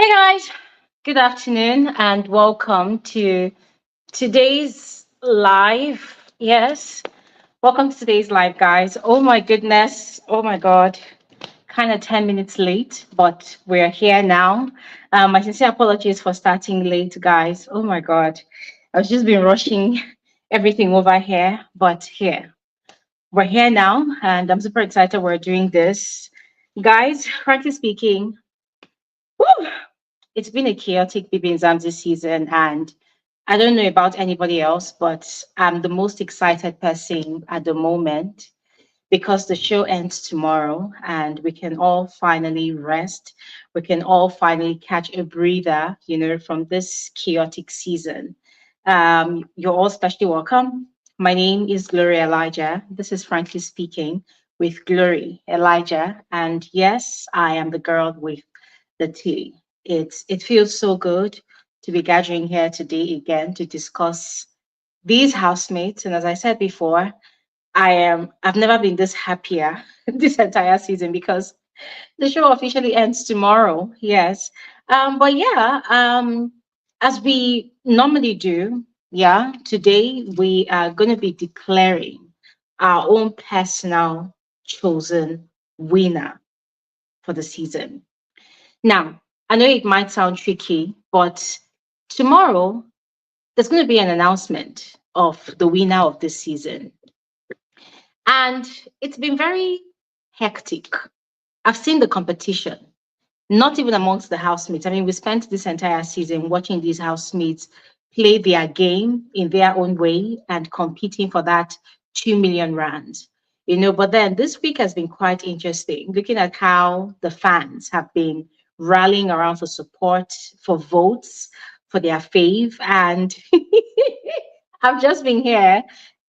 Hey guys, good afternoon and welcome to today's live. Yes, welcome to today's live, guys. Oh my goodness, oh my god, kind of 10 minutes late, but we're here now. My sincere apologies for starting late, guys. Oh my god, I've just been rushing everything over here, but here we're here now, and I'm super excited we're doing this. Guys, frankly speaking, whew, it's been a chaotic Bbmzansi season, and I don't know about anybody else, but I'm the most excited person at the moment because the show ends tomorrow and we can all finally rest. We can all finally catch a breather, from this chaotic season. You're all especially welcome. My name is Glory Elijah. This is Frankly Speaking with Glory Elijah. And yes, I am the girl with the tea. It feels so good to be gathering here today again to discuss these housemates. And as I said before, I've never been this happier this entire season because the show officially ends tomorrow. Yes. But yeah, as we normally do, yeah, today we are going to be declaring our own personal chosen winner for the season. Now, I know it might sound tricky, but tomorrow there's going to be an announcement of the winner of this season. And it's been very hectic. I've seen the competition, not even amongst the housemates. I mean, we spent this entire season watching these housemates play their game in their own way and competing for that 2 million rands. But then this week has been quite interesting, looking at how the fans have been rallying around for support, for votes, for their fave. And I've just been here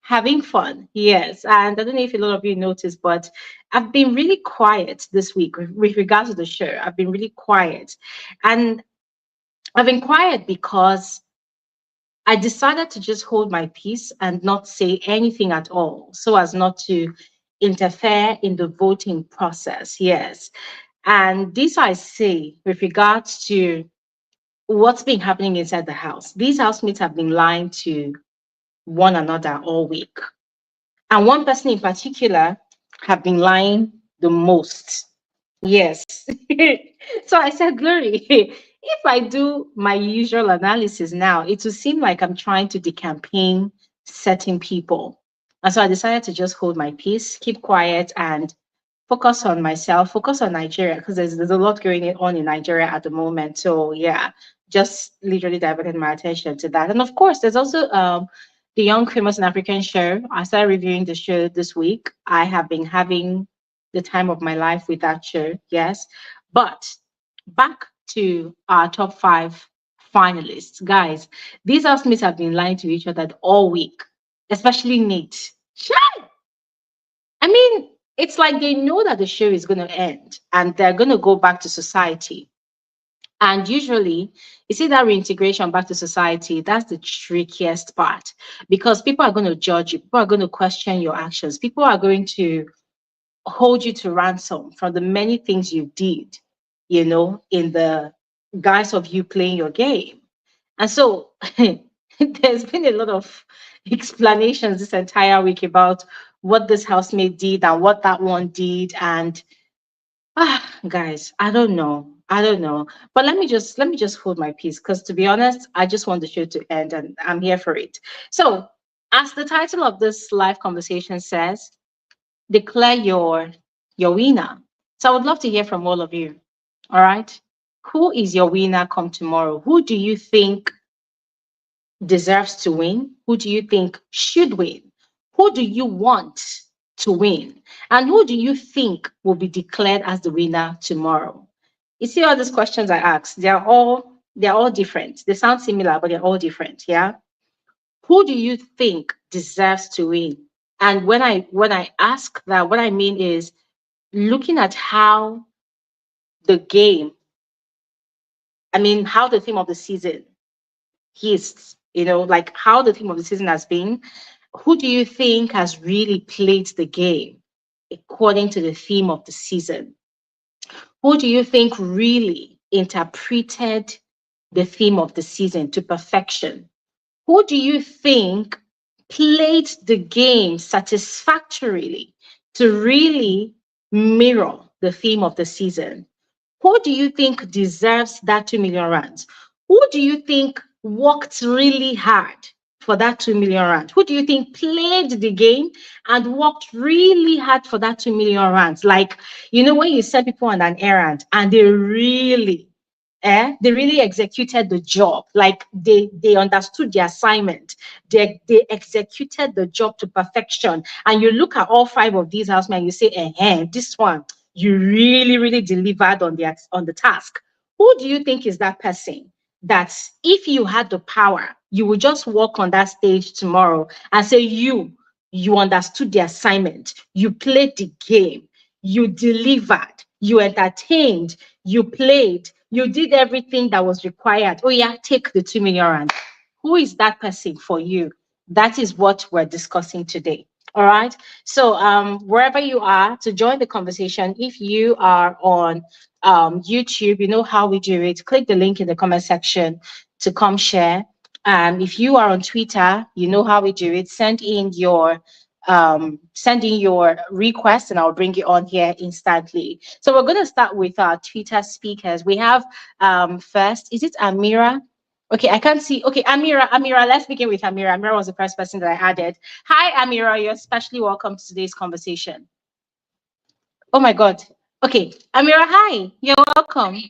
having fun. Yes. And I don't know if a lot of you noticed, but I've been really quiet this week with regards to the show. I've been really quiet. And I've been quiet because I decided to just hold my peace and not say anything at all so as not to interfere in the voting process. Yes. And this I say with regards to what's been happening inside the house. These housemates have been lying to one another all week. And one person in particular have been lying the most. Yes. So I said, Glory, if I do my usual analysis now, it will seem like I'm trying to decampaign certain people. And so I decided to just hold my peace, keep quiet, and focus on myself, focus on Nigeria, because there's a lot going on in Nigeria at the moment. So yeah, just literally diverted my attention to that. And of course, there's also the Young Famous and African show. I started reviewing the show this week. I have been having the time of my life with that show, yes. But back to our top five finalists. Guys, these housemates have been lying to each other all week, especially Nate. I mean, it's like they know that the show is going to end and they're going to go back to society. And usually, you see that reintegration back to society, that's the trickiest part because people are going to judge you, people are going to question your actions, people are going to hold you to ransom from the many things you did, in the guise of you playing your game. And so there's been a lot of explanations this entire week about what this housemate did and what that one did. And guys, I don't know. I don't know. But let me just hold my peace because to be honest, I just want the show to end and I'm here for it. So, as the title of this live conversation says, declare your winner. So I would love to hear from all of you. All right. Who is your winner come tomorrow? Who do you think deserves to win? Who do you think should win? Who do you want to win? And who do you think will be declared as the winner tomorrow? You see all these questions I asked, they're all different. They sound similar, but they're all different. Yeah. Who do you think deserves to win? And when I ask that, what I mean is looking at how the game, I mean, how the theme of the season is, like how the theme of the season has been. Who do you think has really played the game according to the theme of the season? Who do you think really interpreted the theme of the season to perfection? Who do you think played the game satisfactorily to really mirror the theme of the season? Who do you think deserves that 2 million rands? Who do you think worked really hard for that 2 million rand? Who do you think played the game and worked really hard for that 2 million rands? Like, when you send people on an errand and they really executed the job. Like they understood the assignment. They executed the job to perfection. And you look at all 5 of these housemen, you say, this one, you really, really delivered on the task. Who do you think is that person that if you had the power, you would just walk on that stage tomorrow and say, you understood the assignment, you played the game, you delivered, you entertained, you played, you did everything that was required. Oh yeah, take the 2 million rand. Who is that person for you? That is what we're discussing today. All right. So wherever you are, to join the conversation, if you are on YouTube, you know how we do it. Click the link in the comment section to come share. If you are on Twitter, you know how we do it. Send in your request and I'll bring you on here instantly. So we're going to start with our Twitter speakers. We have first, is it Amira? Okay, I can't see. Okay, Amira, let's begin with Amira. Amira was the first person that I added. Hi, Amira, you're especially welcome to today's conversation. Oh my God. Okay, Amira, hi, you're welcome.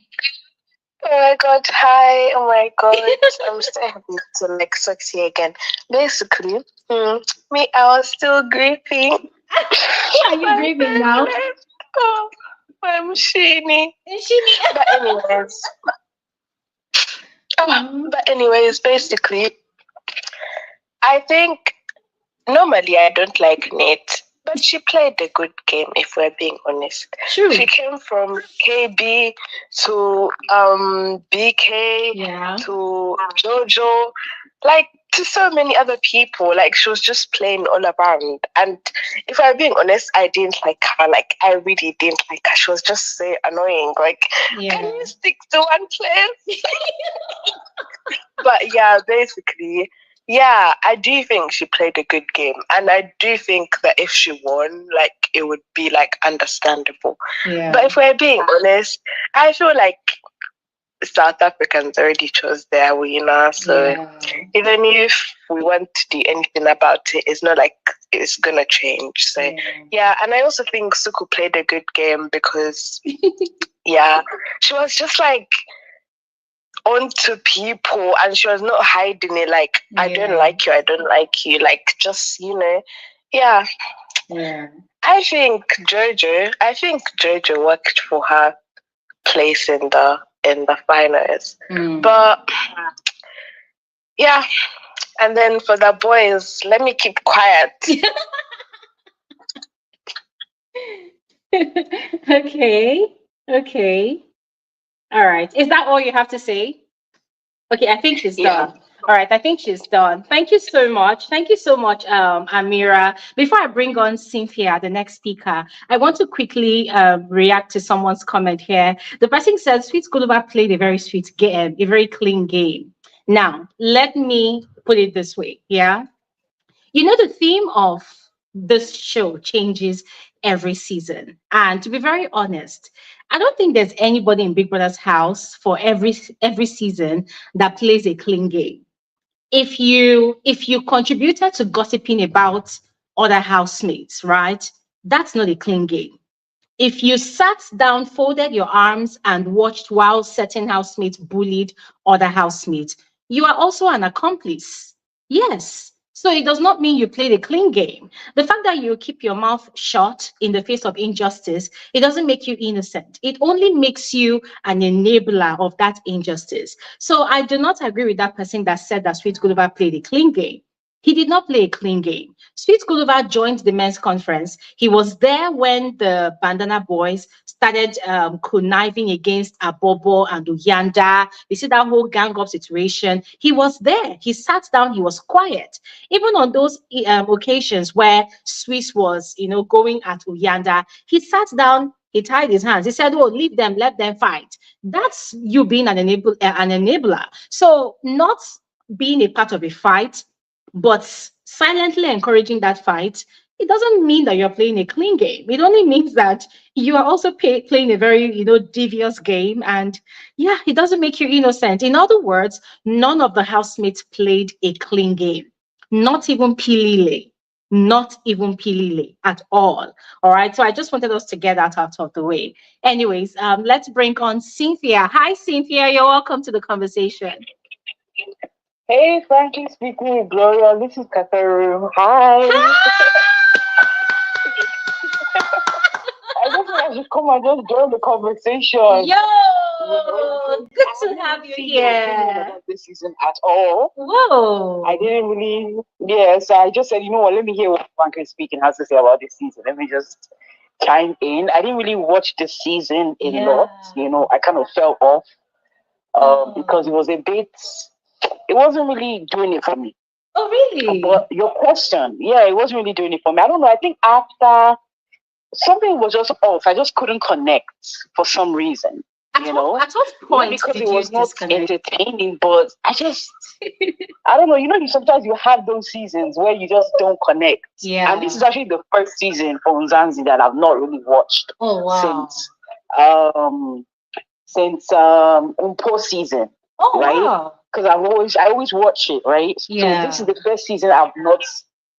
Oh my God, hi, oh my God, I'm so happy to talk to you again. Basically, me, I was still grieving. Who are you grieving now? Oh, I'm Sheeny. But anyways, basically, I think normally I don't like Nate, but she played a good game, if we're being honest. True. She came from KB to BK to Jojo, like to so many other people. Like she was just playing all around. And if I'm being honest, I didn't like her. Like I really didn't like her. She was just so annoying. Like, can you stick to one place? But yeah, basically. Yeah, I do think she played a good game. And I do think that if she won, like, it would be, like, understandable. Yeah. But if we're being honest, I feel like South Africans already chose their winner. So even if we want to do anything about it, it's not like it's going to change. So, yeah. And I also think Nsuku played a good game because, she was just, like, onto people and she was not hiding it like I don't like you, like just I think Jojo worked for her place in the finals. But and then for the boys, let me keep quiet. Okay. All right. Is that all you have to say? Okay, I think she's done. All right, I think she's done. Thank you so much. Amira. Before I bring on Cynthia, the next speaker, I want to quickly react to someone's comment here. The person says, Sweet Guluva played a very sweet game, a very clean game. Now, let me put it this way, the theme of this show changes every season. And to be very honest, I don't think there's anybody in Big Brother's house for every season that plays a clean game. If you contributed to gossiping about other housemates, right? That's not a clean game. If you sat down, folded your arms, and watched while certain housemates bullied other housemates, you are also an accomplice. Yes. So it does not mean you played a clean game. The fact that you keep your mouth shut in the face of injustice, it doesn't make you innocent. It only makes you an enabler of that injustice. So I do not agree with that person that said that Sweet Guluva played a clean game. He did not play a clean game. Sweet Guluva joined the men's conference. He was there when the Bandana boys started conniving against Abobo and Uyanda. You see that whole gang up situation. He was there. He sat down. He was quiet. Even on those occasions where Swiss was, going at Uyanda, he sat down. He tied his hands. He said, "Oh, leave them, let them fight." That's you being an enabler. So not being a part of a fight, but silently encouraging that fight, it doesn't mean that you're playing a clean game. It only means that you are also playing a very, devious game. And yeah, it doesn't make you innocent. In other words, none of the housemates played a clean game, not even Pilile. Not even Pilile at all. All right. So I just wanted us to get that out of the way. Anyways, let's bring on Cynthia. Hi, Cynthia. You're welcome to the conversation. Hey, frankly speaking, Gloria, this is Catherine. Hi. I just wanted to come and just join the conversation. Yo, good to have you here. About this season at all. Whoa. I didn't really, so I just said, you know what, let me hear what frankly speaking has to say about this season. Let me just chime in. I didn't really watch this season a lot. I kind of fell off because it was a bit, it wasn't really doing it for me. Oh, really? But your question, it wasn't really doing it for me. I don't know. I think after something was just off. I just couldn't connect for some reason. At what point because did it was you not entertaining, but I just, I don't know. Sometimes you have those seasons where you just don't connect. Yeah. And this is actually the first season for Mzansi that I've not really watched. Oh, wow. Since Umpo season. Oh, right? Wow. Because I always watch it, right? Yeah. So this is the first season I've not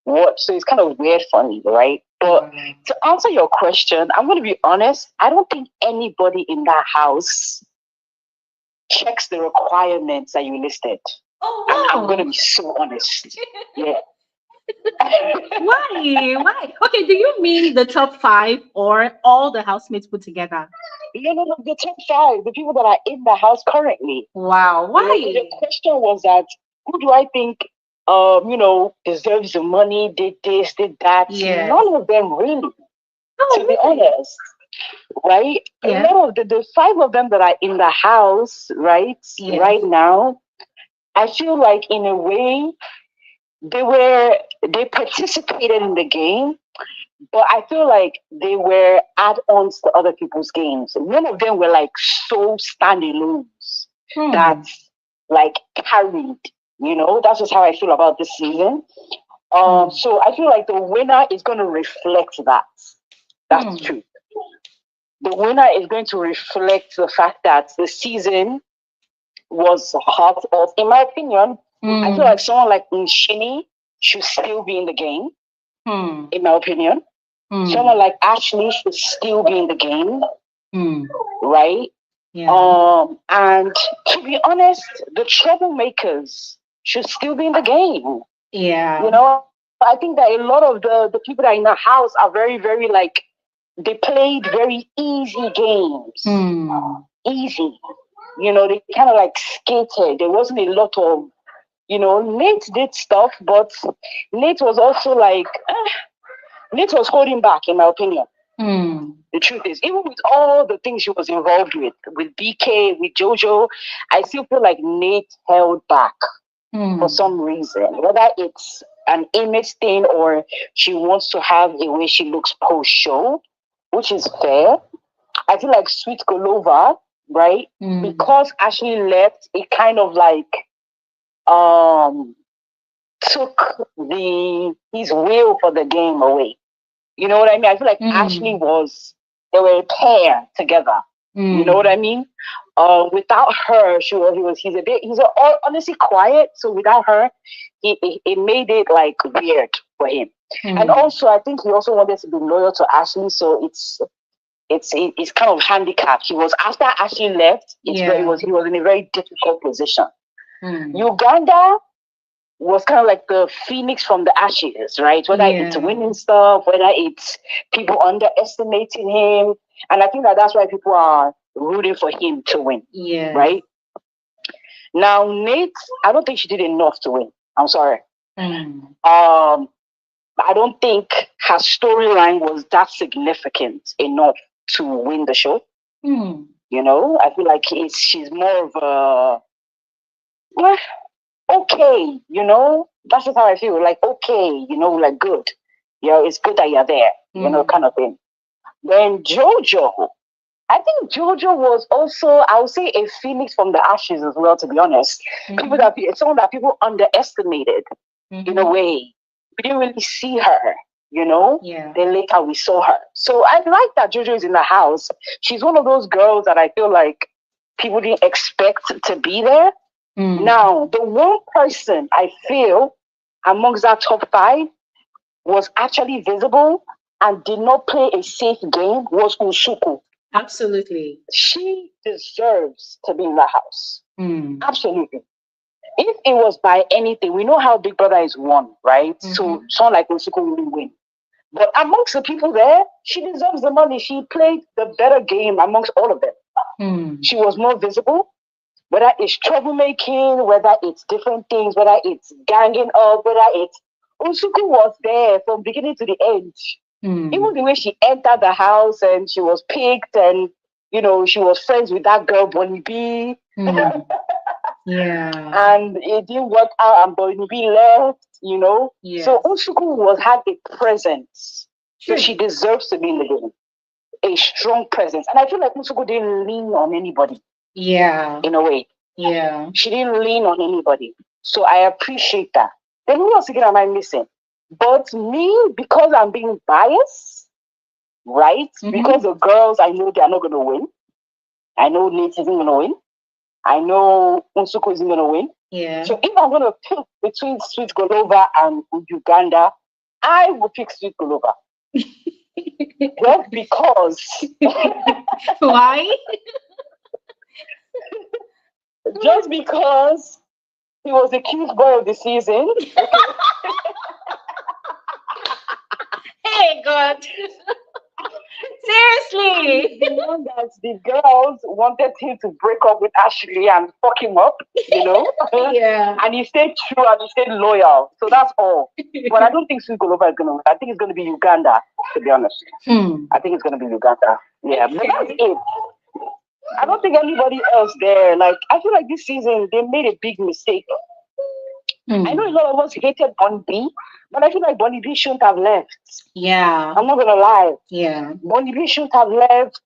watched, so it's kind of weird for me, right? But to answer your question, I'm going to be honest. I don't think anybody in that house checks the requirements that you listed. Oh, wow. I'm going to be so honest. Yeah. Why? Okay, do you mean the top 5 or all the housemates put together? No, the top 5, the people that are in the house currently. Wow, why? The question was that, who do I think, deserves the money, did this, did that? Yeah. None of them really, to be honest, right? Yeah. A lot of the 5 of them that are in the house, right, right now, I feel like in a way, they participated in the game, but I feel like they were add-ons to other people's games. None of them were like so standalones that like carried. That's just how I feel about this season. So I feel like the winner is going to reflect that. That's true. The winner is going to reflect the fact that the season was hot off. In my opinion, I feel like someone like Nshini should still be in the game. In my opinion, someone like Ashley should still be in the game, right? Yeah. And to be honest, the troublemakers should still be in the game. Yeah. I think that a lot of the people that are in the house are very, very like, they played very easy games. Easy. They kind of like skated. There wasn't a lot of, Nate did stuff, but Nate was also like, Nate was holding back, in my opinion. The truth is, even with all the things she was involved with BK, with Jojo, I still feel like Nate held back for some reason. Whether it's an image thing or she wants to have a way she looks post-show, which is fair. I feel like Sweet Guluva, right? Because Ashley left, it kind of like took his will for the game away. You know what I mean? I feel like Ashley they were a pair together. You know what I mean? Without her, he's honestly quiet. So without her, it made it like weird for him. And also, I think he also wanted to be loyal to Ashley. So it's kind of handicapped. He was, after Ashley left, he was in a very difficult position. Uganda was kind of like the phoenix from the ashes, right? Whether it's winning stuff, whether it's people underestimating him. And I think that's why people are rooting for him to win, right? Now, Nate, I don't think she did enough to win. I'm sorry. I don't think her storyline was that significant enough to win the show. I feel like she's more of a... okay, that's just how I feel. Like, okay, like good. It's good that you're there, kind of thing. Then Jojo. I think Jojo was also, I would say, a phoenix from the ashes as well, to be honest. Someone that people underestimated in a way. We didn't really see her, you know? Yeah. Then later we saw her. So I like that Jojo is in the house. She's one of those girls that I feel like people didn't expect to be there. Now, the one person I feel amongst that top 5 was actually visible and did not play a safe game was Nsuku. Absolutely. She deserves to be in the house. Absolutely. If it was by anything, we know how Big Brother is won, right? So someone like Nsuku will win. But amongst the people there, she deserves the money. She played the better game amongst all of them. She was more visible. Whether it's troublemaking, whether it's different things, whether it's ganging up, whether it's Nsuku was there from beginning to the end. Even the way she entered the house and she was picked and, you know, she was friends with that girl, Bonnie B. Yeah. And it didn't work out and Bonnie B left, you know. Yes. So Nsuku had a presence. True. So she deserves to be in the game. A strong presence. And I feel like Nsuku didn't lean on anybody. Yeah. In a way. Yeah. She didn't lean on anybody. So I appreciate that. Then who else again am I missing? But me, because I'm being biased, right? Because the girls, I know they're not going to win. I know Nate isn't going to win. I know Nsuku isn't going to win. Yeah. So if I'm going to pick between Sweet Guluva and Uganda, I will pick Sweet Guluva. Just because. Why? Just because he was the cute boy of the season. Hey, God. Seriously. The one that the girls wanted him to break up with Ashley and fuck him up, you know? Yeah. And he stayed true and he stayed loyal. So that's all. But I don't think Sweet Guluva is going to win. I think it's going to be Uganda, to be honest. I think it's going to be Uganda. Yeah, but that's it. I don't think anybody else there. Like, I feel like this season, they made a big mistake. I know a lot of us hated Bonnie B, but I feel like Bonnie B shouldn't have left. Yeah. I'm not going to lie. Yeah. Bonnie B shouldn't have left.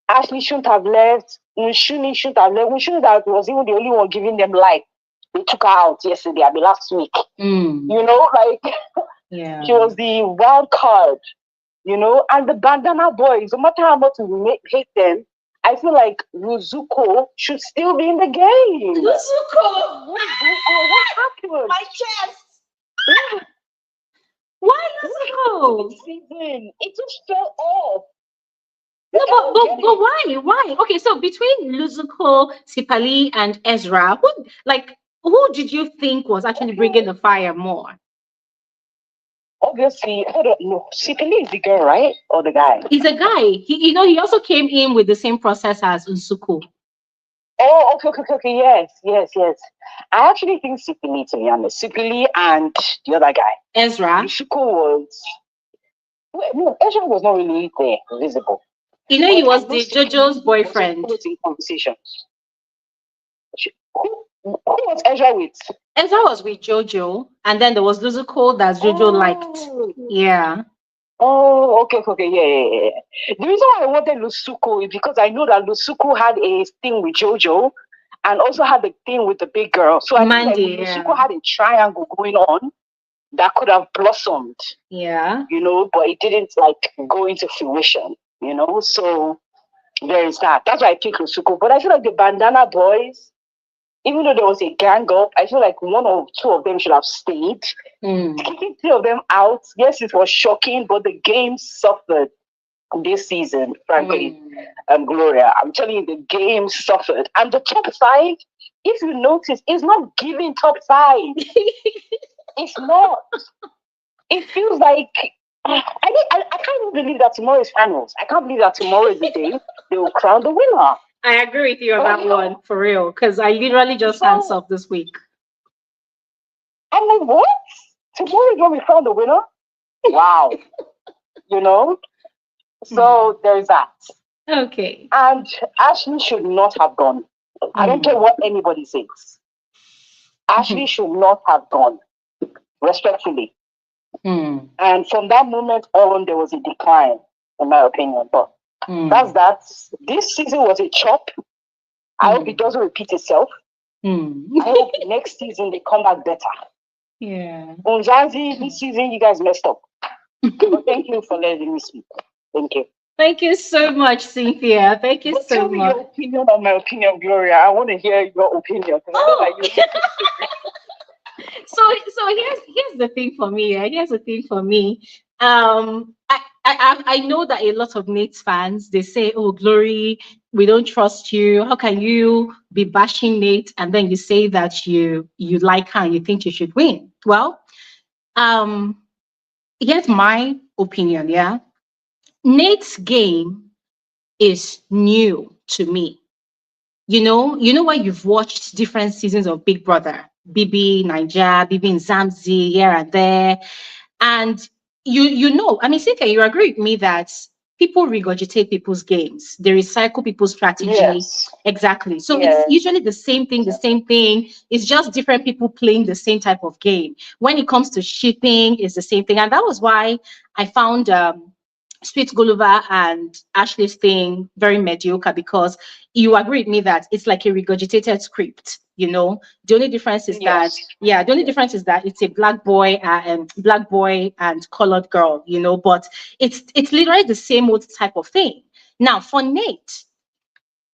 Ashley shouldn't have left. Nshuni shouldn't have left. Nshuni that was even the only one giving them life. They took her out yesterday, I mean last week. You know, like, yeah. She was the wild card, you know, and the bandana boys, no matter how much we hate them, I feel like Nsuku should still be in the game. Nsuku! What happened? My chest! Why Nsuku? Season. It just fell off. No, but why? Why? Okay, so between Nsuku, Sipali, and Ezra, who did you think was actually bringing the fire more? Obviously, I don't know. Sipali is the girl, right? Or the guy? He's a guy. He also came in with the same process as Nsuku. Oh, okay. Yes. I actually think Sipali, to be honest. Sipali and the other guy. Ezra. Nsuku was... No, Ezra was not really there, visible. You know, he was the Jojo's boyfriend. Was in conversations. Who was Ezra with? Ezra was with Jojo, and then there was Nsuku that Jojo liked. Yeah. Oh, okay, yeah. The reason why I wanted Nsuku is because I know that Nsuku had a thing with Jojo and also had a thing with the big girl. So I Mandy, think Nsuku had a triangle going on that could have blossomed. Yeah. You know, but it didn't go into fruition, you know. So there is that. That's why I picked Nsuku. But I feel like the bandana boys, even though there was a gang up, I feel like one or two of them should have stayed. Kicking 3 of them out, yes, it was shocking, but the game suffered this season, frankly. Gloria, I'm telling you, the game suffered. And the top 5, if you notice, is not giving top 5. It's not. It feels like I can't even believe that tomorrow is finals. I can't believe that tomorrow is the day they will crown the winner. I agree with you on that one, for real, because I literally just hands up this week. I'm like, what? Tomorrow is when we crown the winner? Wow. You know? So there's that. Okay. And Ashley should not have gone. I don't care what anybody says. Ashley should not have gone. Respectfully. And from that moment on, there was a decline. in my opinion. But that's that. This season was a chop. I hope it doesn't repeat itself. I hope next season they come back better. Yeah. Mzansi, this season you guys messed up. But thank you for letting me speak. Thank you. Thank you so much, Cynthia. Thank you so Tell me much. your opinion on my opinion, Gloria. I want to hear your opinion. So here's the thing for me. Here's the thing for me. I know that a lot of Nate's fans, they say, "Oh, Glory, we don't trust you. How can you be bashing Nate and then you say that you like her and you think you should win?" Well, here's my opinion. Yeah, Nate's game is new to me. You know when you've watched different seasons of Big Brother, BB Niger, Bbmzansi here and there, and you know, I mean, Cynthia, you agree with me that people regurgitate people's games, they recycle people's strategy. Yes. Exactly. So it's usually the same thing, the same thing. It's just different people playing the same type of game. When it comes to shipping, it's the same thing, and that was why I found Sweet Guluva and Ashley's thing very mediocre, because you agree with me that it's like a regurgitated script. The only difference is that the only difference is that it's a black boy and colored girl, but it's literally the same old type of thing. Now for Nate,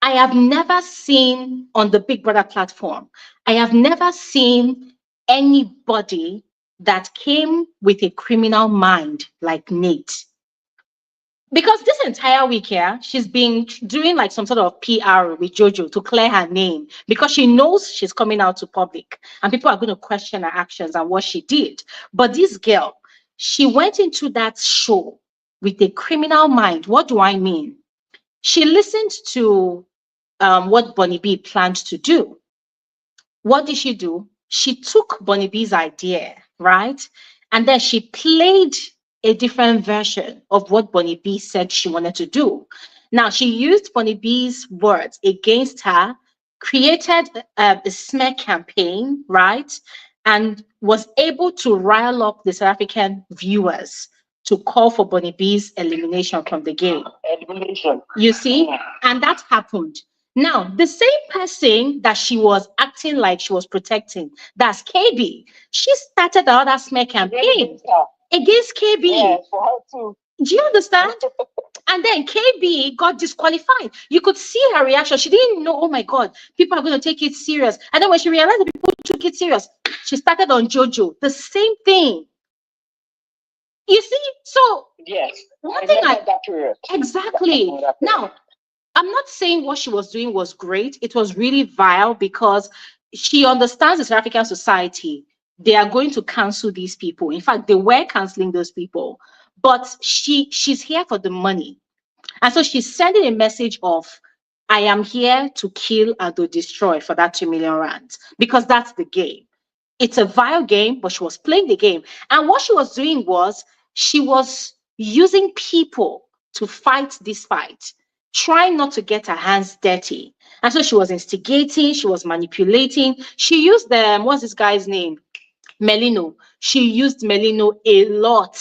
I have never seen on the Big Brother platform, I have never seen anybody that came with a criminal mind like Nate. Because this entire week here, she's been doing like some sort of PR with Jojo to clear her name, because she knows she's coming out to public and people are going to question her actions and what she did. But this girl, she went into that show with a criminal mind. What do I mean? She listened to what Bunny B planned to do. What did she do? She took Bunny B's idea, right? And then she played a different version of what Bunny B said she wanted to do. Now, she used Bunny B's words against her, created a smear campaign, right? And was able to rile up the South African viewers to call for Bunny B's elimination from the game. Elimination. You see? And that happened. Now, the same person that she was acting like she was protecting, that's KB, she started the other smear campaign against KB. Yeah, for her too. Do you understand? And then KB got disqualified. You could see her reaction. She didn't know, oh my God, people are going to take it serious. And then when she realized that people took it serious, she started on Jojo. The same thing. You see? So, yes, one thing that period. Exactly. Now, I'm not saying what she was doing was great. It was really vile, because she understands the South African society. They are going to cancel these people. In fact, they were canceling those people. But she's here for the money. And so she's sending a message of, I am here to kill and to destroy for that 2 million rand, because that's the game. It's a vile game, but she was playing the game. And what she was doing was she was using people to fight this fight, trying not to get her hands dirty. And so she was instigating, she was manipulating. She used what's this guy's name? Melino. She used Melino a lot.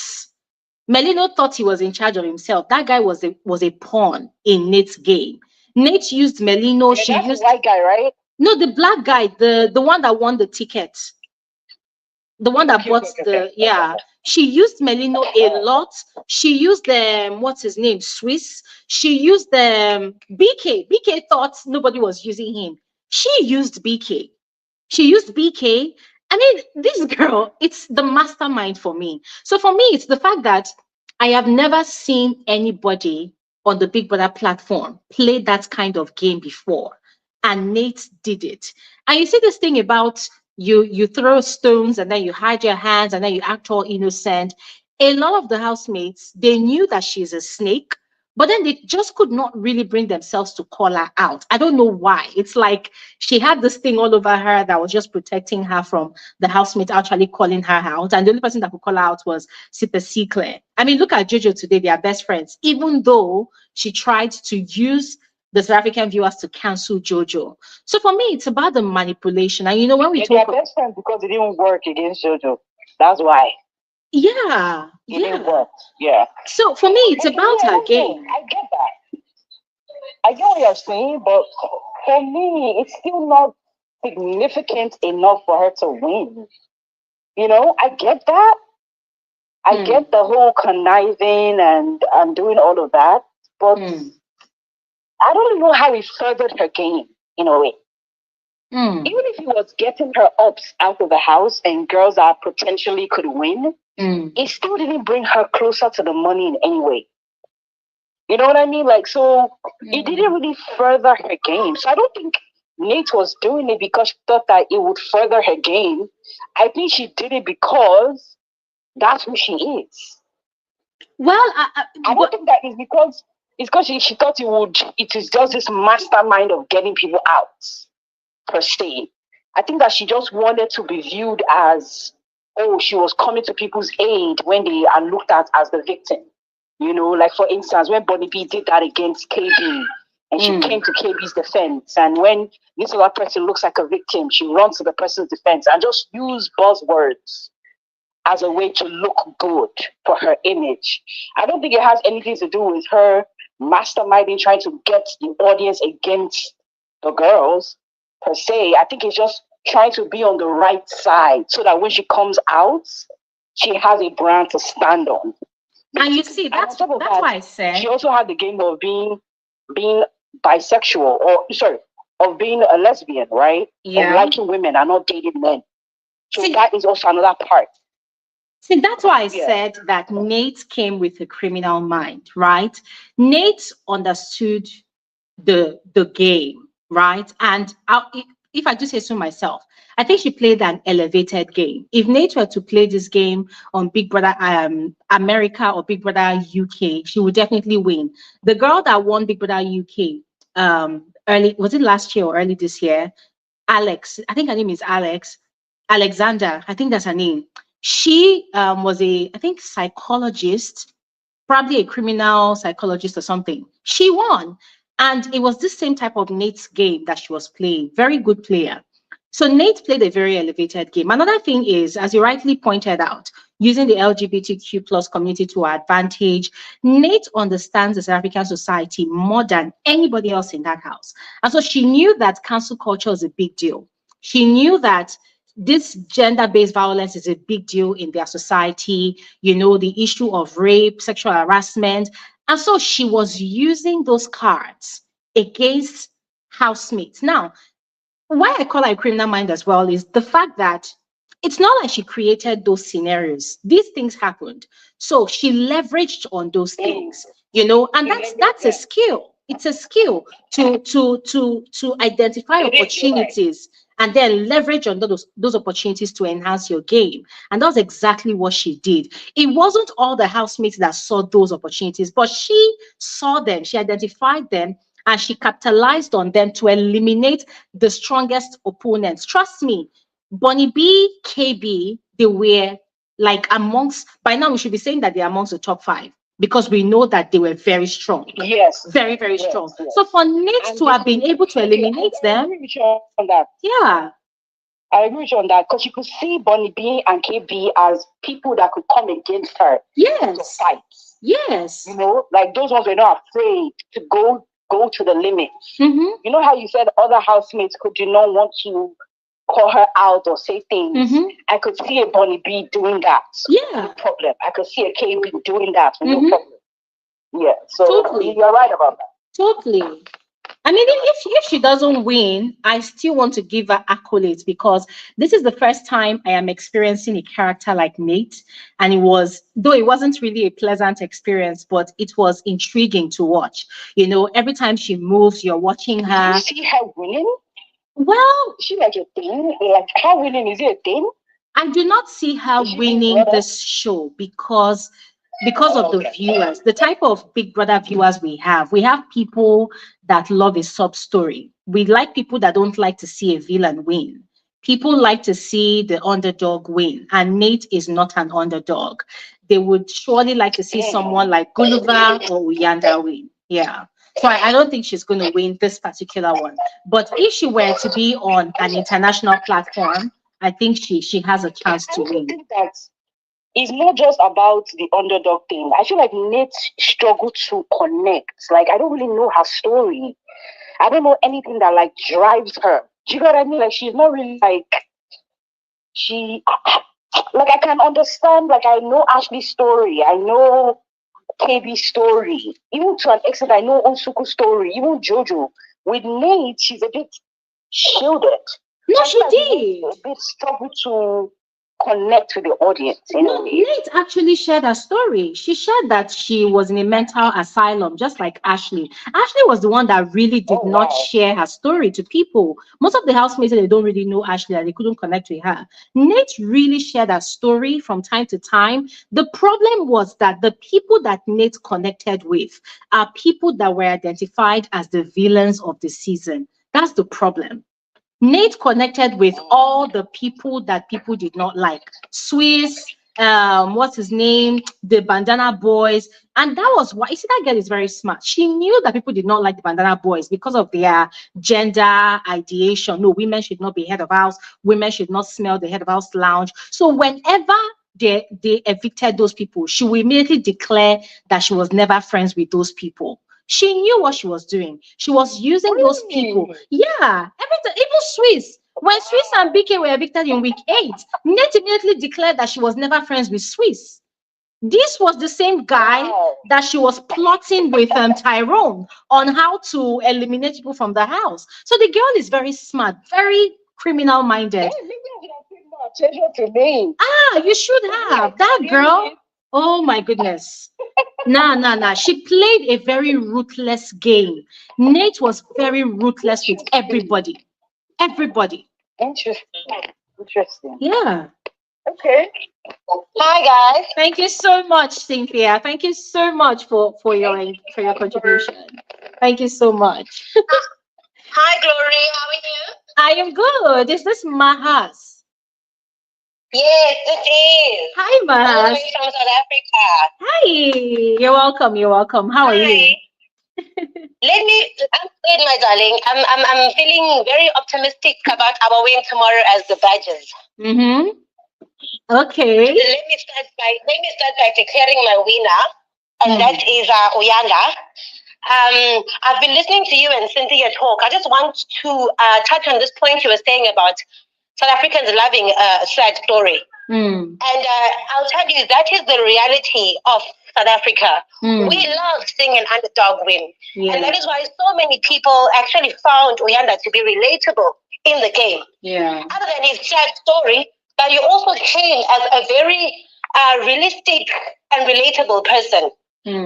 Melino thought he was in charge of himself. That guy was a pawn in Nate's game. Nate used Melino. Yeah, that's the white guy, right? No, the black guy, the one that won the ticket. The one that bought she used Melino a lot. She used what's his name, Swiss. She used BK. BK thought nobody was using him. She used BK. She used BK. I mean, this girl, it's the mastermind for me. So for me, it's the fact that I have never seen anybody on the Big Brother platform play that kind of game before. And Nate did it. And you see this thing about you throw stones and then you hide your hands and then you act all innocent. A lot of the housemates, they knew that she's a snake, but then they just could not really bring themselves to call her out. I don't know why. It's like she had this thing all over her that was just protecting her from the housemate actually calling her out. And the only person that could call her out was Sipe. I mean, look at Jojo today. They are best friends, even though she tried to use the South African viewers to cancel Jojo. So for me, it's about the manipulation. And when we talk, they're best friends because it didn't work against Jojo. That's why. Yeah, It didn't work. Yeah. So for me, it's about her game. I get that. I get what you're saying, but for me, it's still not significant enough for her to win. You know, I get that. I get the whole conniving and doing all of that, but I don't know how it furthered her game in a way. Even if he was getting her ups out of the house and girls that potentially could win, it still didn't bring her closer to the money in any way. You know what I mean? Like, so it didn't really further her game. So I don't think Nate was doing it because she thought that it would further her game. I think she did it because that's who she is. Well, I don't think that is because it's because she thought it is just this mastermind of getting people out per se. I think that she just wanted to be viewed as, oh, she was coming to people's aid when they are looked at as the victim. You know, like for instance, when Bonnie B did that against KB and she came to KB's defense, and when this other person looks like a victim, she runs to the person's defense and just use buzzwords as a way to look good for her image. I don't think it has anything to do with her masterminding, trying to get the audience against the girls per se. I think it's just trying to be on the right side so that when she comes out, she has a brand to stand on. And you see, that's why I said she also had the game of being bisexual, of being a lesbian, right? Yeah. Of liking women and not dating men. So that is also another part. See, that's why I said that Nate came with a criminal mind, right? Nate understood the game, right? And if I do say so myself, I think she played an elevated game. If Nate were to play this game on Big Brother America or Big Brother UK, she would definitely win. The girl that won Big Brother UK early, was it last year or early this year? Alex, I think her name is Alexander, I think that's her name. She was I think, psychologist, probably a criminal psychologist or something. She won. And it was this same type of Nate's game that she was playing. Very good player. So Nate played a very elevated game. Another thing is, as you rightly pointed out, using the LGBTQ plus community to our advantage, Nate understands the South African society more than anybody else in that house. And so she knew that cancel culture is a big deal. She knew that this gender-based violence is a big deal in their society, you know, the issue of rape, sexual harassment. And so she was using those cards against housemates. Now, why I call her a criminal mind as well is the fact that it's not like she created those scenarios. These things happened. So she leveraged on those things, you know, and that's a skill. It's a skill to identify opportunities and then leverage on those opportunities to enhance your game. And that's exactly what she did. It wasn't all the housemates that saw those opportunities, but she saw them, she identified them, and she capitalized on them to eliminate the strongest opponents. Trust me, Bonnie B, KB, they were like amongst, by now we should be saying that they're amongst the top 5. Because we know that they were very strong. Yes. Very, very strong. Yes. So for Nate to have been able to eliminate them. I agree with you on that. Yeah. I agree with you on that. Because you could see Bonnie B and KB as people that could come against her. Yes. To fight. Yes. You know, like those ones were not afraid to go to the limit. Mm-hmm. You know how you said other housemates do not want to call her out or say things. Mm-hmm. I could see a Bonnie B doing that. Yeah. No problem. I could see a KB doing that. No Mm-hmm. problem. Yeah. So totally. You're right about that. Totally. I mean, if she doesn't win, I still want to give her accolades because this is the first time I am experiencing a character like Nate. And though it wasn't really a pleasant experience, but it was intriguing to watch. You know, every time she moves, you're watching her. Do you see her winning? Well, is she like a thing? Like her winning, is it a thing? I do not see her winning this show because of the viewers, the type of Big Brother viewers we have. We have people that love a sub story. We like people that don't like to see a villain win. People like to see the underdog win, and Nate is not an underdog. They would surely like to see someone like Guluva or Uyanda win. Yeah. So I don't think she's going to win this particular one. But if she were to be on an international platform, I think she has a chance to win. it's not just about the underdog thing. I feel like Nate struggled to connect. Like, I don't really know her story. I don't know anything that like drives her. Do you know what I mean? Like, she's not really like like I can understand. Like, I know Ashley's story. I know KB's story. Even to an extent, I know Nsuku's story. Even Jojo. With Nate, she's a bit shielded. No, she did. A bit struggle to connect with the audience. No, Nate actually shared her story. She shared that she was in a mental asylum, just like Ashley. Ashley was the one that really did not share her story to people. Most of the housemates, they don't really know Ashley, and they couldn't connect with her. Nate really shared her story from time to time. The problem was that the people that Nate connected with are people that were identified as the villains of the season. That's the problem. Nate connected with all the people that people did not like. Swiss, what's his name? The Bandana Boys. And that was why, you see, that girl is very smart. She knew that people did not like the Bandana Boys because of their gender ideation. No, women should not be head of house. Women should not smell the head of house lounge. So whenever they evicted those people, she will immediately declare that she was never friends with those people. She knew what she was doing. She was using those people. Yeah, even Swiss. When Swiss and BK were evicted in week 8, Nate immediately declared that she was never friends with Swiss. This was the same guy that she was plotting with Tyrone on how to eliminate people from the house. So the girl is very smart, very criminal-minded. You should have. That girl, oh my goodness. Nah. She played a very ruthless game. Nate was very ruthless with everybody. Everybody. Interesting. Yeah. Okay. Hi guys. Thank you so much, Cynthia. Thank you so much for your contribution. Thank you so much. Hi Glory, how are you? I am good. Is this Mahas? Yes, it is. Hi, Mahas. All the way from South Africa. Hi. You're welcome. You're welcome. How are you? I'm good, my darling. I'm feeling very optimistic about our win tomorrow as the Badgers. Mm-hmm. Okay. Let me start by declaring my winner, and that is Uyanda. I've been listening to you and Cynthia talk. I just want to touch on this point you were saying about South Africans loving a sad story. And I'll tell you, that is the reality of South Africa. We love seeing an underdog win. Yeah. And that is why so many people actually found Uyanda to be relatable in the game. Yeah. Other than his sad story, but he also came as a very realistic and relatable person,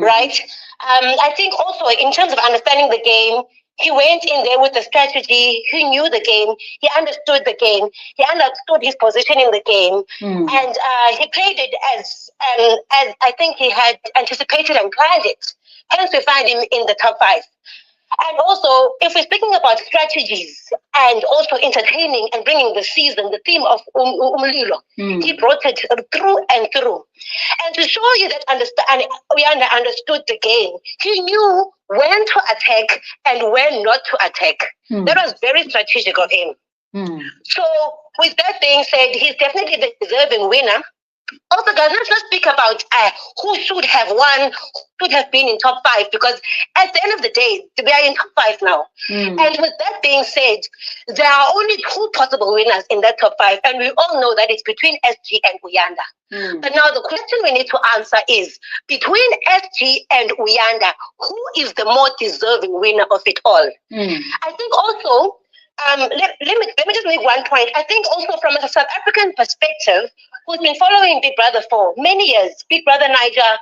right? I think also in terms of understanding the game, he went in there with a strategy. He knew the game. He understood the game. He understood his position in the game, and he played it as I think he had anticipated and planned it. Hence, we find him in the top 5. And also, if we're speaking about strategies and also entertaining and bringing the season, the theme of Umlilo, he brought it through and through. And to show you that Uyanda understood the game, he knew when to attack and when not to attack. That was very strategic of him. So, with that being said, he's definitely the deserving winner. Also, guys, let's not speak about who should have won, who should have been in top 5, because at the end of the day, we are in top 5 now. And with that being said, there are only 2 possible winners in that top 5, and we all know that it's between SG and Uyanda. But now the question we need to answer is, between SG and Uyanda, who is the more deserving winner of it all? I think also, let me just make one point. I think also from a South African perspective, who's been following Big Brother for many years, Big Brother Niger,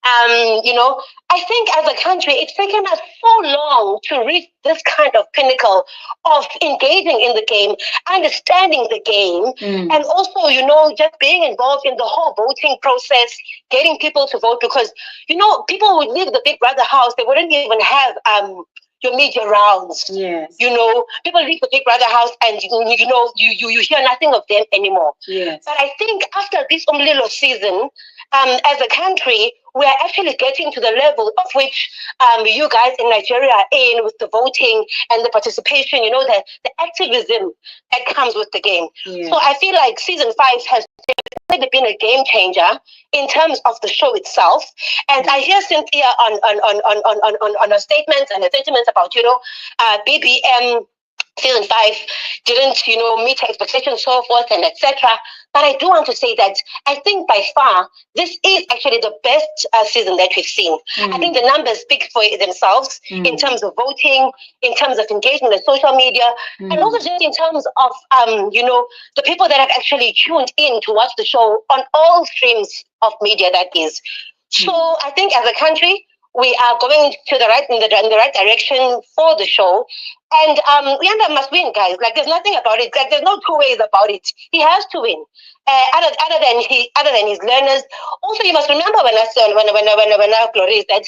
I think as a country, it's taken us so long to reach this kind of pinnacle of engaging in the game, understanding the game, and also, just being involved in the whole voting process, getting people to vote, because, people would leave the Big Brother house, they wouldn't even have your media rounds. Yes. People leave the Big Brother house and you hear nothing of them anymore. Yes. But I think after this Umlilo season, as a country, we are actually getting to the level of which you guys in Nigeria are in, with the voting and the participation, the activism that comes with the game. Yeah. So I feel like season 5 has definitely been a game changer in terms of the show itself. And I hear Cynthia on her statements and her sentiments about, BBM season 5 didn't, meet expectations, so forth and etc. But I do want to say that I think by far this is actually the best season that we've seen. I think the numbers speak for themselves in terms of voting, in terms of engagement on social media, and also just in terms of the people that have actually tuned in to watch the show on all streams of media. That is. So I think as a country, we are going to the right in the right direction for the show. And Uyanda must win, guys. Like, there's nothing about it. Like, there's no two ways about it. He has to win. Other than his learners. Also, you must remember when I Glory that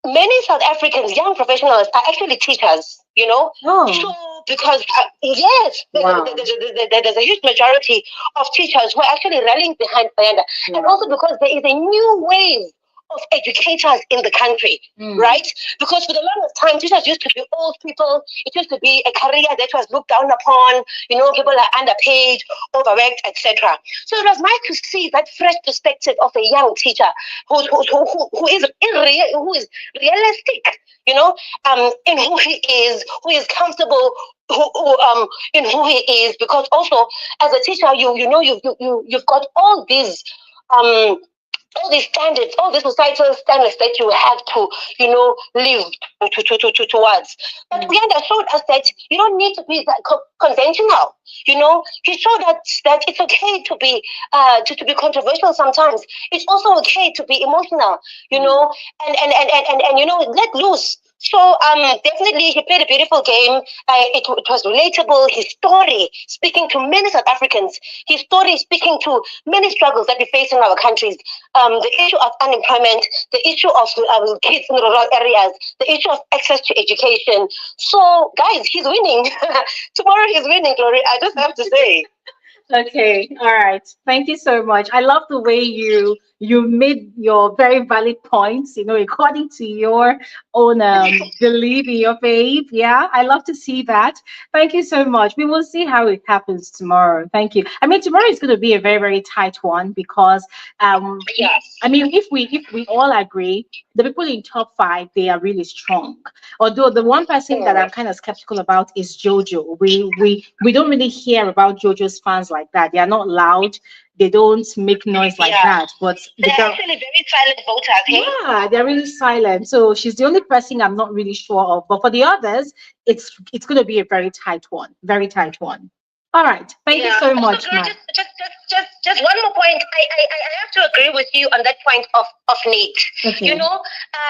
many South Africans, young professionals, are actually teachers. So because yes, there's a huge majority of teachers who are actually rallying behind Uyanda, and also because there is a new wave of educators in the country, right? Because for the longest time, teachers used to be old people. It used to be a career that was looked down upon. People are underpaid, overworked, etc. So it was nice to see that fresh perspective of a young teacher who is realistic, in who he is, who is comfortable, in who he is. Because also as a teacher, you've got all these standards, all these societal standards that you have to, live towards. But Uyanda showed us that you don't need to be that conventional. He showed that it's okay to be controversial sometimes. It's also okay to be emotional, and let loose. So definitely he played a beautiful game. It was relatable. His story speaking to many South Africans. His story speaking to many struggles that we face in our countries. The issue of unemployment, the issue of kids in rural areas, the issue of access to education. So guys, he's winning. Tomorrow he's winning, Glory. I just have to say. Okay, all right. Thank you so much. I love the way you made your very valid points, according to your own belief in your faith. Yeah, I love to see that. Thank you so much. We will see how it happens tomorrow. Thank you. I mean, tomorrow is going to be a very, very tight one because yes. I mean, if we all agree, the people in top 5, they are really strong. Although the one person that I'm kind of skeptical about is Jojo. We don't really hear about Jojo's fans like that. They are not loud. They don't make noise like that. But they're actually very silent voters. Hey? Yeah, they're really silent. So she's the only person I'm not really sure of. But for the others, it's going to be a very tight one. Very tight one. All right. Thank you so much, Matt. Just one more point. I have to agree with you on that point of Nate. Okay.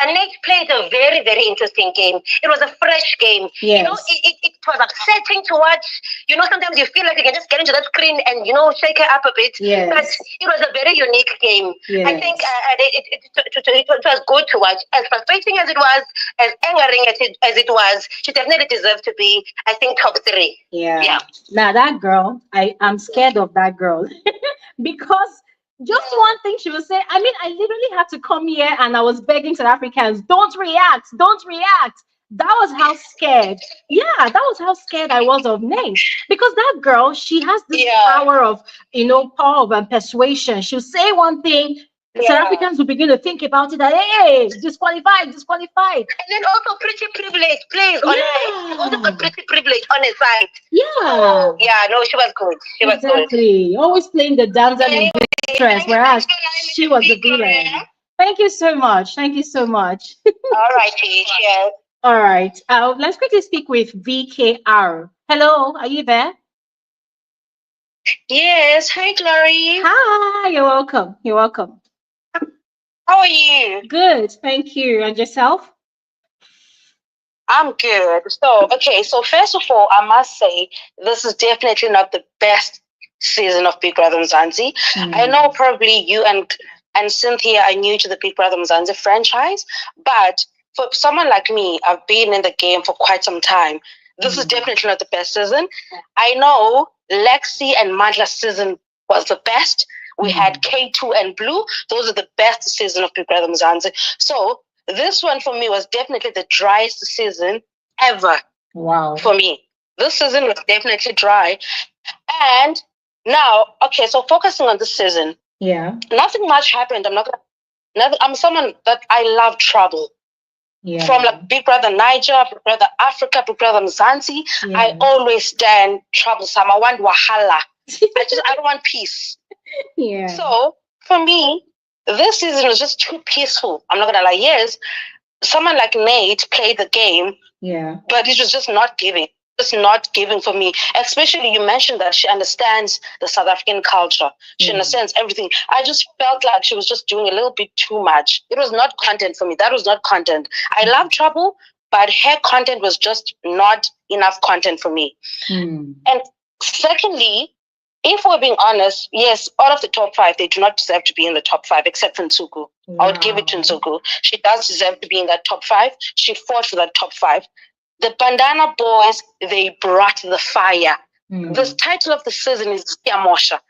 Nate played a very, very interesting game. It was a fresh game. Yes. It was upsetting to watch. Sometimes you feel like you can just get into that screen and, shake it up a bit. Yes. But it was a very unique game. Yes. I think it was good to watch. As frustrating as it was, as angering as it was, she definitely deserved to be, I think, top 3. Yeah. Now that girl, I'm scared of that girl. Because just one thing she would say, I mean, I literally had to come here and I was begging South Africans, don't react. That was how scared. Yeah, that was how scared I was of Nate. Because that girl, she has this power of, persuasion. She'll say one thing, South Africans will begin to think about it that, hey, disqualified. And then also pretty privilege plays on her. Also got pretty privilege on his side. Yeah. So, no, she was good. She was good. Always playing the dancer in interest, whereas she was the villain. Thank you so much. All right, cheers. All right. Let's quickly speak with VKR. Hello, are you there? Yes. Hi, Glory. Hi, you're welcome. How are you? Good, thank you. And yourself? I'm good. So first of all, I must say this is definitely not the best season of Big Brother Mzansi. I know probably you and Cynthia are new to the Big Brother Mzansi franchise, but for someone like me, I've been in the game for quite some time. This is definitely not the best season. I know Lexi and Mandla's season was the best, We had K2 and Blue. Those are the best season of Big Brother Mzansi. So this one for me was definitely the driest season ever. Wow. For me. This season was definitely dry. And now, okay, so focusing on this season. Yeah. Nothing much happened. I'm someone that I love trouble. Yeah. From like Big Brother Niger, Big Brother Africa, Big Brother Mzansi, I always stand troublesome. I want wahala. I don't want peace. Yeah. So for me, this season was just too peaceful. I'm not gonna lie. Yes, someone like Nate played the game. Yeah. But it was just not giving. Just not giving for me. Especially you mentioned that she understands the South African culture. She understands everything. I just felt like she was just doing a little bit too much. It was not content for me. That was not content. I love trouble, but her content was just not enough content for me. And secondly, if we're being honest, yes, all of the top 5, they do not deserve to be in the top 5, except for Nsuku. I would give it to Nsuku. She does deserve to be in that top 5. She fought for that top 5. The Bandana Boys, they brought the fire. The title of the season is Yamosha,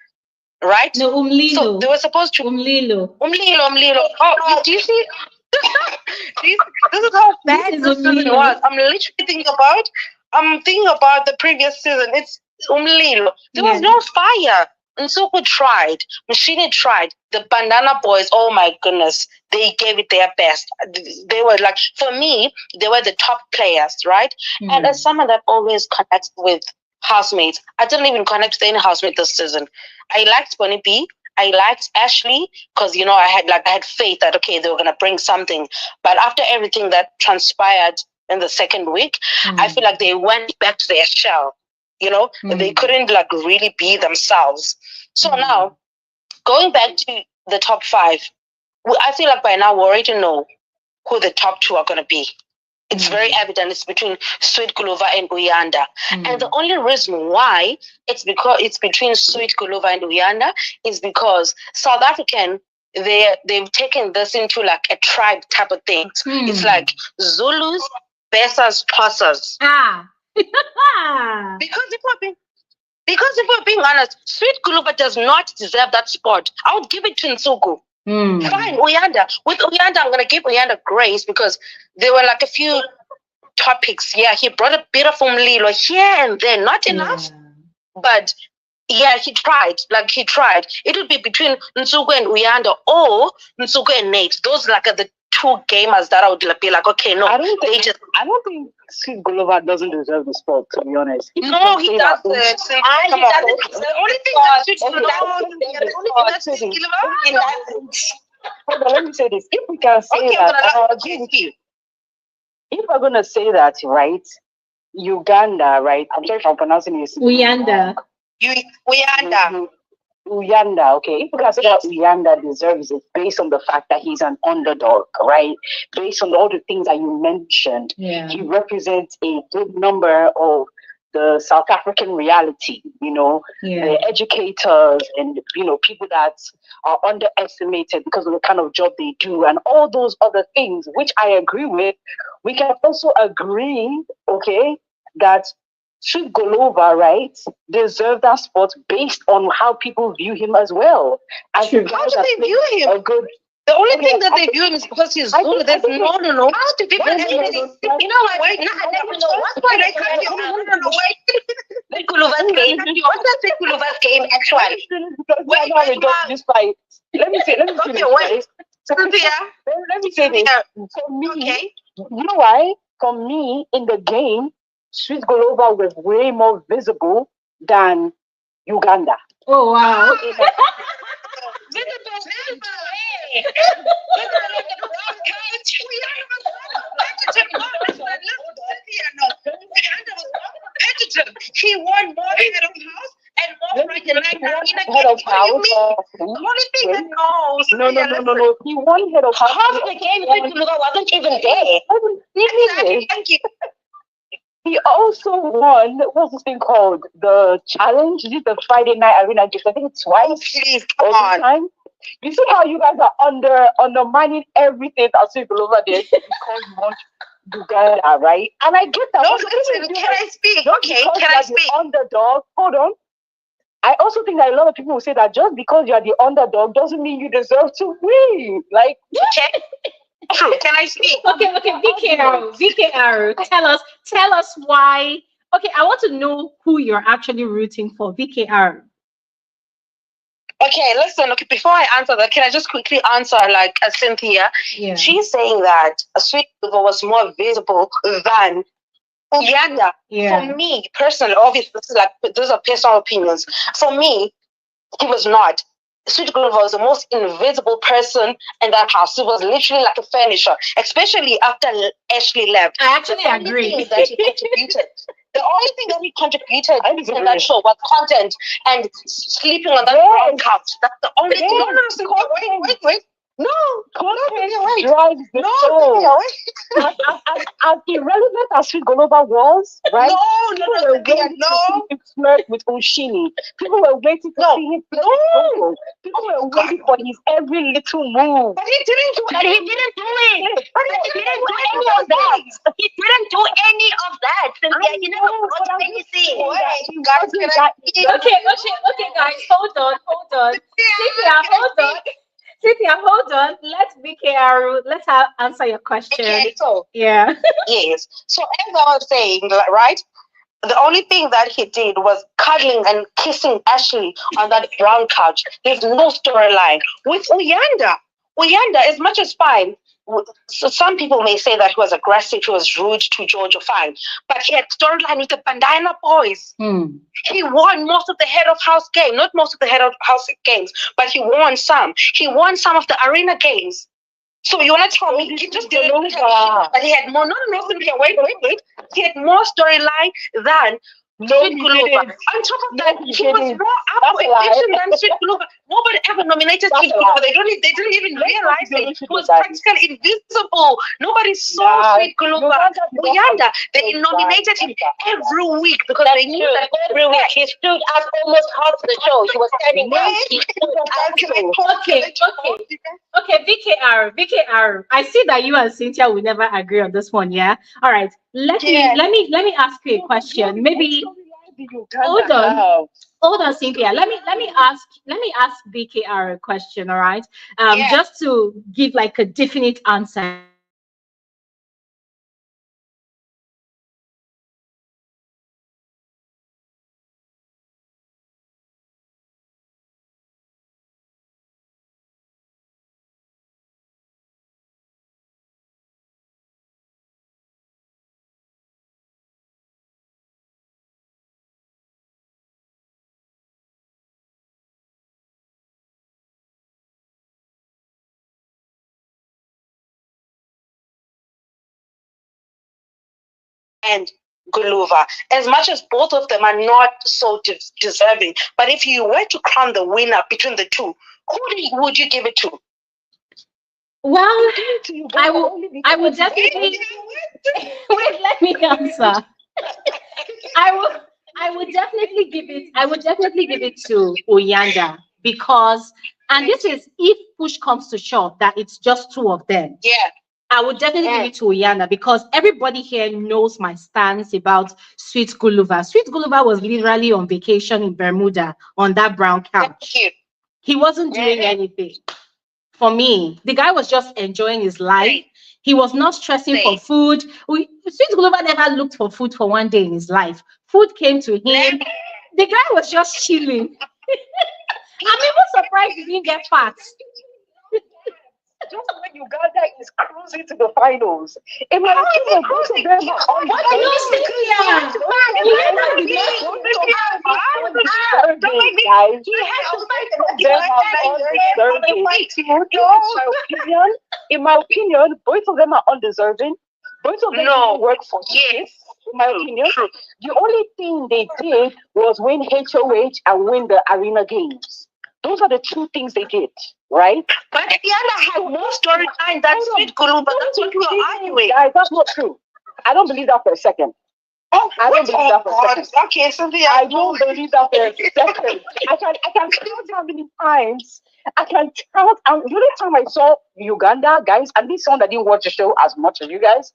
right? No, Umlilo. So they were supposed to... Umlilo. Oh, do you see? This is how bad this season was. I'm thinking about the previous season. It's Umlilo. There was no fire. Nsuku tried. Machine tried. The Bandana Boys, oh my goodness, they gave it their best. They were like, for me, they were the top players, right? And as someone that always connects with housemates, I didn't even connect with any housemate this season. I liked Bonnie B. I liked Ashley because, you know, I had faith that, okay, they were going to bring something. But after everything that transpired in the second week, I feel like they went back to their shell. You know, they couldn't like really be themselves. So now, going back to the top 5, I feel like by now we already know who the top 2 are going to be. It's very evident. It's between Sweet Guluva and Uyanda. And the only reason why it's between Sweet Guluva and Uyanda is because South African, they've taken this into like a tribe type of thing. It's like Zulus versus Xhosas. Because if we're being honest, Sweet Guluva does not deserve that spot. I would give it to Nsuku. Fine, Uyanda. With Uyanda, I'm going to give Uyanda grace because there were like a few topics. Yeah, he brought a bit of umlilo here and there. Not enough, but yeah, he tried. Like, he tried. It would be between Nsuku and Uyanda or Nsuku and Nate. Those like are the 2 gamers that I would be like, okay, no. I don't think Sweet Guluva doesn't deserve the spot, to be honest. No, he doesn't. Come on. The only thing that Sweet Hold on, let me say this. If we can say that, I'll agree with you. If we're going to say that, right, Uganda, right, I'm sorry if I'm pronouncing this. Uyanda. Uyanda. Uyanda, okay. If we can say that Uyanda deserves it based on the fact that he's an underdog, right? Based on all the things that you mentioned, he represents a good number of the South African reality, you know, the educators and, you know, people that are underestimated because of the kind of job they do and all those other things, which I agree with. We can also agree, okay, that Sweet Guluva, right, deserve that spot based on how people view him as well. How do they view him? The only thing that they view him is because he's Zulu. There's no. How do people you know what? Wait, what's why Sweet Guluva's game? What's that Sweet Guluva's game actually? Let me say this. Let me say this. For me, you know why? For me, in the game, Sweet Guluva was way more visible than Uganda. Oh, wow. He won more head of house and more head of house. The only thing that goes. No. He won head of house. Half the game wasn't even there. Thank you. He also won, what's this thing called? The challenge? Is it the Friday night arena gift? I think it's twice. Please, come on. Time. You see how you guys are undermining everything that Sweet Guluva did because you want Uganda, right? And I get that. No, listen, can I speak? Okay, can I speak? Underdog. Hold on. I also think that a lot of people will say that just because you're the underdog doesn't mean you deserve to win. Like, Okay. True. Can I speak? Okay, VKR, tell us why. Okay, I want to know who you're actually rooting for, VKR. Okay, listen. Okay, before I answer that, can I just quickly answer like Cynthia? Yeah. She's saying that a Sweet Guluva was more visible than Uyanda. Yeah. For me personally, obviously, this is like those are personal opinions. For me, he was not. Sweet Guluva was the most invisible person in that house. It was literally like a furniture, especially after Ashley left. I actually The only agree. thing that he contributed. The only thing that he contributed in that show was content and sleeping on that brown couch. That's the only thing. No, no, Cynthia, wait. No, content drives the show. As irrelevant as Sweet Guluva was, right? No, to flirt with Oshini. People were waiting to see him flirt with Jojo. People were waiting for his every little move. But he didn't do But he didn't do it. But he didn't do any of that. He didn't do any of that. Cynthia, he never brought anything. Okay, guys, hold on. Cynthia, hold on. Let her answer your question. Okay, so yeah. yes. So as I was saying, right? The only thing that he did was cuddling and kissing Ashley on that brown couch. There's no storyline. With Uyanda, as much as fine, so some people may say that he was aggressive, he was rude to Jojo, fine. But he had storyline with the Bandana boys. He won most of the head of house game, not most of the head of house games, but he won some. He won some of the arena games. So you want to tell me he just didn't but he had more, no, wait. He had more storyline than Sweet Guluva. On top of that, he was more up for addiction than Sweet Guluva. Nobody ever nominated Sweet Guluva. They didn't even realize it. He was practically invisible. Nobody saw Sweet Guluva. Uyanda, they nominated him every week because they knew that every week he stood up almost half the show. He was standing up. Okay, VKR. I see that you and Cynthia will never agree on this one. Yeah. All right. Let me ask you a question. Maybe hold on, Cynthia. Let me ask VKR a question. All right. Just to give like a definite answer. And Guluva, as much as both of them are not so deserving, but if you were to crown the winner between the two, who would you give it to? Well, I would definitely wait. Let me answer. I would definitely give it to Uyanda because, and this is if push comes to shove that it's just two of them. Yeah. I would definitely give it to Uyanda because everybody here knows my stance about Sweet Guluva. Sweet Guluva was literally on vacation in Bermuda on that brown couch. He wasn't doing anything. For me, the guy was just enjoying his life. He was not stressing for food. Sweet Guluva never looked for food for one day in his life. Food came to him. The guy was just chilling. I'm even surprised he didn't get fat. Just when Uganda is cruising to the finals, in my opinion, both of them are on in my opinion, both of them are undeserving. Both of them work for kids. In my opinion, the only thing they did was win HOH and win the arena games. Those are the two things they did, right? But Uyanda had more storyline than Sweet Guluva. That's what we are arguing. Guys, that's not true. I don't believe that for a second. I don't believe that for a second. Okay, Cynthia, I don't believe that for a second. I can count how many times. I can count. The only time I saw Uganda, guys, and this one that didn't watch the show as much as you guys,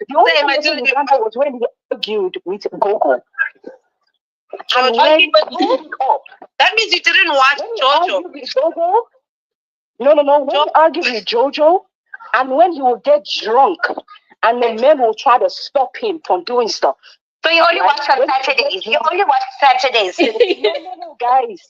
the only time I saw Uganda was when he argued with Gogo. And when he up That means you didn't watch Jojo. No. When he argued with Jojo, and when he will get drunk, and the men will try to stop him from doing stuff. So you only watch on Saturdays. You only watch Saturdays. No, guys.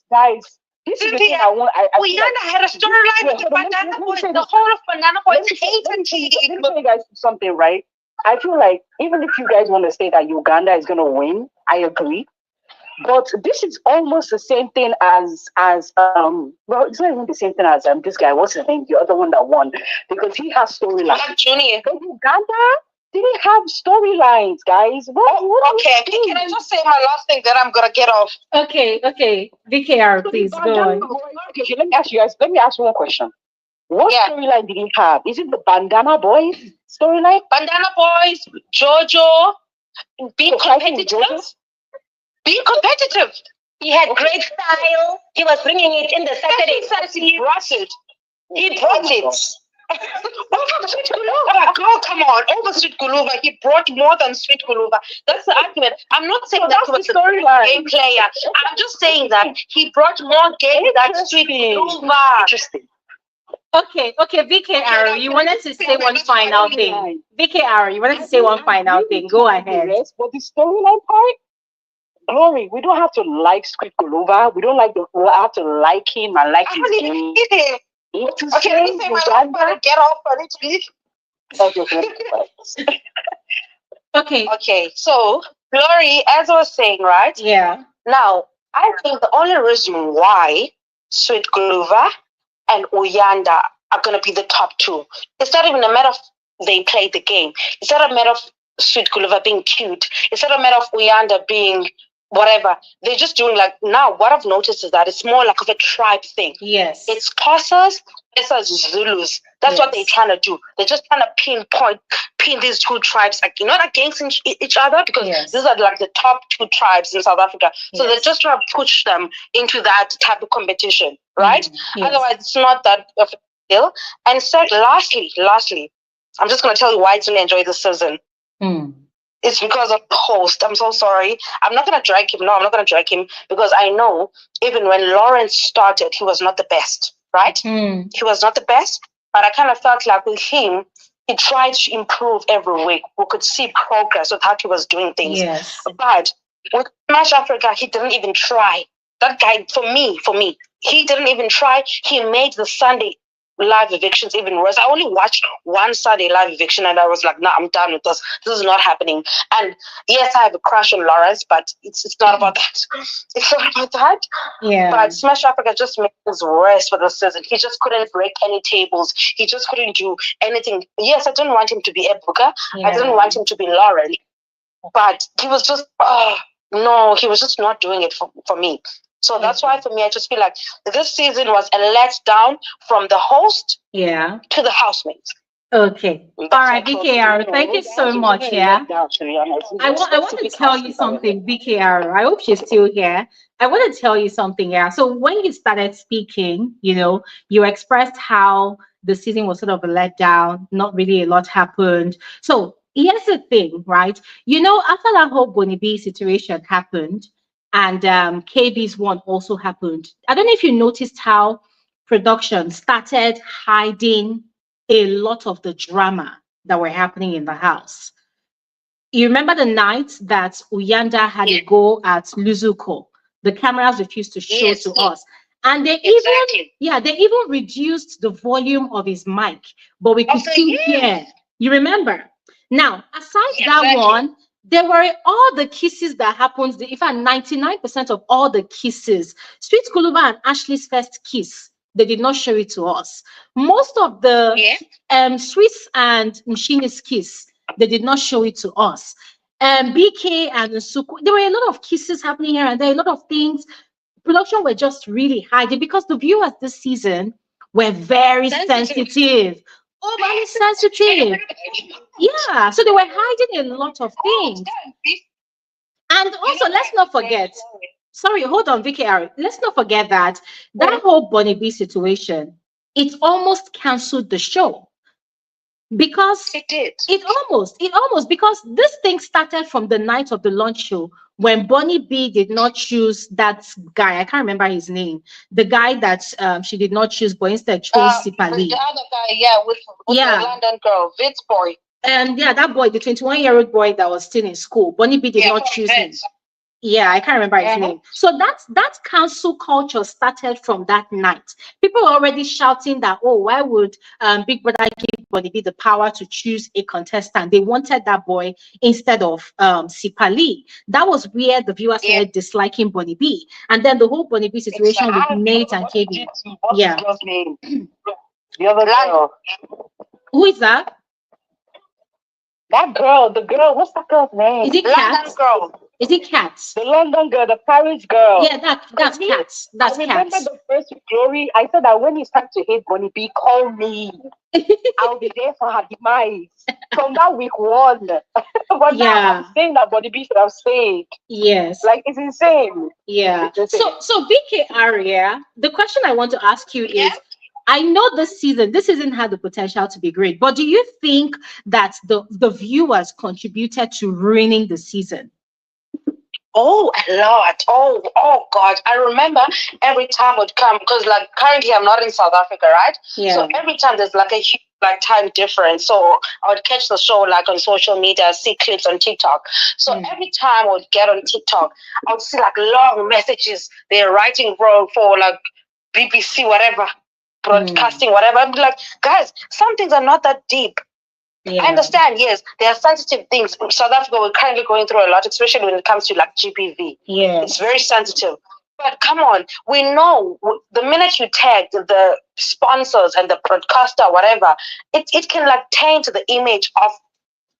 This is the thing I want. Uyanda had a storyline with the Banana Boys. The whole of Banana Boys hated him. Let me tell you guys something, right? I feel like even if you guys want to say that Uganda is gonna win, I agree. But this is almost the same thing as well, it's not even the same thing as this guy, what's his name? The other one that won, because he has storylines. Junior. But Uganda didn't have storylines, guys. Okay, can I just say my last thing that I'm gonna get off? Okay. VKR, please go on. Okay, let me ask you one question. What storyline did he have? Is it the Bandana Boys storyline? Bandana Boys, Jojo, being competitive. Being competitive. He had great style. He was bringing it in the Saturday. He brought it. Over Sweet Guluva. Girl, come on. Over Sweet Guluva. He brought more than Sweet Guluva. That's the argument. I'm not saying that he was a game player. I'm just saying that he brought more game than Sweet Guluva. Interesting. Okay, VKR, you wanted to say one final thing. VKR, you wanted to say one final thing. Go ahead. But the storyline part, Glory, we don't have to like Sweet Guluva. We don't have to like him and like his game. Okay, let me say my last get off. I need to leave. Okay. So, Glory, as I was saying, right? Yeah. Now, I think the only reason why Sweet Guluva and Uyanda are going to be the top two, it's not even a matter of they played the game. It's not a matter of Sweet Guluva being cute. It's not a matter of Uyanda being whatever. They're just doing like, now what I've noticed is that it's more like of a tribe thing. Yes. It's Xhosas, it's Zulus. That's what they're trying to do. They're just trying to pin these two tribes, like, not against each other, because these are like the top two tribes in South Africa. So they're just trying to push them into that type of competition, right? Otherwise, it's not that of a deal. And so, lastly, I'm just going to tell you why I didn't enjoy this season. It's because of the host. I'm so sorry. I'm not going to drag him. No, I'm not going to drag him, because I know even when Lawrence started, he was not the best, right? He was not the best, but I kind of felt like with him, he tried to improve every week. We could see progress with how he was doing things. Yes. But with Smash Africa, he didn't even try. That guy, for me, he didn't even try. He made the Sunday live evictions even worse. I only watched one Sunday live eviction and I was like, nah, I'm done with this. This is not happening. And yes, I have a crush on Lawrence, but it's not about that. It's not about that. Yeah. But Smash Africa just made things worse for the season. He just couldn't break any tables. He just couldn't do anything. Yes, I didn't want him to be Ebuka. I didn't want him to be Lauren. But he was just, no, he was just not doing it for me. So that's why for me, I just feel like this season was a letdown from the host to the housemates. Okay. All right, VKR, thank you so much. I want to tell you something, VKR. I hope she's still here. I want to tell you something. So when you started speaking, you expressed how the season was sort of a letdown. Not really a lot happened. So here's the thing, right? After that whole Bonnie B situation happened, and KB's one also happened. I don't know if you noticed how production started hiding a lot of the drama that were happening in the house. You remember the night that Uyanda had a go at Nsuku? The cameras refused to show to us. And they even reduced the volume of his mic, but we could still hear. You remember? Now, aside that one, there were all the kisses that happened. In fact, 99% of all the kisses, Sweet Guluva and Ashley's first kiss, they did not show it to us. Most of the Swiss and Mshini's kiss, they did not show it to us. BK and Nsuku, there were a lot of kisses happening here and there, a lot of things. Production were just really hiding because the viewers this season were very sensitive. Overly sensitive. Yeah, so they were hiding a lot of things. And also, let's not forget, sorry, hold on, VKR. Let's not forget that whole Bonnie B situation, it almost canceled the show. Because it did. It almost, because this thing started from the night of the launch show when Bonnie B did not choose that guy, I can't remember his name, the guy that she did not choose, but instead chose Sipali. The other guy, with the London girl, Vince boy. And that boy, the 21-year-old boy that was still in school, Bonnie B did not choose him. Yeah, I can't remember his name. So that cancel culture started from that night. People were already shouting that, oh, why would Big Brother give Bonnie B the power to choose a contestant? They wanted that boy instead of Sipali. That was where the viewers started disliking Bonnie B. And then the whole Bonnie B situation with Nate and KB. Yeah. The other girl. Who is that? That girl, the girl, what's that girl's name? Is it Kat? Is it Kat? The London girl, the Paris girl. Yeah, that's Kat. That's Kat. I remember the first Glory. I said that when it's time to hate Bonnie B, call me. I'll be there for her demise. From that week one. But now I'm saying that Bonnie B should have stayed. Yes. Like, it's insane. Yeah. So BK Aria, the question I want to ask you is, I know this season had the potential to be great, but do you think that the viewers contributed to ruining the season? Oh, a lot. Oh God. I remember every time would come, because like currently I'm not in South Africa, right? Yeah. So every time there's like a huge time difference. So I would catch the show like on social media, see clips on TikTok. So every time I would get on TikTok, I would see like long messages they're writing for like BBC, whatever, broadcasting, whatever. I'd be like, guys, some things are not that deep. Yeah. I understand, yes, there are sensitive things. In South Africa, we're currently going through a lot, especially when it comes to like GBV. Yeah. It's very sensitive. But come on, we know the minute you tag the sponsors and the broadcaster, whatever, it can like taint the image of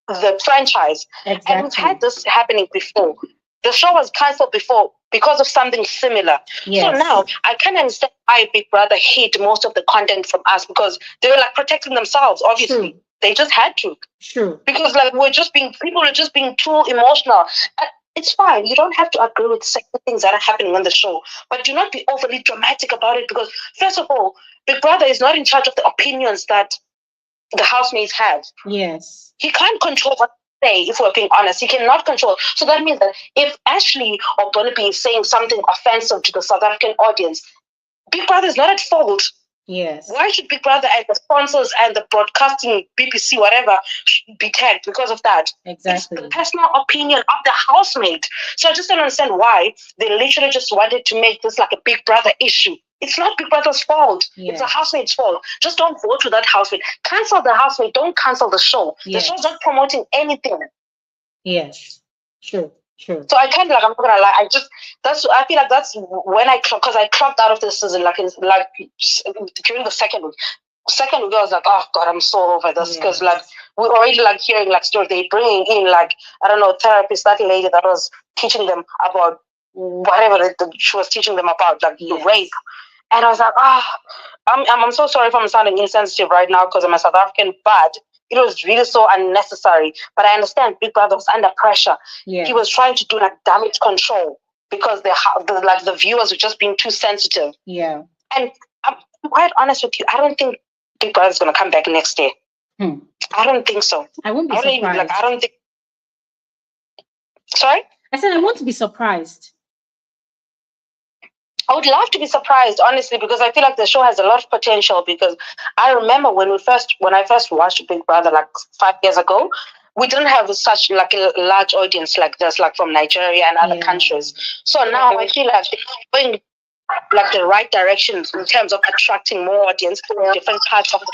the franchise. Exactly. And we've had this happening before. The show was cancelled before because of something similar. Yes. So now I can understand why Big Brother hid most of the content from us, because they were like protecting themselves, obviously. True. They just had to. True. Because like people are just being too emotional. It's fine. You don't have to agree with certain things that are happening on the show, but do not be overly dramatic about it, because first of all, Big Brother is not in charge of the opinions that the housemates have. Yes. He can't control what they say, if we're being honest. He cannot control. So that means that if Ashley or Bonnie is saying something offensive to the South African audience, Big Brother is not at fault. Yes. Why should Big Brother and the sponsors and the broadcasting, BBC, whatever, be tagged because of that? Exactly. It's the personal opinion of the housemate. So I just don't understand why they literally just wanted to make this like a Big Brother issue. It's not Big Brother's fault. Yeah. It's the housemate's fault. Just don't vote with that housemate. Cancel the housemate. Don't cancel the show. Yes. The show's not promoting anything. Yes. True. Sure. So I kind of like, I'm not gonna lie, I feel like that's when I clocked out of the season, during the second week. Second week I was like, oh God, I'm so over this, because like we're already like hearing like stories. They bringing in like, I don't know, therapist, that lady that was teaching them about whatever she was teaching them about, like rape. And I was like, I'm so sorry if I'm sounding insensitive right now because I'm a South African, but it was really so unnecessary. But I understand Big Brother was under pressure. Yeah. He was trying to do like damage control because the viewers were just being too sensitive. Yeah. And I'm quite honest with you, I don't think Big Brother is going to come back next year. I don't think so. I won't be surprised. I don't think. Sorry? I said I want to be surprised. I would love to be surprised, honestly, because I feel like the show has a lot of potential. Because I remember when I first watched Big Brother like 5 years ago, we didn't have such like a large audience like this, like from Nigeria and other countries. So now I feel like they're going like the right directions in terms of attracting more audience from different parts of the,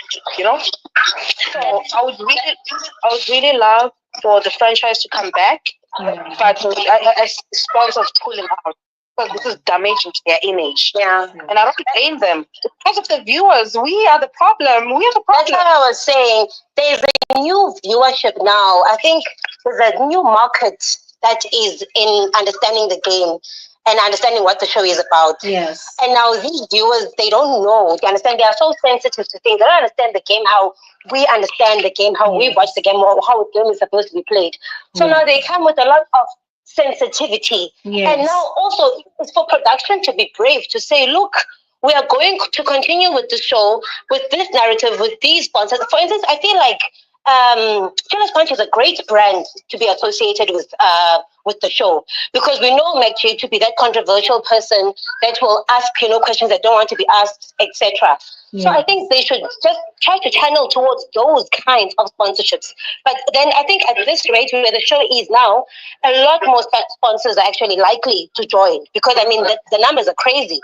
So I would really love for the franchise to come back, but I sponsors pulling out. Because this is damaging to their image. Yeah. And I don't blame them. Because of the viewers, we are the problem. That's what I was saying. There's a new viewership now. I think there's a new market that is in understanding the game and understanding what the show is about. Yes. And now these viewers, they don't know. You understand? They are so sensitive to things. They don't understand the game, how we understand the game, how we watch the game, or how the game is supposed to be played. So now they come with a lot of sensitivity. Yes. And now also it's for production to be brave, to say, look, we are going to continue with the show, with this narrative, with these sponsors. For instance, I feel like Fearless Punch is a great brand to be associated with the show, because we know Meg to be that controversial person that will ask questions that don't want to be asked, etc. So I think they should just try to channel towards those kinds of sponsorships. But then I think at this rate where the show is now, a lot more sponsors are actually likely to join, because I mean the numbers are crazy.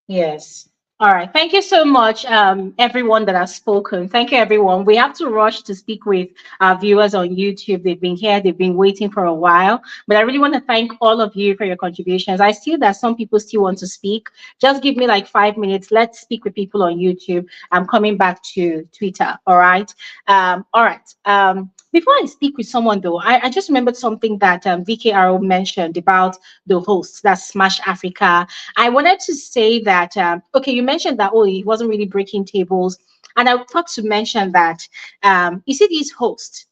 Yes. All right. Thank you so much, everyone that has spoken. Thank you, everyone. We have to rush to speak with our viewers on YouTube. They've been here, they've been waiting for a while. But I really want to thank all of you for your contributions. I see that some people still want to speak. Just give me like 5 minutes. Let's speak with people on YouTube. I'm coming back to Twitter. All right. All right. Before I speak with someone, though, I just remembered something that VKRO mentioned about the hosts, that's Smash Africa. I wanted to say that, okay, you mentioned that, oh, he wasn't really breaking tables. And I thought to mention that, you see, these hosts,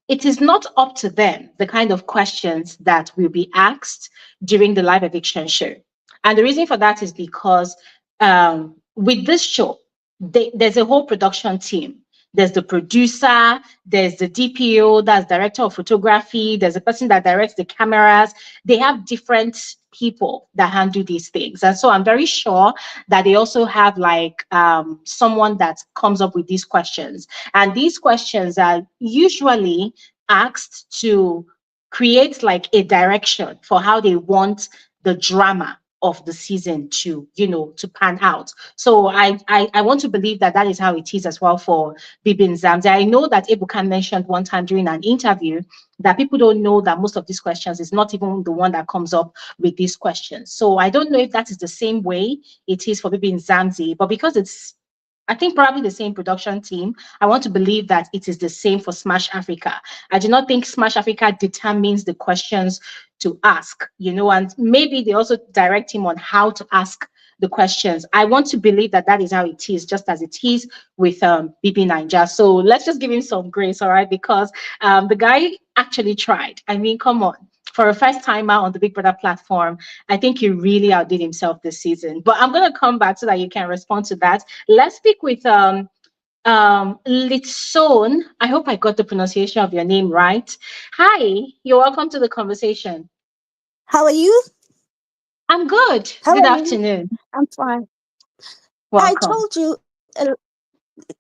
it is not up to them the kind of questions that will be asked during the live eviction show. And the reason for that is because with this show, there's a whole production team. There's the producer, there's the DPO, that's director of photography, there's a person that directs the cameras. They have different people that handle these things. And so I'm very sure that they also have like someone that comes up with these questions. And these questions are usually asked to create like a direction for how they want the drama of the season to pan out. So I want to believe that that is how it is as well for Bbmzansi. I know that Ebuka mentioned one time during an interview that people don't know that most of these questions is not even the one that comes up with these questions. So I don't know if that is the same way it is for Bbmzansi, but because it's, I think, probably the same production team, I want to believe that it is the same for Smash Africa. I do not think Smash Africa determines the questions to ask, and maybe they also direct him on how to ask the questions. I want to believe that that is how it is, just as it is with BB Ninja. So let's just give him some grace, all right? Because the guy actually tried. I mean, come on. For a first timer on the Big Brother platform, I think he really outdid himself this season. But I'm going to come back so that you can respond to that. Let's speak with Litson. I hope I got the pronunciation of your name right. Hi, you're welcome to the conversation. How are you? I'm good. How Good are you? afternoon. I'm fine. Welcome. I told you,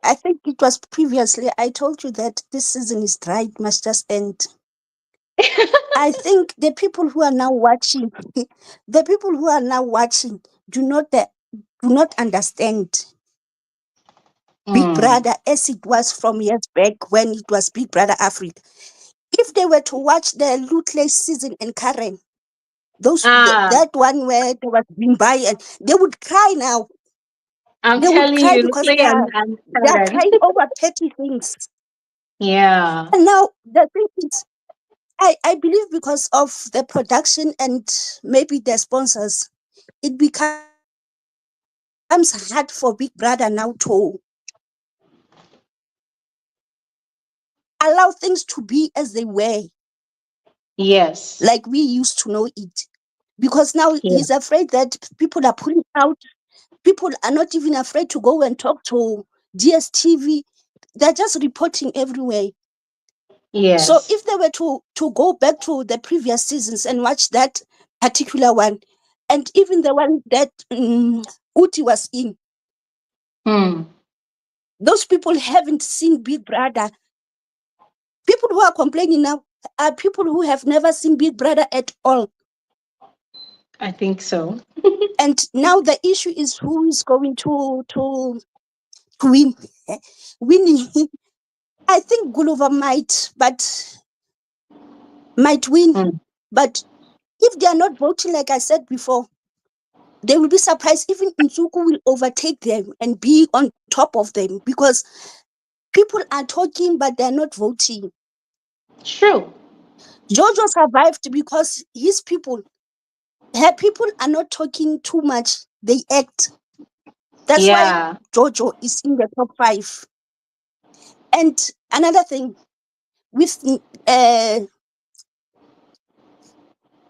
I think it was previously, I told you that this season is dry, it must just end. I think the people who are now watching, do not understand Big Brother as it was from years back when it was Big Brother Africa. If they were to watch the Lutless season and Karen, that one where they was being by, and they would cry now. They would cry because they are crying over petty things. Yeah. And now the thing is, I believe because of the production and maybe the sponsors, it becomes hard for Big Brother now to allow things to be as they were. Yes. Like we used to know it. Because now he's afraid that people are pulling out. People are not even afraid to go and talk to DSTV. They're just reporting everywhere. Yes. So if they were to go back to the previous seasons and watch that particular one, and even the one that Uti was in, those people haven't seen Big Brother. People who are complaining now are people who have never seen Big Brother at all. I think so. And now the issue is who is going to win. Winning, I think Guluva might win. But if they are not voting, like I said before, they will be surprised. Even Nsuku will overtake them and be on top of them because people are talking, but they're not voting. True. Jojo survived because her people are not talking too much. They act. That's why Jojo is in the top 5. And another thing, with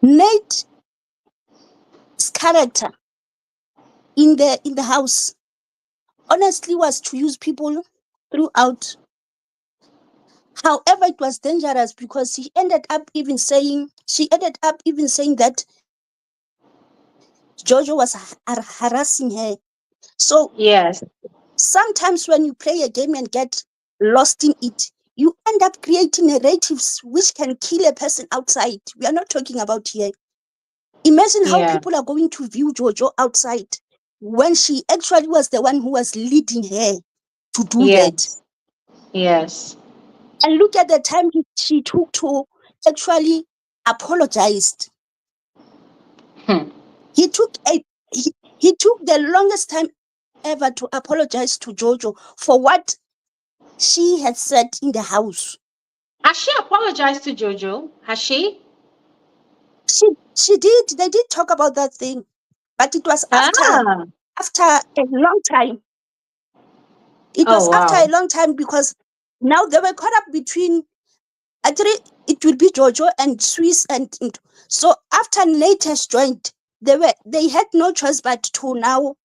Nate's character in the house, honestly, was to use people throughout. However, it was dangerous because she ended up even saying that Jojo was harassing her. So Yes. sometimes when you play a game and get lost in it, you end up creating narratives which can kill a person outside. We are not talking about here. Imagine how Yeah. people are going to view Jojo outside when she actually was the one who was leading her to do that. Yes. Yes. And look at the time she took to actually apologized. Hmm. He took the longest time ever to apologize to Jojo for what she had said in the house. Has she apologized to Jojo? Has she? She did. They did talk about that thing, but it was Ah. after a long time. It Oh was after wow. a long time because now they were caught up between. Actually, it will be Jojo and Swiss, and so after Nate has joined, they had no choice but to now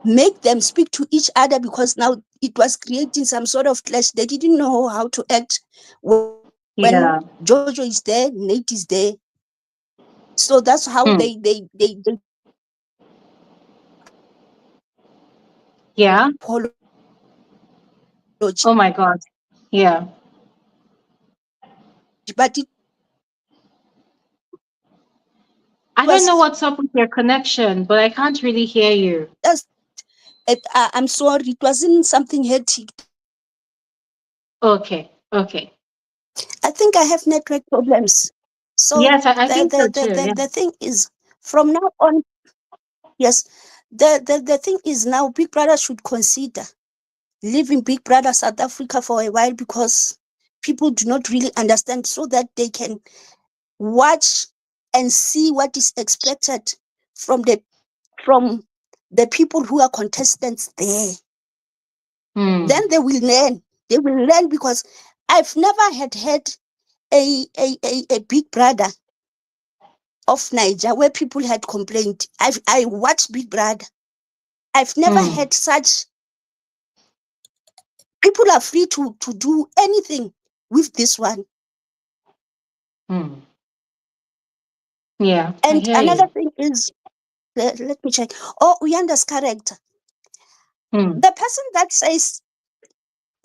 make them speak to each other because now it was creating some sort of clash. They didn't know how to act when Yeah. Jojo is there, Nate is there. So that's how Hmm. they Yeah. apology. Oh my God. Yeah. But it I don't know was what's up with your connection, but I can't really hear you. just I'm sorry, it wasn't something hectic. Okay. Okay. I think I have network problems. So Yes, I think so too. Yeah. the thing is from now on, yes, the thing is now Big Brother should consider leaving Big Brother South Africa for a while because people do not really understand so that they can watch and see what is expected from the people who are contestants there. Hmm. Then they will learn. They will learn because I've never had a Big Brother of Niger where people had complained. I watched Big Brother. I've never Hmm. had such. People are free to do anything with this one. Hmm. Yeah, I And hear another you. thing is, let me check. Oh, Uyanda's character. Hmm. The person that says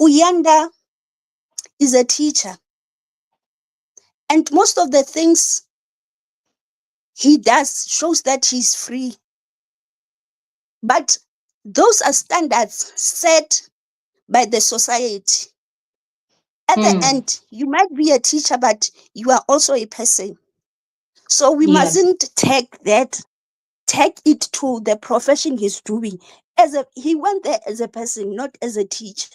Uyanda is a teacher, and most of the things he does shows that he's free. But those are standards set by the society. At the Hmm. end, you might be a teacher, but you are also a person. So we Yes. mustn't take it to the profession he's doing. He went there as a person, not as a teacher.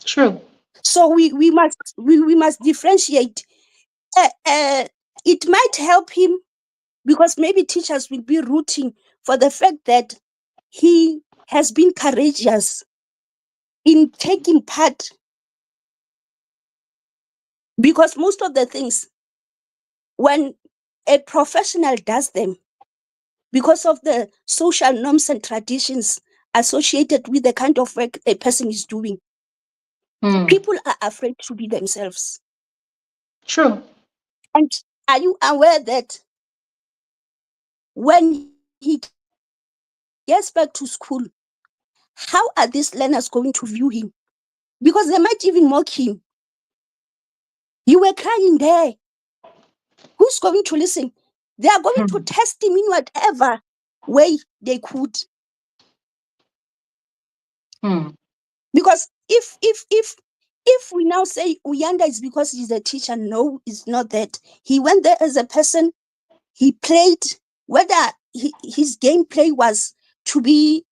True. So we must differentiate. It might help him because maybe teachers will be rooting for the fact that he has been courageous in taking part, because most of the things when a professional does them, because of the social norms and traditions associated with the kind of work a person is doing, Hmm. people are afraid to be themselves. True. And are you aware that when he gets back to school, how are these learners going to view him? Because they might even mock him. You were crying there. Who's going to listen? They are going to Hmm. test him in whatever way they could. Hmm. Because if we now say Uyanda is because he's a teacher, no, it's not that. He went there as a person. He played, whether his gameplay was to be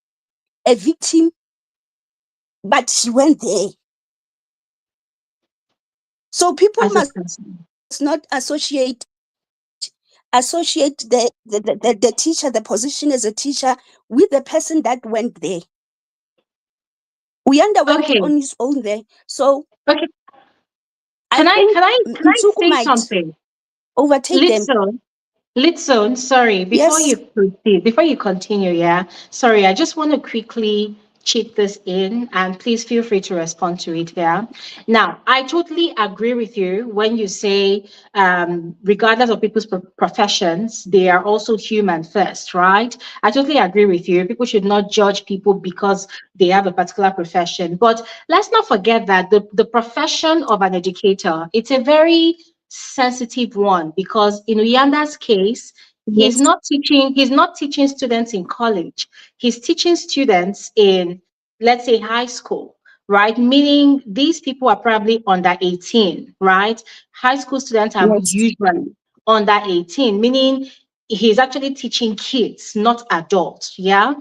a victim, but he went there. So people As a must person. not associate the teacher, the position as a teacher, with the person that went there. Uyanda went Okay. on his own there. So Okay. I think Can I Nsuku say might something? overtake them. Litson. Litson, sorry, Yes. before you continue, yeah. Sorry, I just want to quickly chip this in, and please feel free to respond to it here. Now, I totally agree with you when you say, regardless of people's professions, they are also human first, right? I totally agree with you. People should not judge people because they have a particular profession. But let's not forget that the profession of an educator, it's a very sensitive one, because in Uyanda's case, Yes. he's not teaching students in college. He's teaching students in, let's say, high school, right? Meaning these people are probably under 18, right? High school students are Yes. usually under 18, meaning he's actually teaching kids, not adults. Yeah.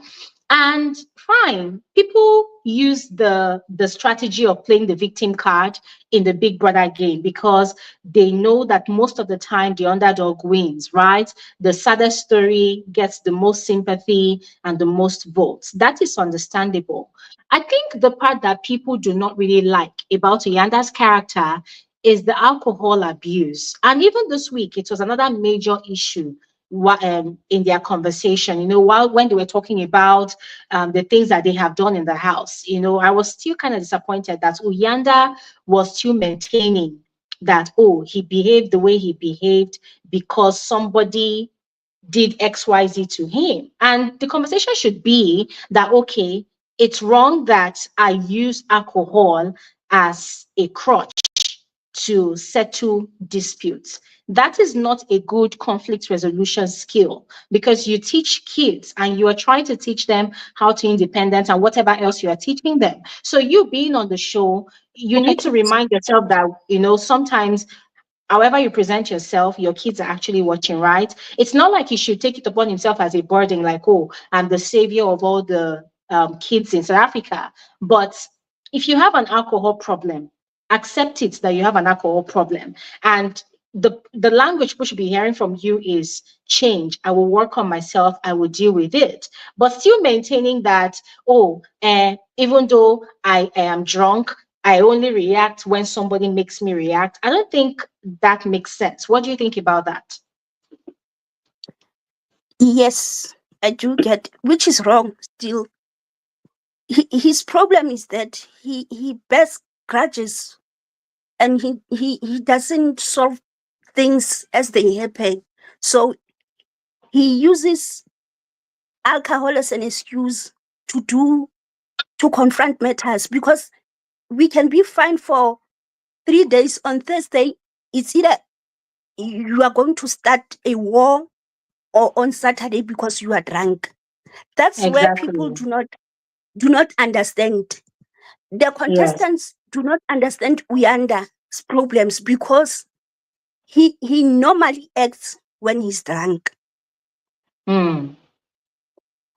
And fine, people use the strategy of playing the victim card in the Big Brother game because they know that most of the time the underdog wins, right? The saddest story gets the most sympathy and the most votes. That is understandable. I think the part that people do not really like about Uyanda's character is the alcohol abuse. And even this week, it was another major issue in their conversation, while when they were talking about the things that they have done in the house. I was still kind of disappointed that Uyanda was still maintaining that, oh, he behaved the way he behaved because somebody did XYZ to him. And the conversation should be that, okay, it's wrong that I use alcohol as a crutch to settle disputes. That is not a good conflict resolution skill, because you teach kids and you are trying to teach them how to independence and whatever else you are teaching them. So you being on the show, you need to remind yourself that, sometimes however you present yourself, your kids are actually watching, right? It's not like he should take it upon himself as a burden, like, oh, I'm the savior of all the kids in South Africa. But if you have an alcohol problem, accept it that you have an alcohol problem. And the language people should be hearing from you is change. I will work on myself. I will deal with it. But still maintaining that, oh, even though I am drunk, I only react when somebody makes me react. I don't think that makes sense. What do you think about that? Yes, I do get, which is wrong still. His problem is that he bears grudges, and he doesn't solve things as they happen. So he uses alcohol as an excuse to confront matters, because we can be fine for 3 days. On Thursday, it's either you are going to start a war, or on Saturday because you are drunk. That's where people Exactly. do not understand. The Yes. contestants do not understand Uyanda's problems, because he normally acts when he's drunk, Mm,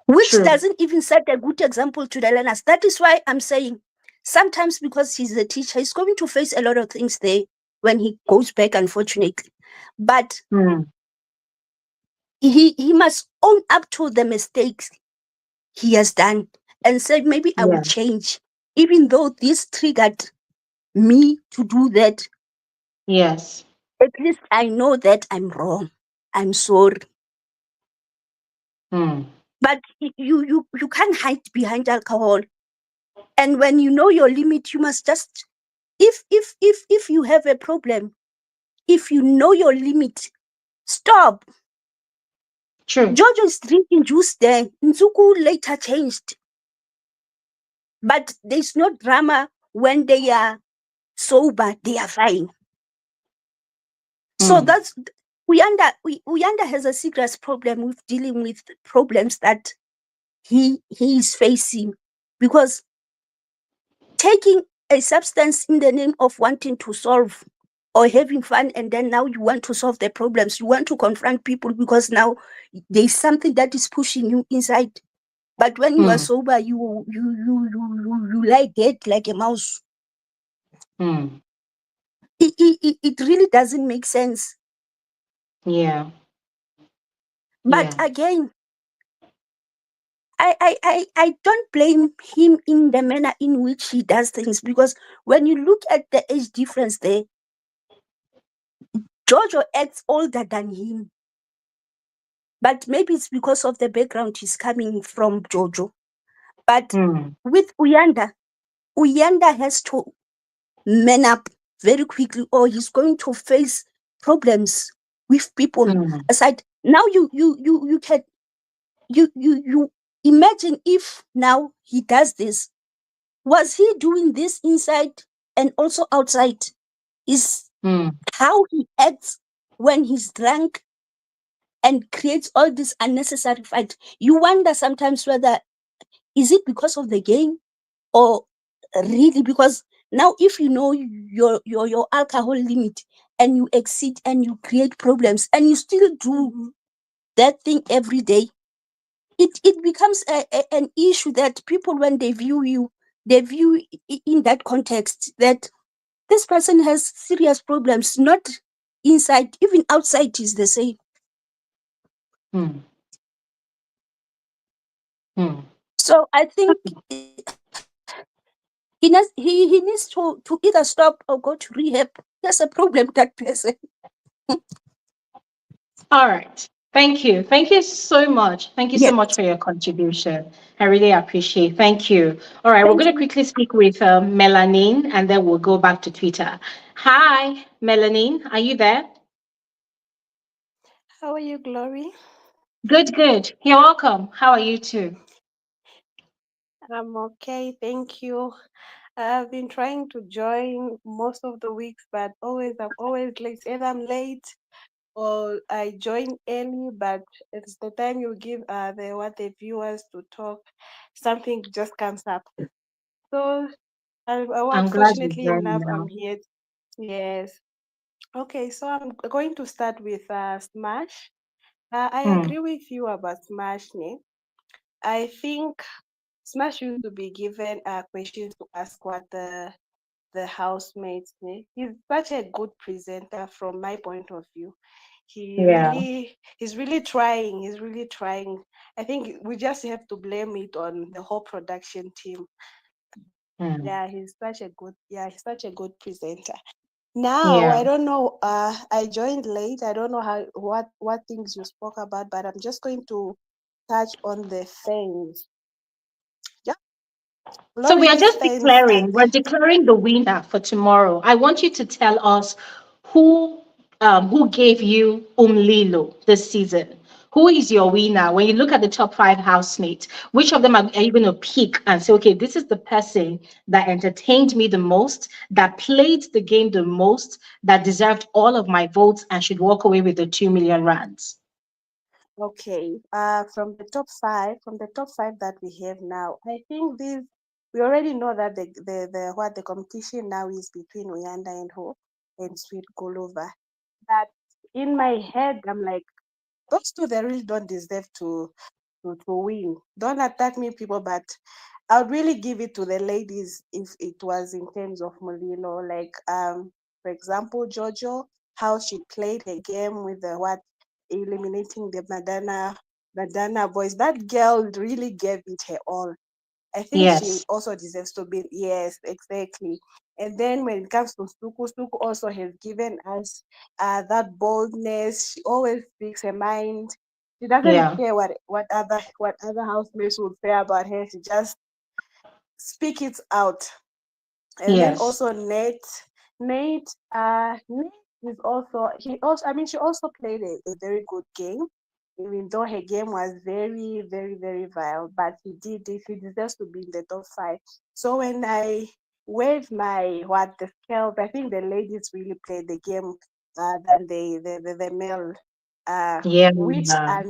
which true. doesn't even set a good example to the learners. That is why I'm saying sometimes, because he's a teacher, he's going to face a lot of things there when he goes back, unfortunately. But Mm, he must own up to the mistakes he has done and say, maybe I will yeah. change, even though this triggered me to do that. Yes. At least I know that I'm wrong. I'm sorry. Mm, But you can't hide behind alcohol. And when you know your limit, you must just, if you have a problem, if you know your limit, stop. true. Jojo is drinking juice there. Nsuku later changed. But there's no drama when they are sober, they are fine. So Mm, that's Uyanda has a serious problem with dealing with problems that he is facing, because taking a substance in the name of wanting to solve or having fun, and then now you want to solve the problems, you want to confront people because now there's something that is pushing you inside. But when you are mm, sober, you lie dead like a mouse. mm, It really doesn't make sense. yeah. But Yeah. again, I don't blame him in the manner in which he does things, because when you look at the age difference there, Jojo acts older than him. But maybe it's because of the background he's coming from, Jojo. But with Uyanda has to man up very quickly, or he's going to face problems with people aside. Now you can you imagine if now he does this. Was he doing this inside and also outside? Is how he acts when he's drunk and creates all this unnecessary fight. You wonder sometimes whether is it because of the game or really because now if you know your alcohol limit and you exceed and you create problems and you still do that thing every day, it becomes an issue that people, when they view you, they view in that context that this person has serious problems, not inside, even outside is the same. So I think he needs to either stop or go to rehab. There's a problem, that person. All right. Thank you. Thank you so much. Thank you so Yes. much for your contribution. I really appreciate. Thank you. All right, we're Thank going to you. quickly speak with Melanine, and then we'll go back to Twitter. Hi, Melanine. Are you there? How are you, Glory? Good, good. You're welcome. How are you too? I'm okay, thank you. I've been trying to join most of the weeks, but I'm always late. Either I'm late or I join early, but it's the time you give the viewers to talk, something just comes up. So I'm glad you're unfortunately there enough, I'm now. here. Yes. Okay, so I'm going to start with Smash. I agree with you about Smash, ne? I think Smash used to be given questions to ask what the housemates need. He's such a good presenter from my point of view. Yeah. He's really trying. He's really trying. I think we just have to blame it on the whole production team. Yeah, he's such a good presenter. Now Yeah. I don't know. I joined late. I don't know what things you spoke about, but I'm just going to touch on the things. Yeah, So we are Lori's just things start. we're declaring the winner for tomorrow. I want you to tell us who who gave you Umlilo this season. Who is your winner? When you look at the top five housemates, which of them are you going to pick and say, okay, this is the person that entertained me the most, that played the game the most, that deserved all of my votes and should walk away with the 2 million rands? Okay. From the top five that we have now, I think we already know that the competition now is between Uyanda and Hope and Sweet Guluva. But in my head, I'm like, those two, they really don't deserve to win. Don't attack me, people, but I would really give it to the ladies if it was in terms of Molino. Like, for example, Jojo, how she played her game with eliminating the Madonna boys. That girl really gave it her all. I think she Yes. also deserves to be. Yes, exactly. And then when it comes to Nsuku also has given us that boldness. She always speaks her mind. She doesn't Yeah. care what other housemates would say about her. She just speak it out. And then Yes. also Nate is also she also played a very good game, even though her game was very, very, very vile, but he deserves to be in the top five. So when I weighed the scales, I think the ladies really played the game than the male, Yeah. which are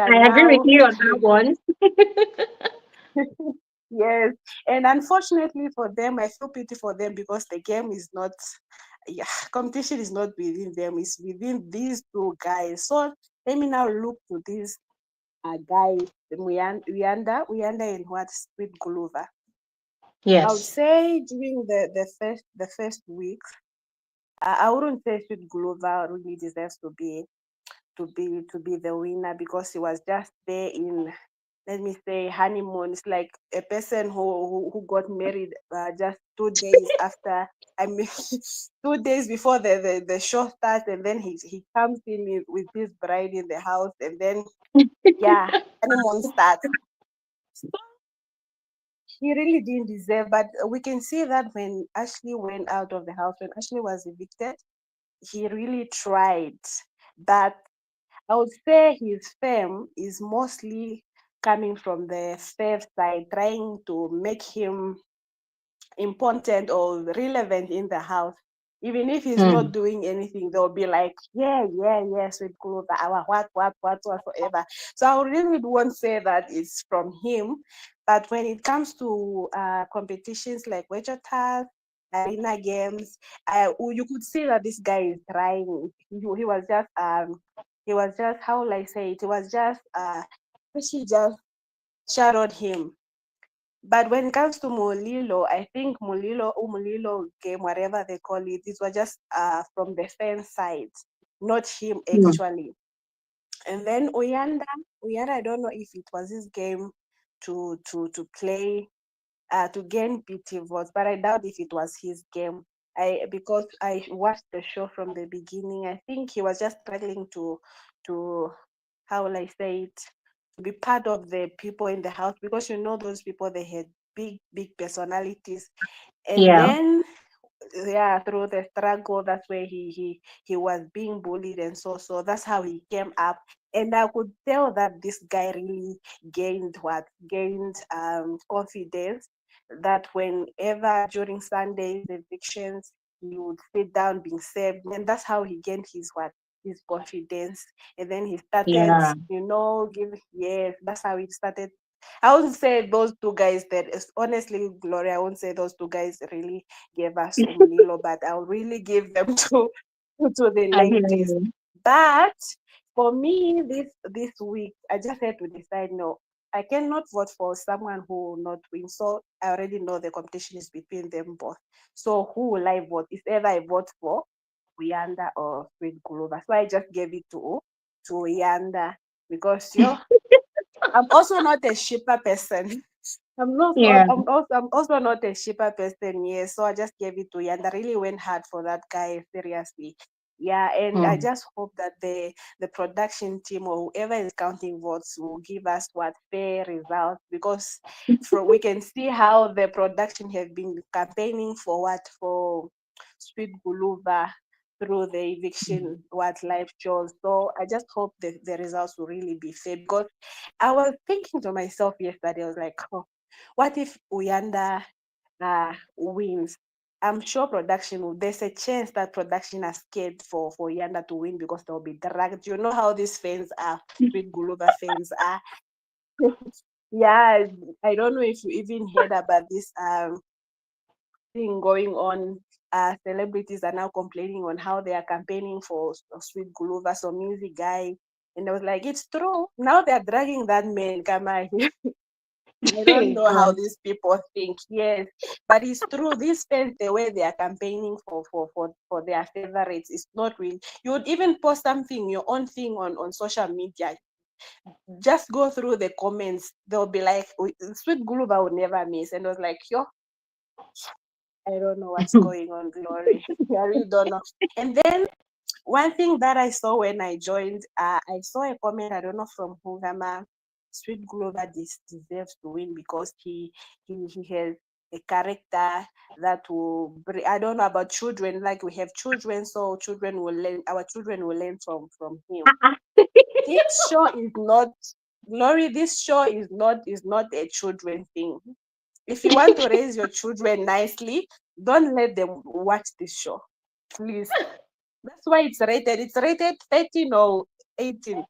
I agree with now you on that one. yes, and unfortunately for them, I feel pity for them because the game is not, yeah, competition is not within them, it's within these two guys. So let me now look to these guys, Uyanda and with Guluva. I would Yes. say during the first week, I wouldn't say Sweet Guluva really deserves to be the winner because he was just there in, let me say, honeymoon. It's like a person who got married just 2 days after. I mean, 2 days before the show starts, and then he comes in with his bride in the house, and then yeah, honeymoon starts. He really didn't deserve, but we can see that when Ashley went out of the house, when Ashley was evicted, he really tried. But I would say his fame is mostly coming from the faith side, trying to make him important or relevant in the house. Even if he's not doing anything, they'll be like, sweet Guluva, our whatsoever. So I really won't say that it's from him. But when it comes to competitions like Wejotas, arena games, you could see that this guy is trying. He was just how will I say it? It was just she just shadowed him. But when it comes to Mulilo, I think Mulilo game, whatever they call it, this was just from the fan side, not him actually. And then Uyanda, I don't know if it was his game to play to gain PT votes, but I doubt if it was his game. Because I watched the show from the beginning. I think he was just struggling to how will I say it, to be part of the people in the house, because those people, they had big personalities. And then through the struggle, that's where he was being bullied, and so that's how he came up. And I could tell that this guy really gained confidence, that whenever during Sundays evictions, he would sit down being saved, and that's how he gained his confidence. And then he started, that's how he started. I wouldn't say those two guys honestly, Gloria, I won't say those two guys really gave us Umlilo, but I'll really give them to the ladies. But for me, this week, I just had to decide, no, I cannot vote for someone who will not win. So I already know the competition is between them both. So who will I vote? It's either I vote for Uyanda or Sweet Guluva. So I just gave it to Uyanda, because I'm also not a shipper person. I'm also not a shipper person, yes. So I just gave it to Yanda. I really went hard for that guy, seriously. Yeah, and I just hope that the production team or whoever is counting votes will give us fair results, because we can see how the production have been campaigning for Sweet Guluva through the eviction live shows. So I just hope the results will really be fair, because I was thinking to myself yesterday, I was like, oh, what if Uyanda wins? I'm sure there's a chance that production are scared for Uyanda to win, because they'll be dragged. You know how these fans are, with Guluva fans are. Yeah, I don't know if you even heard about this thing going on. Celebrities are now complaining on how they are campaigning for Sweet Guluva, some music guy. And I was like, it's true. Now they're dragging that man, Kama. I don't know how these people think, yes, but it's true. These fans, the way they are campaigning for their favorites, is not real. You would even post something, your own thing on social media. Just go through the comments. They'll be like, Sweet Guluva will never miss. And I was like, I don't know what's going on, Glory. I really don't know. And then one thing that I saw when I joined, I saw a comment, I don't know from who, Sweet Guluva deserves to win, because he has a character that will bring, I don't know about children, like we have children, so our children will learn from him. This show is not, Glory, this show is not a children thing. If you want to raise your children nicely, don't let them watch this show, please. That's why it's rated. It's rated 13 or 18.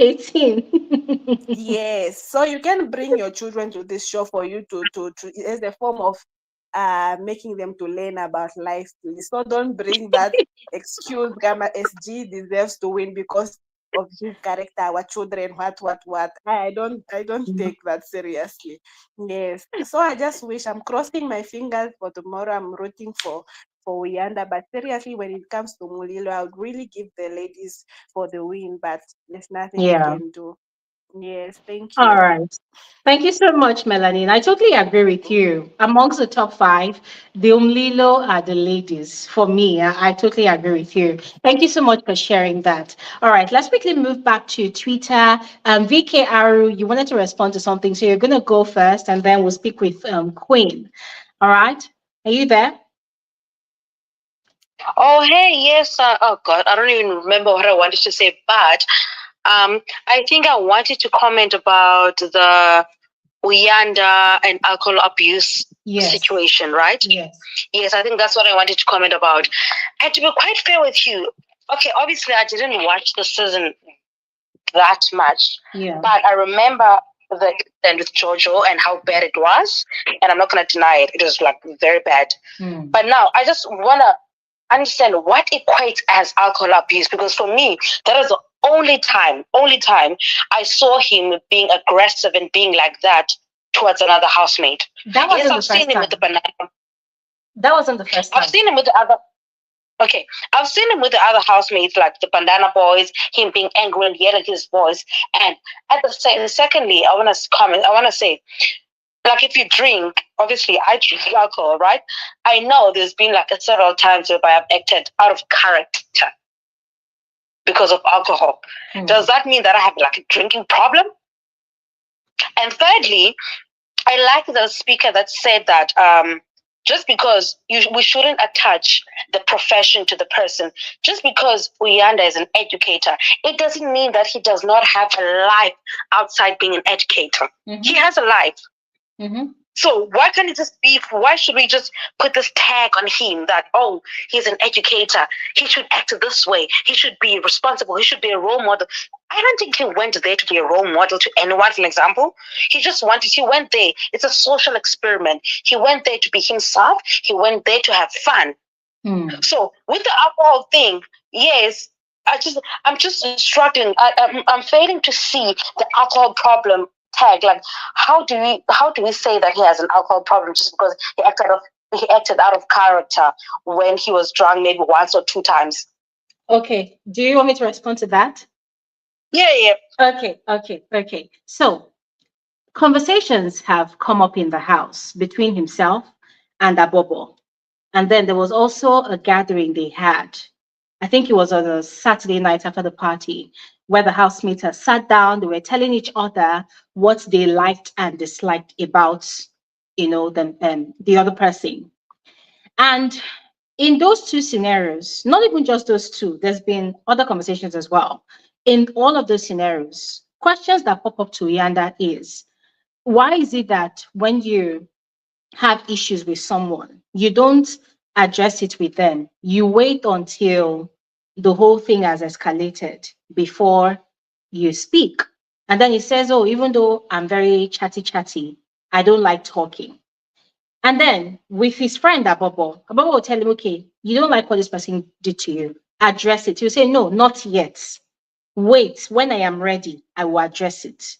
18. Yes. So you can bring your children to this show for you to as a form of making them to learn about life, please. So don't bring that excuse, Gamma SG deserves to win because of his character, our children, what. I don't take that seriously. Yes. So I just wish, I'm crossing my fingers for tomorrow. I'm rooting for Uyanda, but seriously, when it comes to Mulilo, I would really give the ladies for the win, but there's nothing we can do. Yes, thank All you. right. Thank you so much, Melanie. I totally agree with you. Amongst the top five, the only low are the ladies. For me, I totally agree with you. Thank you so much for sharing that. All right, let's quickly move back to Twitter. VK Aru, you wanted to respond to something, so you're going to go first, and then we'll speak with Queen. All right, are you there? Oh, hey, yes. Oh, God, I don't even remember what I wanted to say, but I think I wanted to comment about the Uyanda and alcohol abuse situation, right? Yes. Yes, I think that's what I wanted to comment about. And to be quite fair with you, okay, obviously I didn't watch the season that much, Yeah. but I remember the incident with Jojo and how bad it was, and I'm not gonna deny it. It was like very bad. But now I just wanna understand what equates as alcohol abuse, because for me that is the only time I saw him being aggressive and being like that towards another housemate. That Yes, wasn't I've the seen first him with the time. banana. That wasn't the first I've time. seen him with the other. Okay, I've seen him with the other housemates, like the bandana boys, him being angry and yelling his voice. And at the same, secondly, I want to comment. I want to say, like, if you drink, obviously, I drink alcohol, right? I know there's been like several times where I have acted out of character because of alcohol. Does that mean that I have like a drinking problem? And thirdly, I like the speaker that said that just because we shouldn't attach the profession to the person, just because Uyanda is an educator, it doesn't mean that he does not have a life outside being an educator. He has a life. So why can't it just be? Why should we just put this tag on him that, oh, he's an educator, he should act this way, he should be responsible, he should be a role model? I don't think he went there to be a role model to anyone, for example. He went there. It's a social experiment. He went there to be himself. He went there to have fun. So with the alcohol thing, yes, I'm just struggling. I'm failing to see the alcohol problem tag. Like, how do we say that he has an alcohol problem just because he acted out of character when he was drunk maybe once or two times? Okay. Do you want me to respond to that? Yeah. Okay. So conversations have come up in the house between himself and Abobo. And then there was also a gathering they had. I think it was on a Saturday night after the party where the housemates had sat down. They were telling each other what they liked and disliked about, the other person. And in those two scenarios, not even just those two, there's been other conversations as well. In all of those scenarios, questions that pop up to Uyanda is, why is it that when you have issues with someone, you don't address it with them? You wait until the whole thing has escalated before you speak. And then he says, oh, even though I'm very chatty, I don't like talking. And then with his friend Abobo will tell him, okay, you don't like what this person did to you. Address it. You say, no, not yet. Wait, when I am ready, I will address it.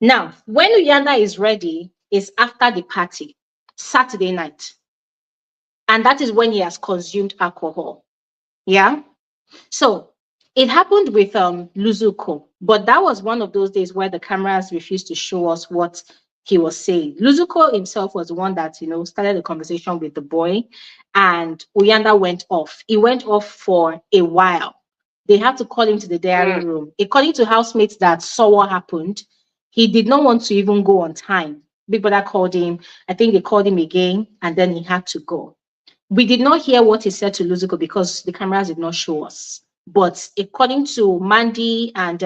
Now, when Uyanda is ready, is after the party, Saturday night. And that is when he has consumed alcohol. Yeah. So it happened with Luzuko, but that was one of those days where the cameras refused to show us what he was saying. Luzuko himself was the one that, started the conversation with the boy, and Uyanda went off. He went off for a while. They had to call him to the diary room. According to housemates that saw what happened, he did not want to even go on time. Big Brother called him. I think they called him again, and then he had to go. We did not hear what he said to Luzuko because the cameras did not show us. But according to Mandy and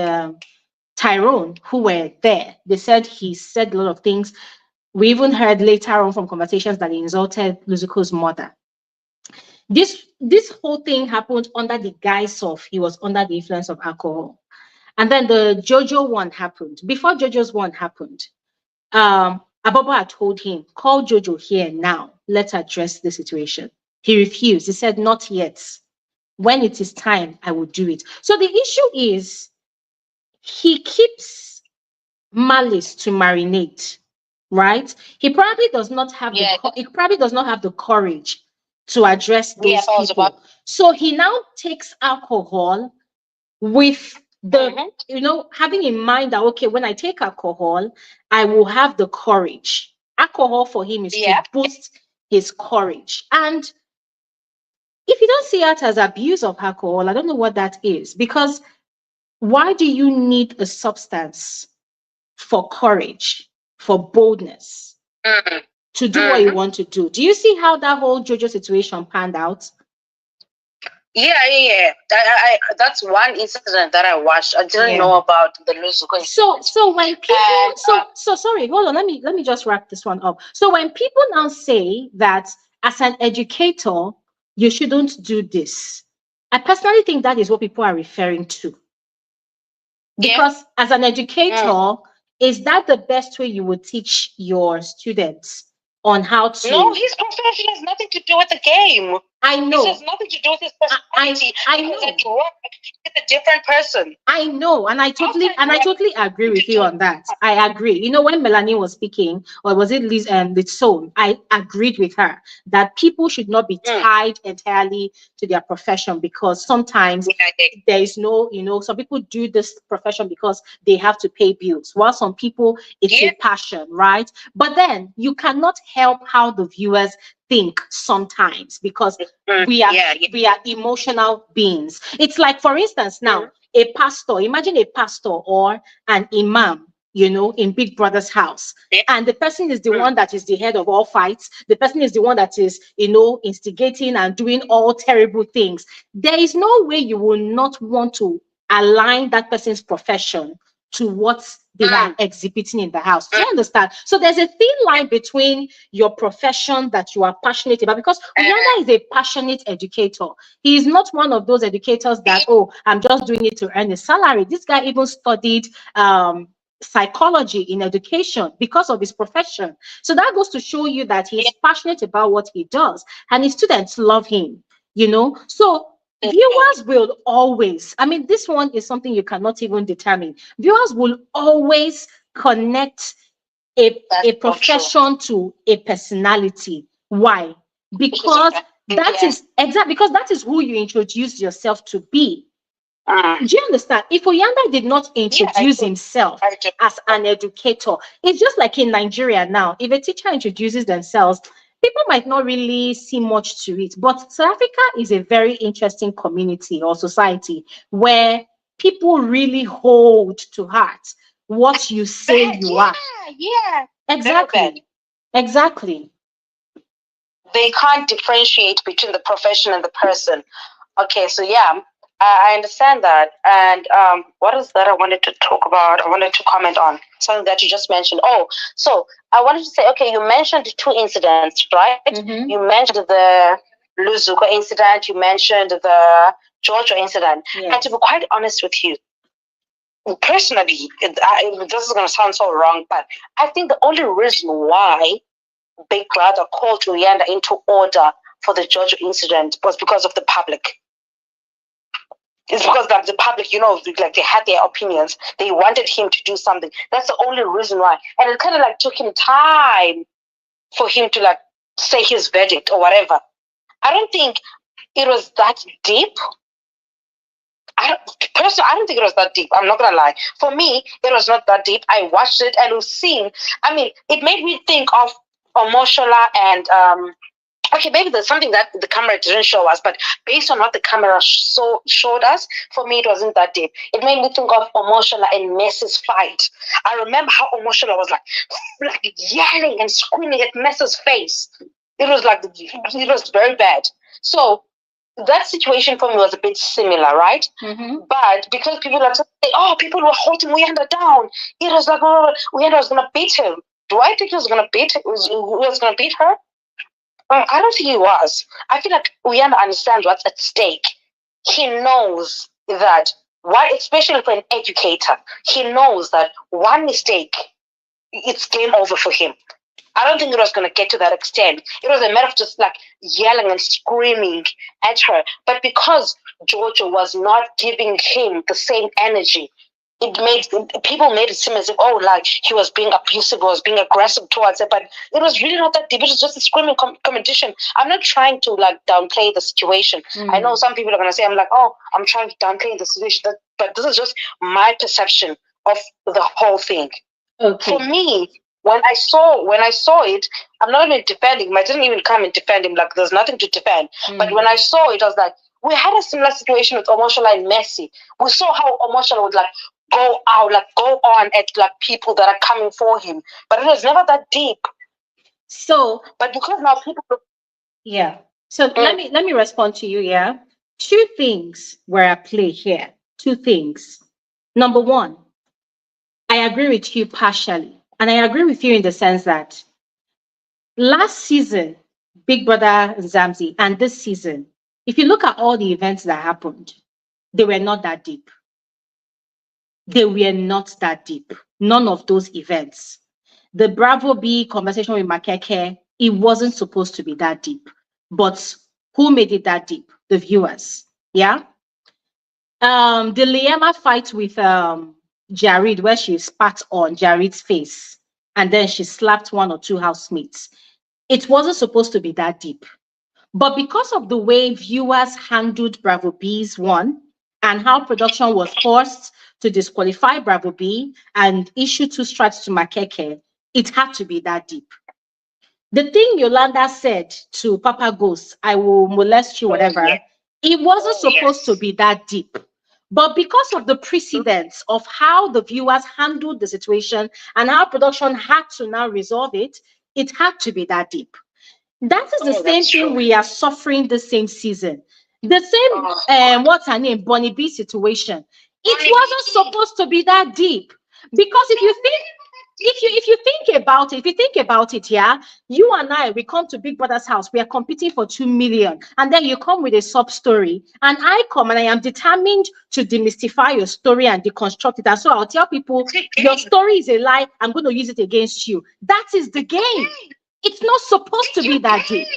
Tyrone, who were there, they said he said a lot of things. We even heard later on from conversations that he insulted Luzuko's mother. This whole thing happened under the guise of he was under the influence of alcohol. And then the Jojo one happened. Before Jojo's one happened, Abobo had told him, call Jojo here now. Let's address the situation. He refused. He said, not yet. When it is time, I will do it. So the issue is he keeps malice to marinate, right? He probably does not have the courage to address those people. So he now takes alcohol with Having in mind that, okay, when I take alcohol, I will have the courage. Alcohol for him is to boost his courage. And if you don't see it as abuse of alcohol, I don't know what that is. Because why do you need a substance for courage, for boldness, to do what you want to do? Do you see how that whole Jojo situation panned out? Yeah. I that's one incident that I watched. I didn't know about the Nsuku. So when people sorry, hold on, let me just wrap this one up. So when people now say that as an educator, you shouldn't do this, I personally think that is what people are referring to. Because as an educator, is that the best way you would teach your students on how to? No, his profession has nothing to do with the game. I know. This has nothing to do with his personality. I know. He's a different person. I know, and I totally agree with you on that. I agree. When Melanie was speaking, or was it Liz and Litson, I agreed with her that people should not be tied entirely to their profession, because sometimes there is no, some people do this profession because they have to pay bills, while some people it's a passion, right? But then you cannot help how the viewers think sometimes, because we are emotional beings. It's like, for instance, now a pastor, imagine a pastor or an imam, in Big Brother's house, and the person is the one that is the head of all fights. The person is the one that is, instigating and doing all terrible things. There is no way you will not want to align that person's profession to what they are exhibiting in the house. Do you understand? So there's a thin line between your profession that you are passionate about, because Uyanda is a passionate educator. He is not one of those educators that, I'm just doing it to earn a salary. This guy even studied psychology in education because of his profession. So that goes to show you that he's passionate about what he does, and his students love him, So viewers will always, this one is something you cannot even determine. Viewers will always connect a profession to a personality. Why? Because that is who you introduce yourself to be. Do you understand? If Uyanda did not introduce himself as an educator, it's just like in Nigeria now. If a teacher introduces themselves, people might not really see much to it. But South Africa is a very interesting community or society where people really hold to heart what you say you are. Yeah. Exactly. They can't differentiate between the profession and the person. Okay, so I understand that. And what is that I wanted to talk about? I wanted to comment on something that you just mentioned. So I wanted to say, okay, you mentioned the two incidents, right? You mentioned the Nsuku incident, you mentioned the Jojo incident. And to be quite honest with you, personally, this is going to sound so wrong, but I think the only reason why Big Brother called Uyanda into order for the Jojo incident was because of the public. It's because the public, they had their opinions. They wanted him to do something. That's the only reason why. And it kind of took him time for him to say his verdict or whatever. I don't think it was that deep. Personally, I don't think it was that deep. I'm not going to lie. For me, it was not that deep. I watched it and it was seen. It made me think of Omoshola and okay, maybe there's something that the camera didn't show us, but based on what the camera showed us, for me, it wasn't that deep. It made me think of Omoshola and Mess's fight. I remember how Omoshola was like yelling and screaming at Mess's face. It was very bad. So that situation for me was a bit similar, right? But because people are saying, people were holding Uyanda down, it was like, Uyanda was going to beat him. Do I think he was going to beat her? I don't think he was. I feel like Uyanda understands what's at stake. He knows that, especially for an educator, he knows that one mistake, it's game over for him. I don't think it was going to get to that extent. It was a matter of just yelling and screaming at her. But because Jojo was not giving him the same energy, people made it seem as if he was being abusive or was being aggressive towards it, but it was really not that deep. It was just a screaming competition. I'm not trying to downplay the situation. I know some people are gonna say I'm trying to downplay the situation. but this is just my perception of the whole thing. Okay. For me, when I saw it, I'm not even defending him. I didn't even come and defend him. Like, there's nothing to defend. But when I saw it, I was like, we had a similar situation with Omoshela and Messi. We saw how Omoshela would like go out, like go on at like people that are coming for him. But it was never that deep. So, but because now people, yeah. So let me respond to you. Yeah, two things were at play here. Two things. Number one, I agree with you partially, and I agree with you in the sense that last season, Big Brother Mzansi, and this season, if you look at all the events that happened, they were not that deep. They were not that deep. None of those events. The Bravo B conversation with Makeke, it wasn't supposed to be that deep. But who made it that deep? The viewers. Yeah. The Liema fight with Jared, where she spat on Jared's face and then she slapped one or two housemates. It wasn't supposed to be that deep. But because of the way viewers handled Bravo B's one and how production was forced to disqualify Bravo B and issue 2 strikes to Makeke, it had to be that deep. The thing Yolanda said to Papa Ghost, I will molest you, whatever, it wasn't supposed to be that deep. But because of the precedence of how the viewers handled the situation and how production had to now resolve it, it had to be that deep. That is the same thing we are suffering the same season. The same, what's her name, Bonnie B situation. It wasn't supposed to be that deep. Because if you think about it, yeah, you and I, we come to Big Brother's house, we are competing for 2 million, and then you come with a sub story, and I come and I am determined to demystify your story and deconstruct it. And so I'll tell people, your story is a lie, I'm going to use it against you. That is the game. It's not supposed to be that deep.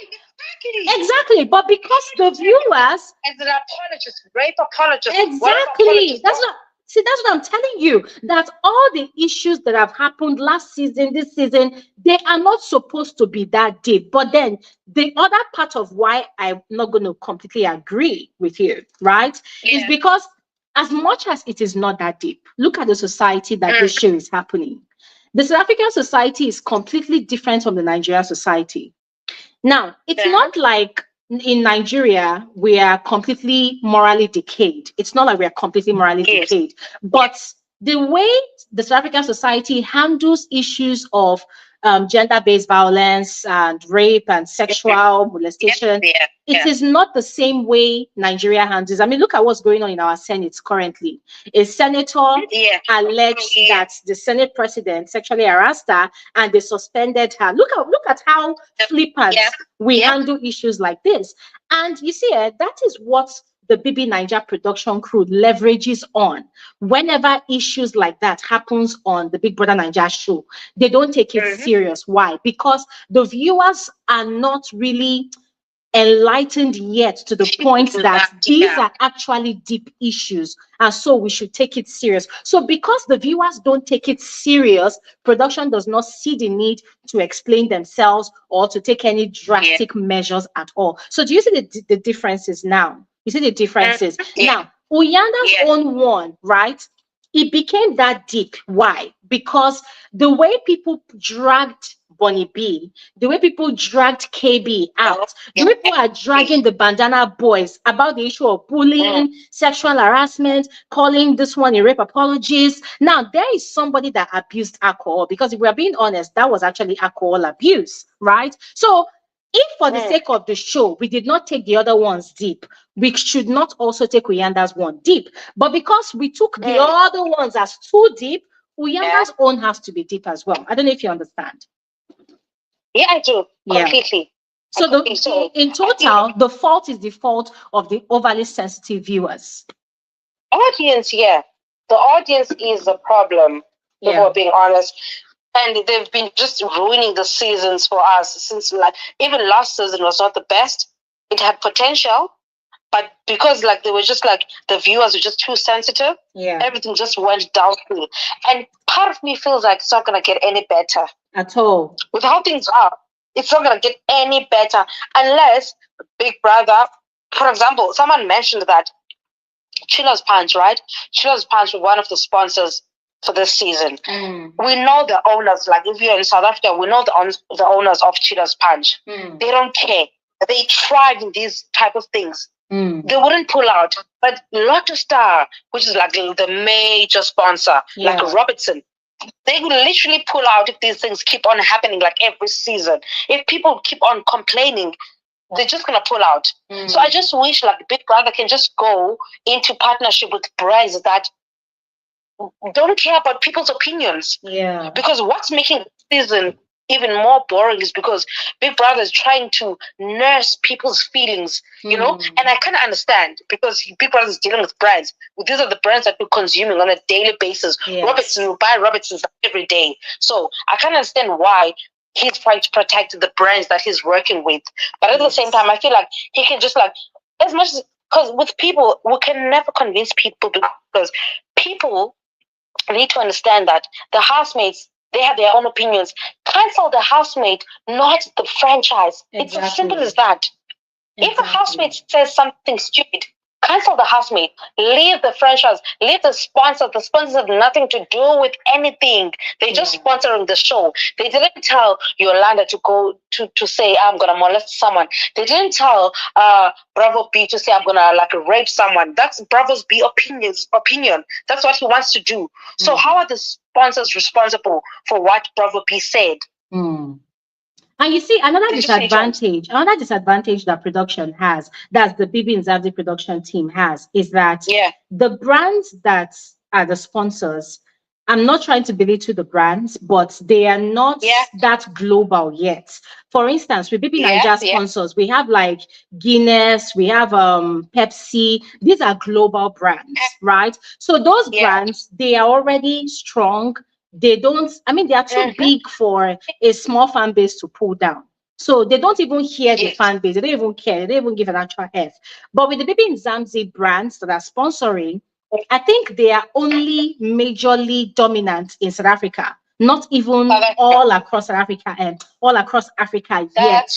Exactly, but because the viewers as an apologist, rape apologist, exactly. That's what I'm telling you. That all the issues that have happened last season, this season, they are not supposed to be that deep. But then the other part of why I'm not going to completely agree with you, right, is because as much as it is not that deep, look at the society that this show is happening. The South African society is completely different from the Nigerian society. Now, it's not like in Nigeria, we are completely morally decayed. It's not like we are completely morally decayed. But the way the South African society handles issues of gender-based violence and rape and sexual molestation, it is not the same way Nigeria handles. I mean, look at what's going on in our Senate currently. A senator alleged that the Senate president sexually harassed her and they suspended her. Look at how flippant we handle issues like this. And you see, that is what the BB Niger production crew leverages on whenever issues like that happens on the Big Brother Niger show. They don't take it serious. Why? Because the viewers are not really enlightened yet to the point that these are actually deep issues, and so we should take it serious. So because the viewers don't take it serious, production does not see the need to explain themselves or to take any drastic measures at all. So do you see the differences now? You see the differences now. Uyanda's own one, right? It became that deep. Why? Because the way people dragged Bonnie B, the way people dragged KB out, the way people are dragging the Bandana Boys about the issue of bullying, sexual harassment, calling this one a rape apologist. Now, there is somebody that abused alcohol, because if we are being honest, that was actually alcohol abuse, right? So if for the sake of the show, we did not take the other ones deep, we should not also take Uyanda's one deep. But because we took the other ones as too deep, Uyanda's own has to be deep as well. I don't know if you understand. Yeah, I do. Completely. So in total, the fault is the fault of the overly sensitive viewers. Audience, the audience is the problem, if we're being honest. And they've been just ruining the seasons for us since, like, even last season was not the best. It had potential, but because like they were just like the viewers were just too sensitive, everything just went downhill. And part of me feels like it's not gonna get any better at all. With how things are, it's not gonna get any better unless Big Brother, for example, someone mentioned that Chiller's Punch, right? Chiller's Punch was one of the sponsors for this season. We know the owners, like if you're in South Africa, we know the owners of Chiller's Punch. They don't care. They thrive in these type of things. They wouldn't pull out. But Lotto Star, which is like the major sponsor, like Robertson, they will literally pull out if these things keep on happening like every season. If people keep on complaining, they're just gonna pull out. So I just wish like Big Brother can just go into partnership with brands that don't care about people's opinions. Yeah. Because what's making the season even more boring is because Big Brother is trying to nurse people's feelings, you know? And I kind of understand because Big Brother is dealing with brands. These are the brands that we're consuming on a daily basis. Yes. Robertson, we buy Robertsons every day. So I can understand why he's trying to protect the brands that he's working with. But at the same time, I feel like he can just like, as much as, because with people, we can never convince people because people need to understand that the housemates, they have their own opinions. Cancel the housemate, not the franchise. Exactly. It's as simple as that. If a housemate says something stupid, cancel the housemate. Leave the franchise. Leave the sponsor. The sponsors have nothing to do with anything. They're just sponsoring the show. They didn't tell Yolanda to go to say, I'm going to molest someone. They didn't tell Bravo B to say, I'm going to like rape someone. That's Bravo's B opinion. That's what he wants to do. So how are the sponsors responsible for what Bravo B said? And you see, another disadvantage that production has, that's the Bbmzansi production team has, is that the brands that are the sponsors, I'm not trying to belittle the brands, but they are not that global yet. For instance, with BB Niger sponsors, we have like Guinness, we have Pepsi. These are global brands, right? So those brands, they are already strong. They don't, I mean, they are too big for a small fan base to pull down. So they don't even hear the fan base. They don't even care. They don't even give an actual F. But with the Bbmzansi brands that are sponsoring, I think they are only majorly dominant in South Africa, not even all across South Africa and all across Africa yet.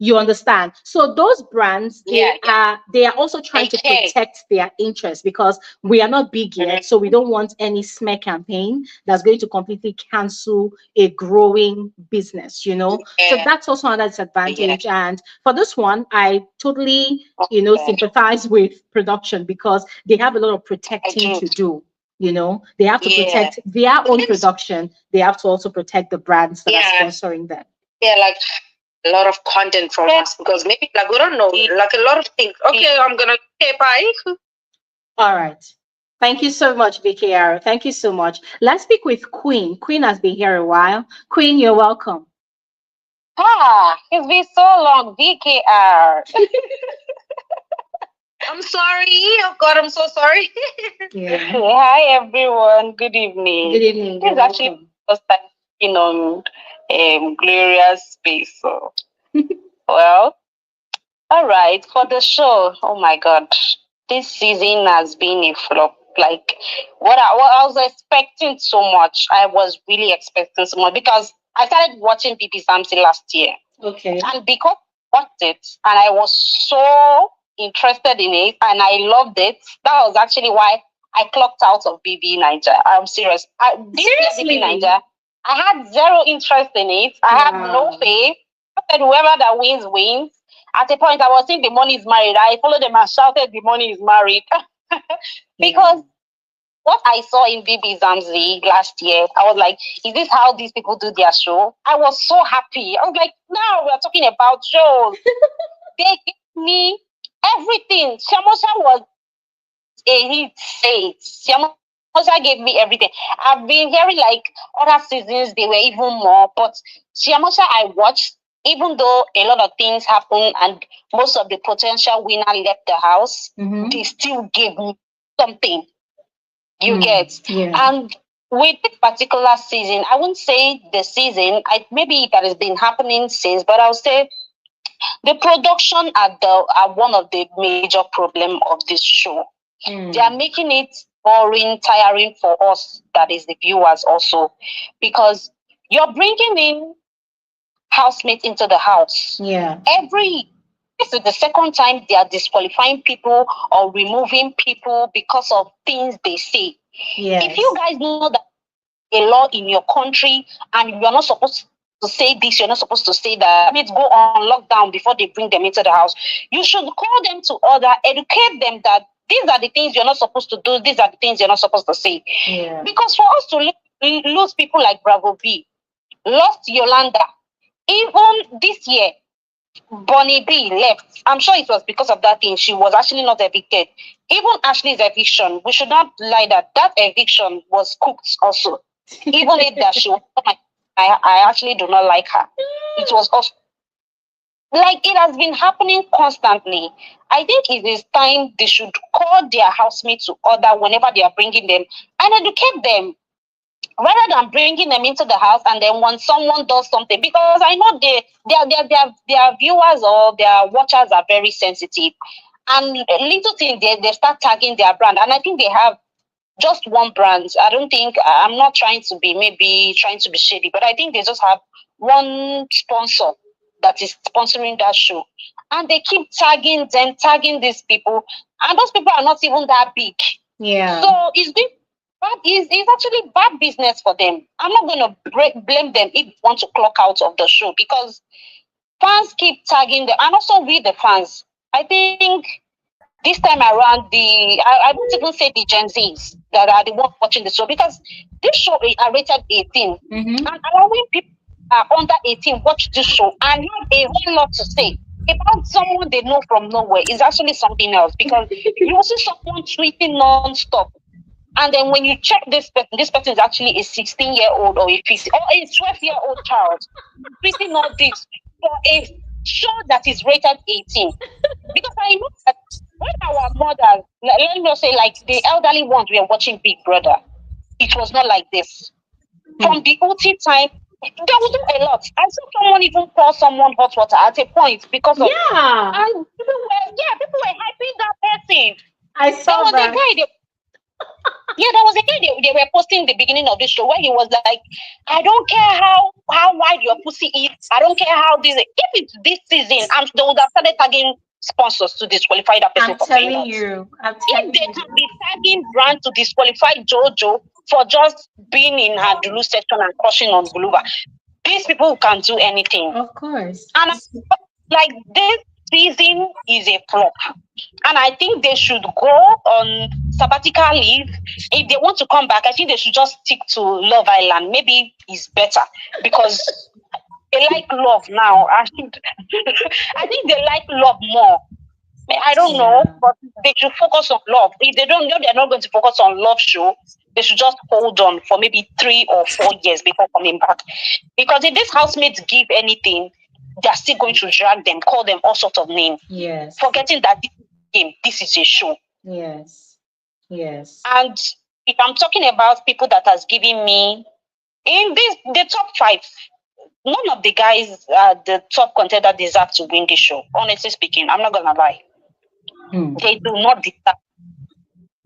You understand? So those brands, they are also trying to protect their interests because we are not big yet. So we don't want any smear campaign that's going to completely cancel a growing business, you know? So that's also another disadvantage. And for this one, I totally, you know, sympathize with production because they have a lot of protecting to do. You know, they have to protect their own production. They have to also protect the brands that are sponsoring them. Yeah, like a lot of content from us because maybe like we don't know like a lot of things. Okay, I'm gonna say bye. All right. Thank you so much, VKR. Thank you so much. Let's speak with Queen. Queen has been here a while. Queen, you're welcome. It's been so long, VKR. I'm sorry. Oh God, I'm so sorry. Hi everyone. Good evening. Good evening. It's actually first time being on Gloria's space. So well, all right. For the show, oh my God, this season has been a flop. Like what I was expecting so much. I was really expecting so much because I started watching Bbmzansi last year. Okay. And because I watched it and I was so interested in it and I loved it, that was actually why I clocked out of BB Niger. I'm serious. Seriously? BB Niger, I had zero interest in it. I had no faith. I said whoever that wins, wins. At a point, I was saying the money is married. I followed them and shouted the money is married. Because what I saw in Bbmzansi last year, I was like, is this how these people do their show? I was so happy. I was like, now we're talking about shows. They gave me everything. Siamosha was a hit. Siamosha gave me everything. I've been hearing like other seasons, they were even more. But Siamosha, I watched, even though a lot of things happened and most of the potential winner left the house, they still gave me something. You get. And with this particular season, I wouldn't say the season, maybe that has been happening since, but I would say the production are one of the major problem of this show. They are making it boring, tiring for us, that is the viewers also, because you're bringing in housemates into the house. Yeah. Every this is the second time they are disqualifying people or removing people because of things they say. Yes. If you guys know that a law in your country and you're not supposed to say this, you're not supposed to say that, let's go on lockdown before they bring them into the house, you should call them to order, educate them that these are the things you're not supposed to do, these are the things you're not supposed to say. Yeah. Because for us to lose people like Bravo B, lost Yolanda, even this year, Bonnie B left. I'm sure it was because of that thing. She was actually not evicted. Even Ashley's eviction, we should not lie that eviction was cooked also. Even if that she was, I actually do not like her. It was also like it has been happening constantly. I think it is time they should call their housemates to order whenever they are bringing them and educate them, rather than bringing them into the house and then when someone does something, because I know their viewers or their watchers are very sensitive, and little things they start tagging their brand, and I think they have just one brand. I don't think, I'm not trying to be shady, but I think they just have one sponsor that is sponsoring that show, and they keep tagging these people, and those people are not even that big. Yeah. So it's actually bad business for them. I'm not going to blame them if they want to clock out of the show, because fans keep tagging them, and also we the fans. I think this time around, I won't even say the Gen Zs that are the ones watching the show, because this show is rated 18, Mm-hmm. and allowing people under 18 watch this show and have a whole lot to say about someone they know from nowhere is actually something else, because you will see someone tweeting non-stop. And then when you check this person is actually a 16-year-old or a 15 or a 12-year-old child tweeting all this for a show that is rated 18. Because I know that when our mothers, let me say, like the elderly ones, we are watching Big Brother, it was not like this. From the OT time, there was a lot. I saw someone even pour someone hot water at a point because of and people were hyping that person. I saw there was that. A guy there was a guy they were posting the beginning of the show where he was like, I don't care how wide your pussy is. I don't care how this. If it's this season, they would have started tagging sponsors to disqualify that person. I'm telling you. If they can be tagging brand to disqualify Jojo for just being in her Dulu section and crushing on Guluva, these people can do anything. Of course. And like this season is a flop, and I think they should go on sabbatical leave. If they want to come back, I think they should just stick to Love Island. Maybe it's better, because they like love now. I think they like love more. I don't know, but they should focus on love. If they don't know they're not going to focus on love show, they should just hold on for maybe 3 or 4 years before coming back. Because if these housemates give anything, they're still going to drag them, call them all sorts of names. Yes. Forgetting that this is a game, this is a show. Yes. Yes. And if I'm talking about people that has given me in the top 5, none of the guys, the top contender, deserve to win this show. Honestly speaking, I'm not gonna lie. They do not deserve.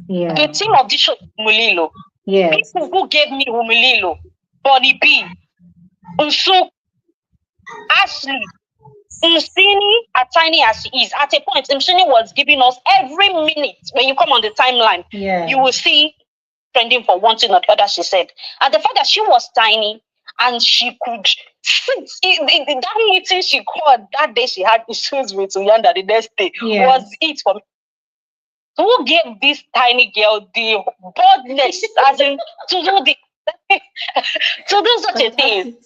Yeah. The team of this show, Humililo. Yes. People who gave me Humililo, Bonnie B, Nsuku, Ashley, Mzansi, as tiny as she is, at a point, Mzansi was giving us every minute. When you come on the timeline, you will see trending for one thing or the other, she said. And the fact that she was tiny and she could sit in that meeting she called that day, she had issues with Uyanda the next day, was it for me. Who gave this tiny girl the boldness as in to do the to do such a thing?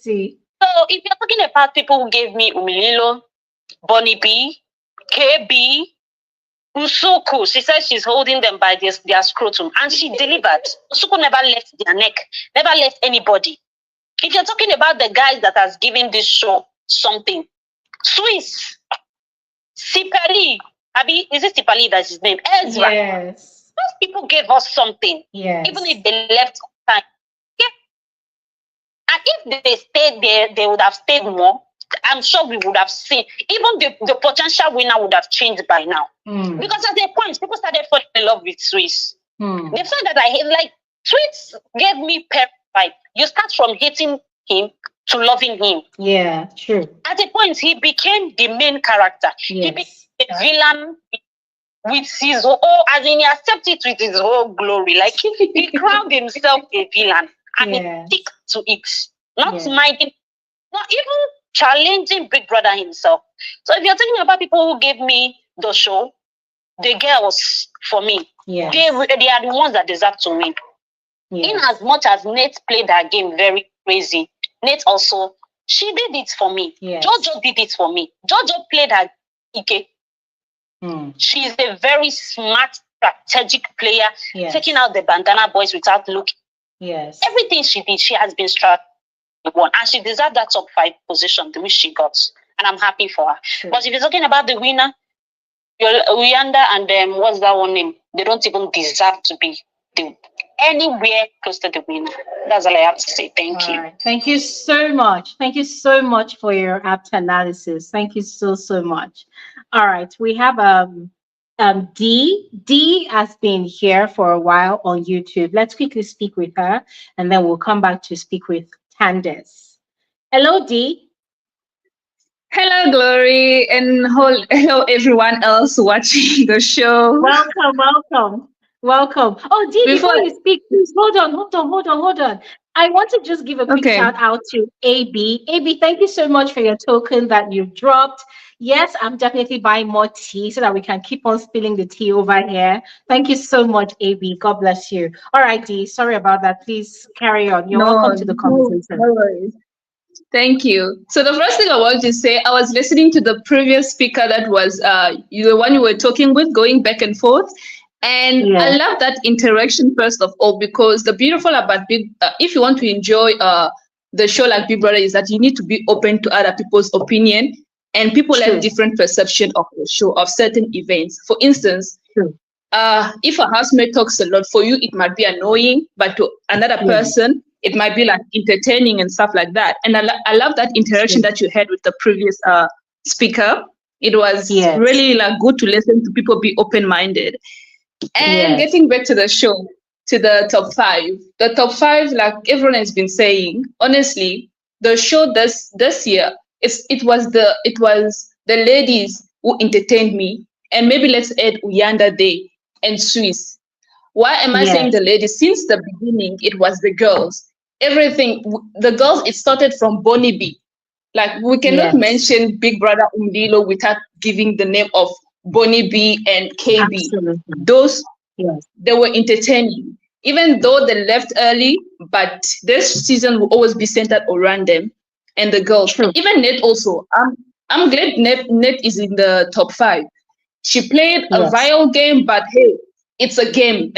So if you're talking about people who gave me Umililo, Bonnie B, KB, Nsuku, she said she's holding them by their scrotum, and she delivered. Nsuku never left their neck, never left anybody. If you're talking about the guys that has given this show something, Swiss, Sipali, Abi, is it Sipali that's his name? Ezra. Yes. Those people gave us something. Yes. Even if they left on time. Yeah. And if they stayed there, they would have stayed more. I'm sure we would have seen, even the potential winner would have changed by now. Because at that point, people started falling in love with Swiss. The fact that I hate, like, Swiss gave me pep vibe. You start from hating him to loving him. Yeah, true. At a point, he became the main character. Yes. He became a villain with his whole, as in he accepted it with his whole glory. Like he crowned himself a villain and he stick to it. Not minding, not even challenging Big Brother himself. So if you're talking about people who gave me the show, the girls for me, they are the ones that deserve to win. In as much as Nate played that game very crazy, Nate also, she did it for me. Jojo did it for me. Jojo played her Ike. She's a very smart, strategic player, taking out the bandana boys without looking. Yes. Everything she did, she has been strategic one, and she deserved that top 5 position, the which she got, and I'm happy for her. Sure. But if you're talking about the winner, Uyanda and what's that one name? They don't even deserve to be anywhere close to the winner. That's all I have to say. Thank you. Right. Thank you so much. Thank you so much for your apt analysis. Thank you so much. All right, we have D. D has been here for a while on YouTube. Let's quickly speak with her, and then we'll come back to speak with Candace. Hello, D. Hello, Glory, and hello, everyone else watching the show. Welcome. Oh, Dee, before you speak, please hold on. I want to just give a quick shout out to AB. AB, thank you so much for your token that you've dropped. Yes, I'm definitely buying more tea so that we can keep on spilling the tea over here. Thank you so much, AB. God bless you. All right, Dee, sorry about that. Please carry on. You're welcome to the conversation. No worries. Thank you. So the first thing I wanted to say, I was listening to the previous speaker that was the one you were talking with, going back and forth. And I love that interaction, first of all, because the beautiful about if you want to enjoy the show like Big Brother is that you need to be open to other people's opinion, and people have different perception of the show, of certain events. For instance, if a housemate talks a lot, for you, it might be annoying, but to another person, it might be like entertaining and stuff like that. And I love that interaction that you had with the previous speaker. It was really like good to listen to people be open-minded. And getting back to the show, to the top 5. The top 5, like everyone has been saying, honestly, the show this year, it was the ladies who entertained me. And maybe let's add Uyanda Day and Swiss. Why am I saying the ladies? Since the beginning, it was the girls. Everything, the girls, it started from Bonnie B. Like, we cannot mention Big Brother Umdilo without giving the name of Bonnie B and KB. Absolutely. Those, they were entertaining. Even though they left early, but this season will always be centered around them and the girls. True. Even Net also. I'm glad Net is in the top 5. She played a vile game, but hey, it's a game.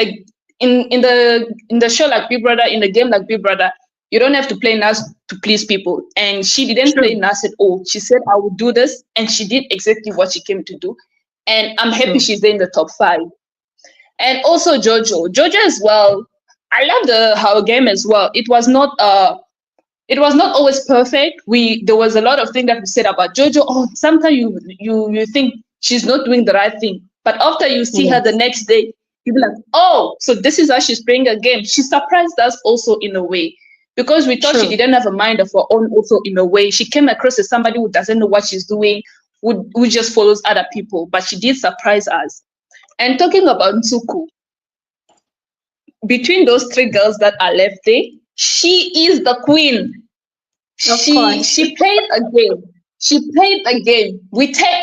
In the show like Big Brother, in the game like Big Brother, you don't have to play nice to please people. And she didn't play nice at all. She said, I will do this. And she did exactly what she came to do. And I'm happy she's there in the top 5. And also Jojo. Jojo as well. I love her game as well. It was not always perfect. There was a lot of things that we said about Jojo. Oh, sometimes you think she's not doing the right thing. But after you see her the next day, you'll be like, oh, so this is how she's playing a game. She surprised us also in a way. Because we thought she didn't have a mind of her own also in a way. She came across as somebody who doesn't know what she's doing, who just follows other people. But she did surprise us. And talking about Nsuku, between those 3 girls that are left there, she is the queen. She played a game.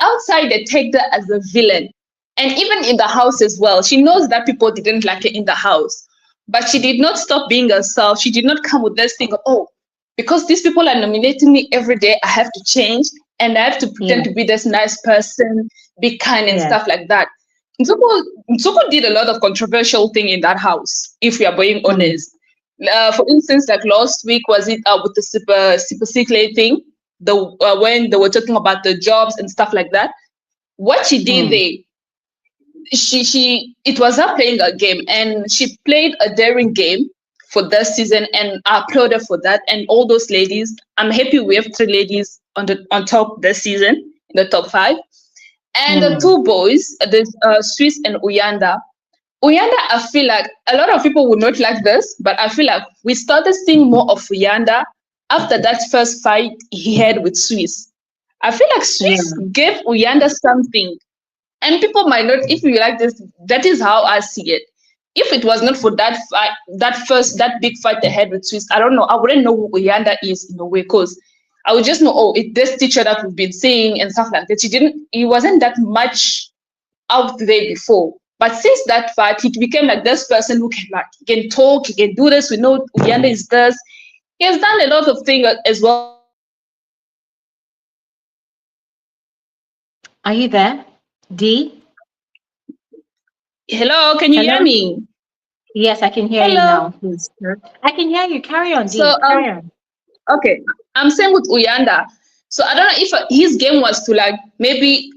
Outside they take her as a villain. And even in the house as well, she knows that people didn't like her in the house. But she did not stop being herself. She did not come with this thing of, oh, because these people are nominating me every day, I have to change and I have to pretend to be this nice person, be kind and stuff like that. Nsuku did a lot of controversial thing in that house, if we are being honest. For instance, like last week, was it with the super secret thing, when they were talking about the jobs and stuff like that. What she did there, it was her playing a game, and she played a daring game for this season, and I applaud her for that. And all those ladies, I'm happy we have 3 ladies on top this season, in the top 5. And the 2 boys, there's Swiss and Uyanda. Uyanda, I feel like a lot of people would not like this, but I feel like we started seeing more of Uyanda after that first fight he had with Swiss. I feel like Swiss gave Uyanda something. And people might not, if you like this, that is how I see it. If it was not for that fight, that big fight they had with Swiss, I don't know, I wouldn't know who Uyanda is in a way, because I would just know, oh, it's this teacher that we've been seeing and stuff like that. He wasn't that much out there before. But since that fight, he became like this person who can talk, he can do this. We know Uyanda is this. He has done a lot of things as well. Are you there, D? Hello, can you hear me? Yes, I can hear you now. Please. I can hear you. Carry on, D. So, Carry on. Okay, I'm saying with Uyanda. So I don't know if his game was to like, maybe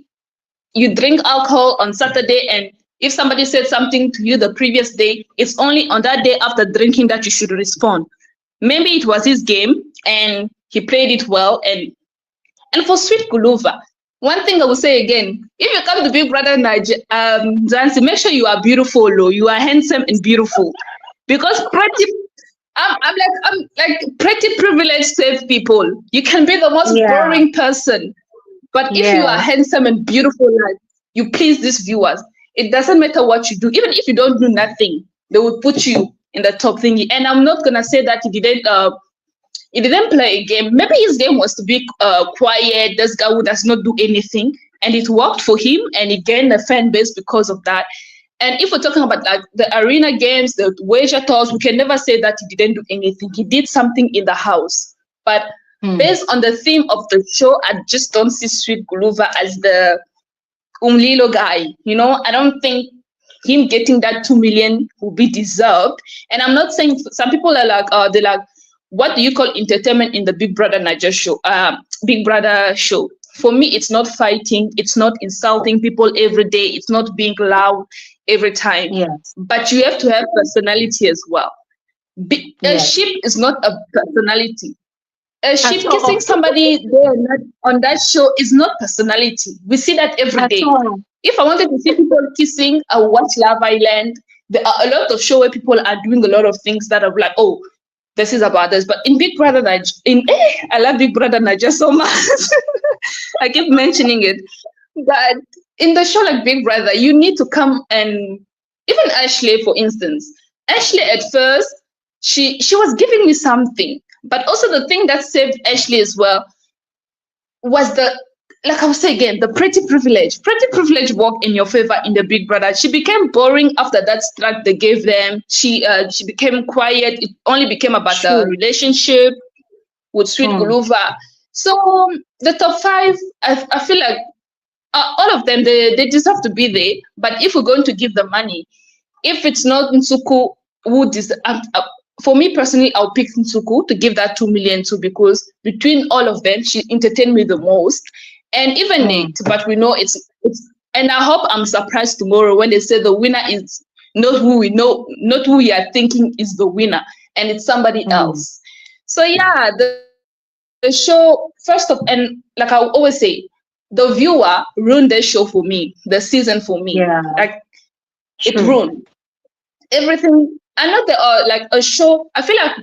you drink alcohol on Saturday, and if somebody said something to you the previous day, it's only on that day after drinking that you should respond. Maybe it was his game and he played it well. And for Sweet Guluva, one thing I will say again, if you come to Big Brother Mzansi, make sure you are beautiful, or you are handsome and beautiful. Because I'm like pretty privileged save people. You can be the most boring person, but if you are handsome and beautiful, like you please these viewers, it doesn't matter what you do. Even if you don't do nothing, they will put you in the top thingy. And I'm not gonna say that he didn't play a game. Maybe his game was to be quiet, this guy who does not do anything, and it worked for him, and he gained a fan base because of that. And if we're talking about like the arena games, the wager tours, we can never say that he didn't do anything. He did something in the house. But based on the theme of the show, I just don't see Sweet Guluva as the Umlilo guy. You know, I don't think him getting that 2 million will be deserved. And I'm not saying, some people are like, they're like, what do you call entertainment in the Big Brother Niger show? Big Brother show. For me, it's not fighting. It's not insulting people every day. It's not being loud every time. Yes. But you have to have personality as well. A sheep is not a personality. A sheep kissing somebody there on that show is not personality. We see that every day. If I wanted to see people kissing, I would watch Love Island. There are a lot of shows where people are doing a lot of things that are like, oh, this is about this. But in Big Brother Niger, I love Big Brother Niger so much. I keep mentioning it. But in the show like Big Brother, you need to come, and even Ashley, for instance. Ashley at first, she was giving me something. But also the thing that saved Ashley as well was like I was saying again, the pretty privilege. Pretty privilege worked in your favor in the Big Brother. She became boring after that strike they gave them. She became quiet. It only became about the relationship with Sweet Guluva. So the top 5, I feel like all of them, they deserve to be there. But if we're going to give the money, if it's not Nsuku who for me personally, I'll pick Nsuku to give that 2 million to, because between all of them, she entertained me the most. And even Nate, but we know it's, and I hope I'm surprised tomorrow when they say the winner is not who we know, not who we are thinking is the winner, and it's somebody else. So yeah, the show, first of, and like I always say, the viewer ruined the show for me, the season for me. Yeah. Like it ruined everything. I know there are like a show, I feel like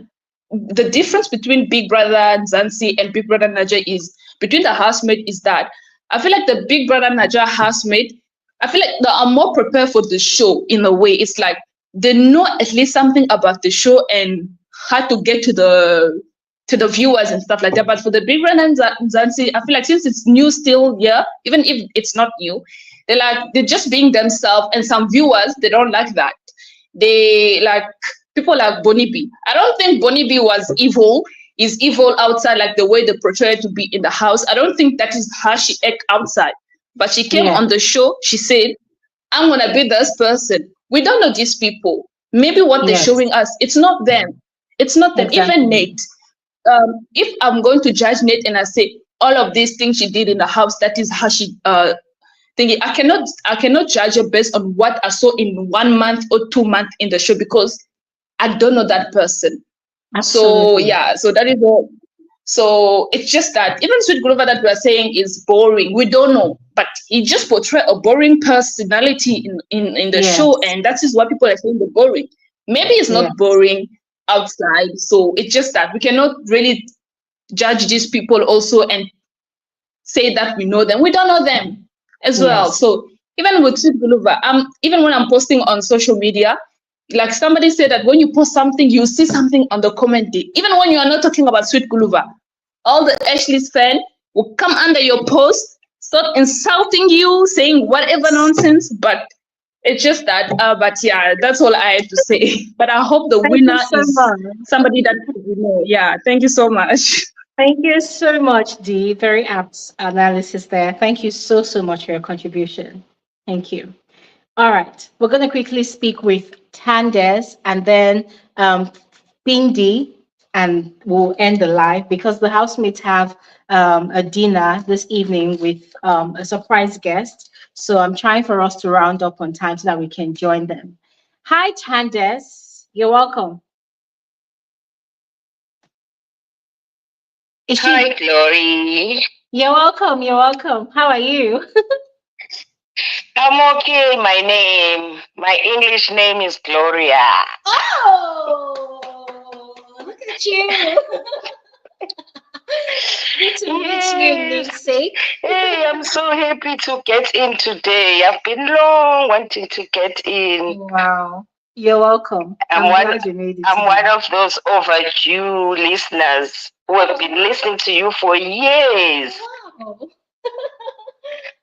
the difference between Big Brother Mzansi and Big Brother Niger is, between the Housemate, is that I feel like the Big Brother Niger Housemate, I feel like they are more prepared for the show in a way. It's like they know at least something about the show and how to get to the viewers and stuff like that. But for the Big Brother Mzansi, I feel like since it's new still, even if it's not new, they're just being themselves, and some viewers, they don't like that. They like people like Bonnie B. I don't think Bonnie B was evil. Is evil outside, like the way they portray her to be in the house. I don't think that is how she act outside. But she came on the show, she said, I'm gonna be this person. We don't know these people. Maybe what they're showing us, it's not them. It's not them. Exactly. Even Nate. If I'm going to judge Nate and I say all of these things she did in the house, that is how she thinking. I cannot judge her based on what I saw in 1 month or 2 months in the show, because I don't know that person. Absolutely. So yeah, so that is all. So it's just that even Sweet Guluva that we're saying is boring. We don't know, but he just portrayed a boring personality in the show, and that is what people are saying, the boring. Maybe it's not boring outside. So it's just that we cannot really judge these people also and say that we know them. We don't know them as well. Yes. So even with Sweet Guluva, even when I'm posting on social media, like somebody said that when you post something, you see something on the comment day. Even when you are not talking about Sweet Guluva, all the Ashley's fans will come under your post, start insulting you, saying whatever nonsense. But it's just that. But yeah, that's all I have to say. But I hope the Thank you winner so is much. somebody that we know. Yeah, thank you so much. Thank you so much, Dee. Very apt analysis there. Thank you so, so much for your contribution. Thank you. All right. We're going to quickly speak with Tandes and then Bindi, and we'll end the live because the housemates have a dinner this evening with a surprise guest. So I'm trying for us to round up on time so that we can join them. Hi, Tandes. You're welcome. Hi, Glory. You're welcome. You're welcome. How are you? I'm okay. My English name is Gloria. Oh, look at you. Good to meet you, namesake. Hey, I'm so happy to get in today. I've been long wanting to get in. Wow. You're welcome. I'm glad you made it. I'm one of those overdue listeners who have been listening to you for years. Wow.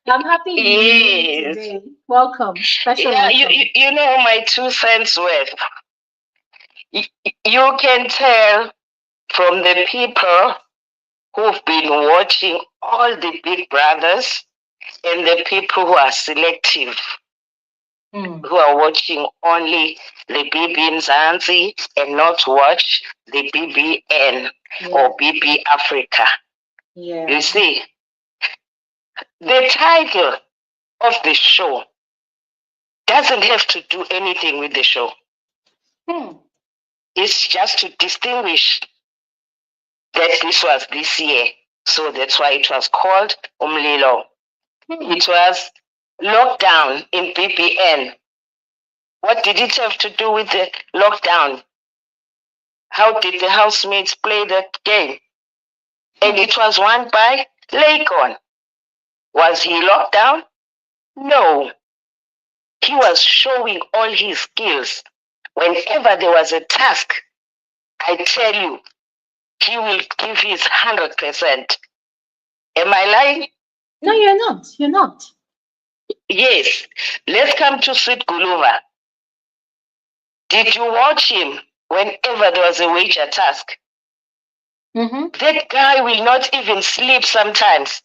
I'm happy you made it today. Welcome. Special welcome. You know my 2 cents worth. You can tell from the people who've been watching all the Big Brothers and the people who are selective, who are watching only the Bbmzansi and not watch the BBN or BB Africa. Yeah. You see, the title of the show doesn't have to do anything with the show. It's just to distinguish that this was this year. So that's why it was called Umlilo. It was lockdown in BBN. What did it have to do with the lockdown? How did the housemates play that game? And it was won by Lakon. Was he locked down? No. He was showing all his skills. Whenever there was a task, I tell you, he will give his 100%. Am I lying? No, you're not. You're not. Yes. Let's come to Sweet Guluva. Did you watch him whenever there was a wager task? That guy will not even sleep sometimes.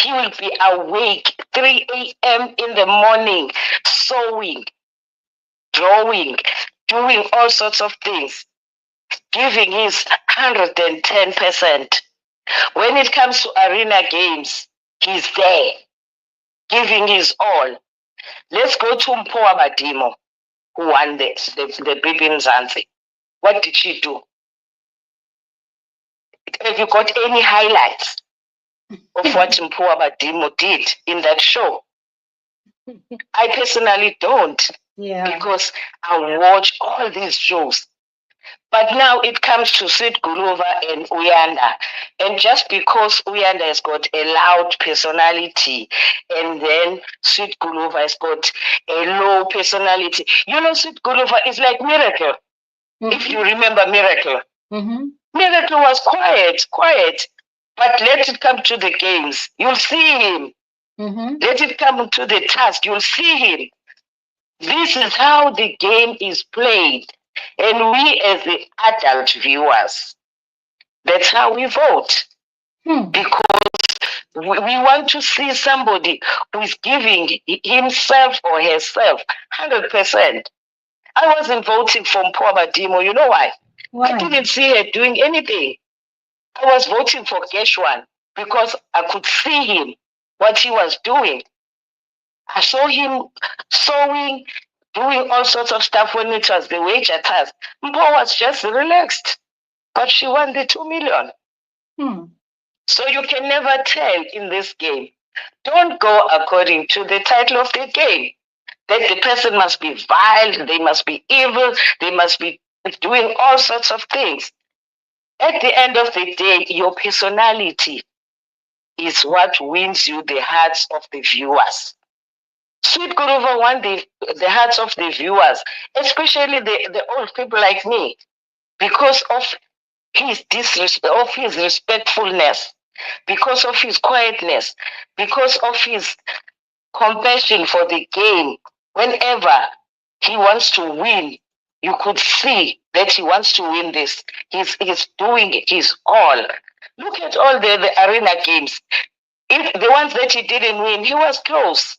He will be awake 3 a.m. in the morning, sewing, drawing, doing all sorts of things, giving his 110%. When it comes to arena games, he's there, giving his all. Let's go to Mpoa Badimo, who won the Bbmzansi. What did she do? Have you got any highlights of what Mpoa Badimo did in that show? I personally don't, because I watch all these shows. But now it comes to Sweet Guluva and Uyanda. And just because Uyanda has got a loud personality and then Sweet Guluva has got a low personality. You know, Sweet Guluva is like Miracle. If you remember Miracle. Miracle was quiet. But let it come to the games. You'll see him. Let it come to the task. You'll see him. This is how the game is played. And we as the adult viewers, that's how we vote. Because we want to see somebody who is giving himself or herself 100%. I wasn't voting for Mpoa Badimo. You know why? I didn't see her doing anything. I was voting for Geshwan because I could see him, what he was doing. I saw him sewing, doing all sorts of stuff when it was the wager task. Mpo was just relaxed, but she won the 2 million. So you can never tell in this game. Don't go according to the title of the game. That the person must be vile, they must be evil, they must be doing all sorts of things. At the end of the day, your personality is what wins you the hearts of the viewers. Sweet Guluva won the hearts of the viewers, especially the old people like me, because of his respectfulness, because of his quietness, because of his compassion for the game. Whenever he wants to win, you could see that he wants to win this. He's doing his all. Look at all the arena games. If the ones that he didn't win, he was close.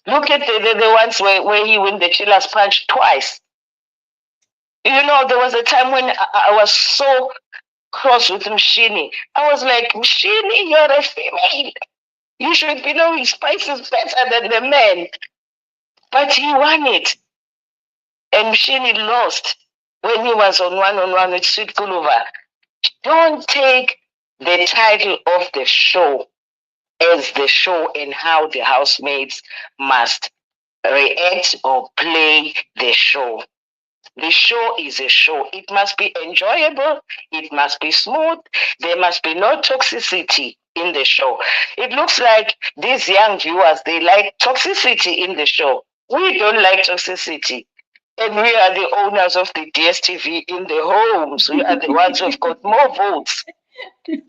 Look at the ones where he won the Chiller's Punch twice. You know, there was a time when I was so cross with Mshini. I was like, Mshini, you're a female. You should be knowing spices better than the men. But he won it. And Mshini lost when he was on one-on-one with Sweet Guluva. Don't take the title of the show as the show and how the housemates must react or play the show. The show is a show. It must be enjoyable. It must be smooth. There must be no toxicity in the show. It looks like these young viewers, they like toxicity in the show. We don't like toxicity. And we are the owners of the DSTV in the homes. We are the ones who've got more votes.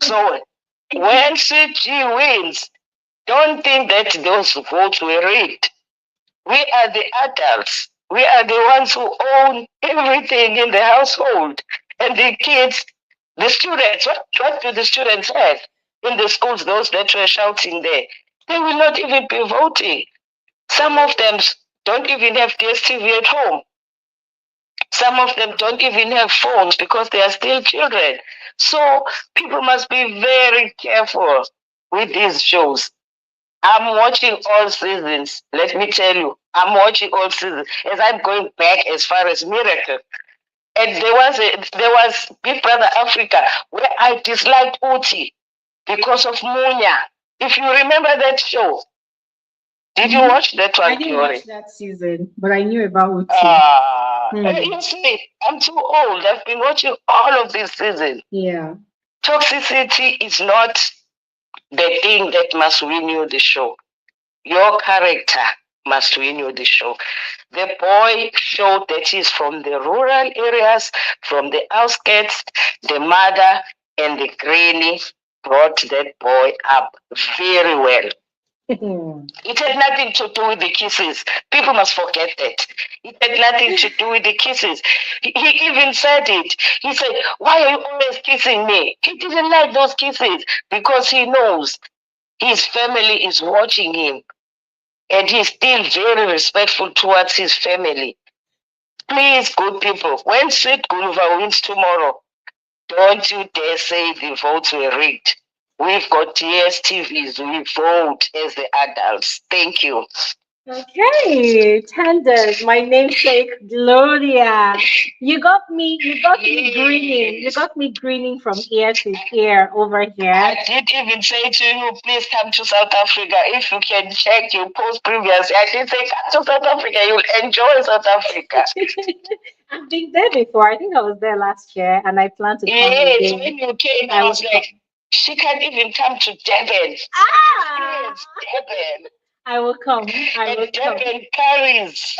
So when CG wins, don't think that those votes were rigged. We are the adults. We are the ones who own everything in the household. And the kids, the students, what do the students have in the schools, those that were shouting there? They will not even be voting. Some of them don't even have DSTV at home. Some of them don't even have phones because they are still children. So people must be very careful with these shows. I'm watching all seasons. Let me tell you, I'm watching all seasons as I'm going back as far as Miracle. And there was Big Brother Africa where I disliked Uti because of Munya. If you remember that show, did you watch that one? I didn't watch that season, but I knew about Uti. You see, I'm too old. I've been watching all of this season. Yeah. Toxicity is not the thing that must win you the show. Your character must win you the show. The boy showed that he's from the rural areas, from the outskirts. The mother and the granny brought that boy up very well. It had nothing to do with the kisses. People must forget that. It had nothing to do with the kisses. He even said it. He said, "Why are you always kissing me?" He didn't like those kisses because he knows his family is watching him. And he's still very respectful towards his family. Please, good people, when Sweet Guluva wins tomorrow, don't you dare say the votes were rigged. We've got TVs. We vote as the adults. Thank you. Okay, Tenders, my namesake Gloria. You got me grinning. You got me grinning from ear to ear over here. I did even say to you, please come to South Africa. If you can check your post previously, I did say come to South Africa. You'll enjoy South Africa. I've been there before. I think I was there last year, and I plan to come yes, again. when you came, I was like, she can't even come to Durban. Yes, Durban. I will come. I will come. Carries.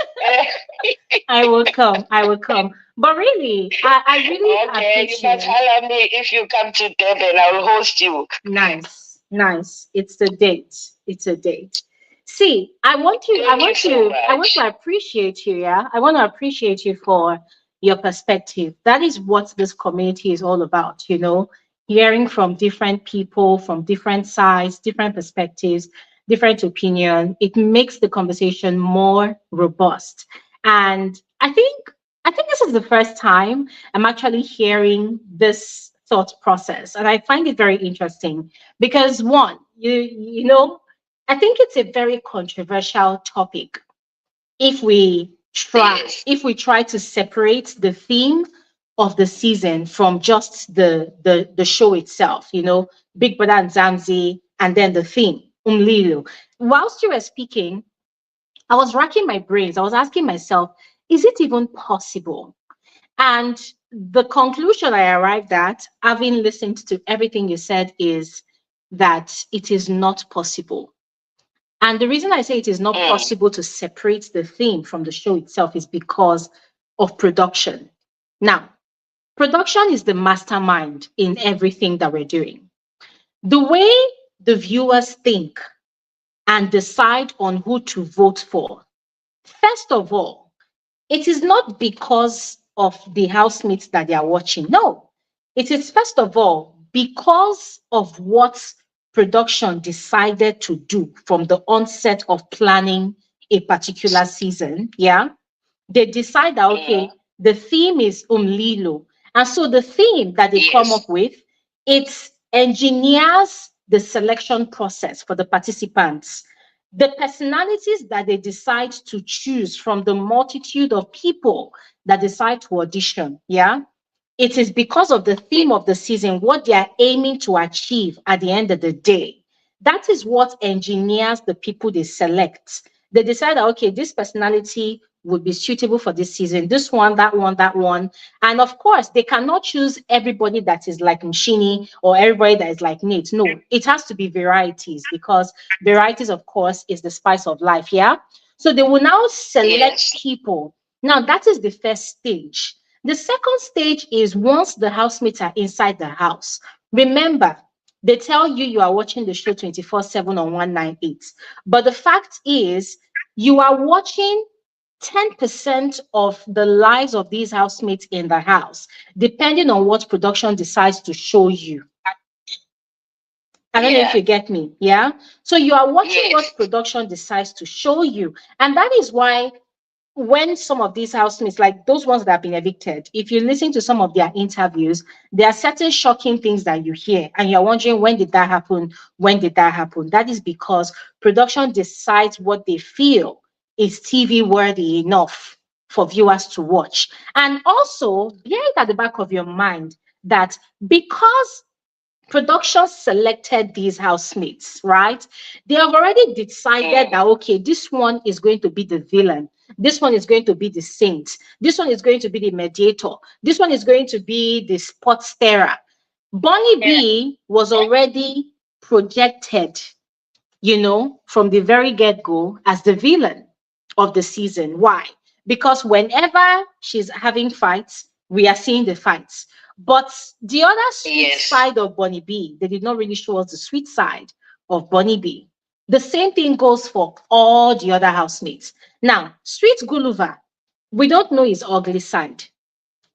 I will come. I will come. But really, I really appreciate. You must holler me if you come to Durban. I will host you. Nice, nice. It's a date. It's a date. See, I want to appreciate you. Yeah, I want to appreciate you for your perspective. That is what this community is all about. You know, hearing from different people, from different sides, different perspectives, different opinion. It makes the conversation more robust. And I think this is the first time I'm actually hearing this thought process. And I find it very interesting because one, you know, I think it's a very controversial topic if we try to separate the theme of the season from just the show itself, you know, Big Brother and Mzansi, and then the theme. Whilst you were speaking, I was racking my brains. I was asking myself, is it even possible? And the conclusion I arrived at, having listened to everything you said, is that it is not possible. And the reason I say it is not possible to separate the theme from the show itself is because of production. Now, production is the mastermind in everything that we're doing. The way the viewers think and decide on who to vote for, first of all, it is not because of the housemates that they are watching. No, it is first of all because of what production decided to do from the onset of planning a particular season. Yeah, they decide that, okay, the theme is Umlilo. And so the theme that they come up with, it engineers the selection process for the participants. The personalities that they decide to choose from the multitude of people that decide to audition, yeah, it is because of the theme of the season, what they are aiming to achieve at the end of the day. That is what engineers the people they select. They decide, okay, this personality would be suitable for this season, this one, that one, that one. And of course, they cannot choose everybody that is like Mshini or everybody that is like Nate. No, it has to be varieties, because varieties, of course, is the spice of life, yeah? So they will now select people. Now, that is the first stage. The second stage is once the housemates are inside the house. Remember, they tell you you are watching the show 24/7 on 198. But the fact is, you are watching 10% of the lives of these housemates in the house, depending on what production decides to show you. I don't know if you get me. Yeah. So you are watching what production decides to show you. And that is why when some of these housemates, like those ones that have been evicted, if you listen to some of their interviews, there are certain shocking things that you hear and you're wondering, when did that happen? When did that happen? That is because production decides what they feel is TV worthy enough for viewers to watch. And also, bear it at the back of your mind that because production selected these housemates, right? They have already decided that, okay, this one is going to be the villain. This one is going to be the saint. This one is going to be the mediator. This one is going to be the spot stirrer. Bonnie B was already projected, you know, from the very get-go as the villain of the season. Why? Because whenever she's having fights, we are seeing the fights. But the other sweet side of Bonnie B, they did not really show us the sweet side of Bonnie B. The same thing goes for all the other housemates. Now, sweet Guluva, we don't know his ugly side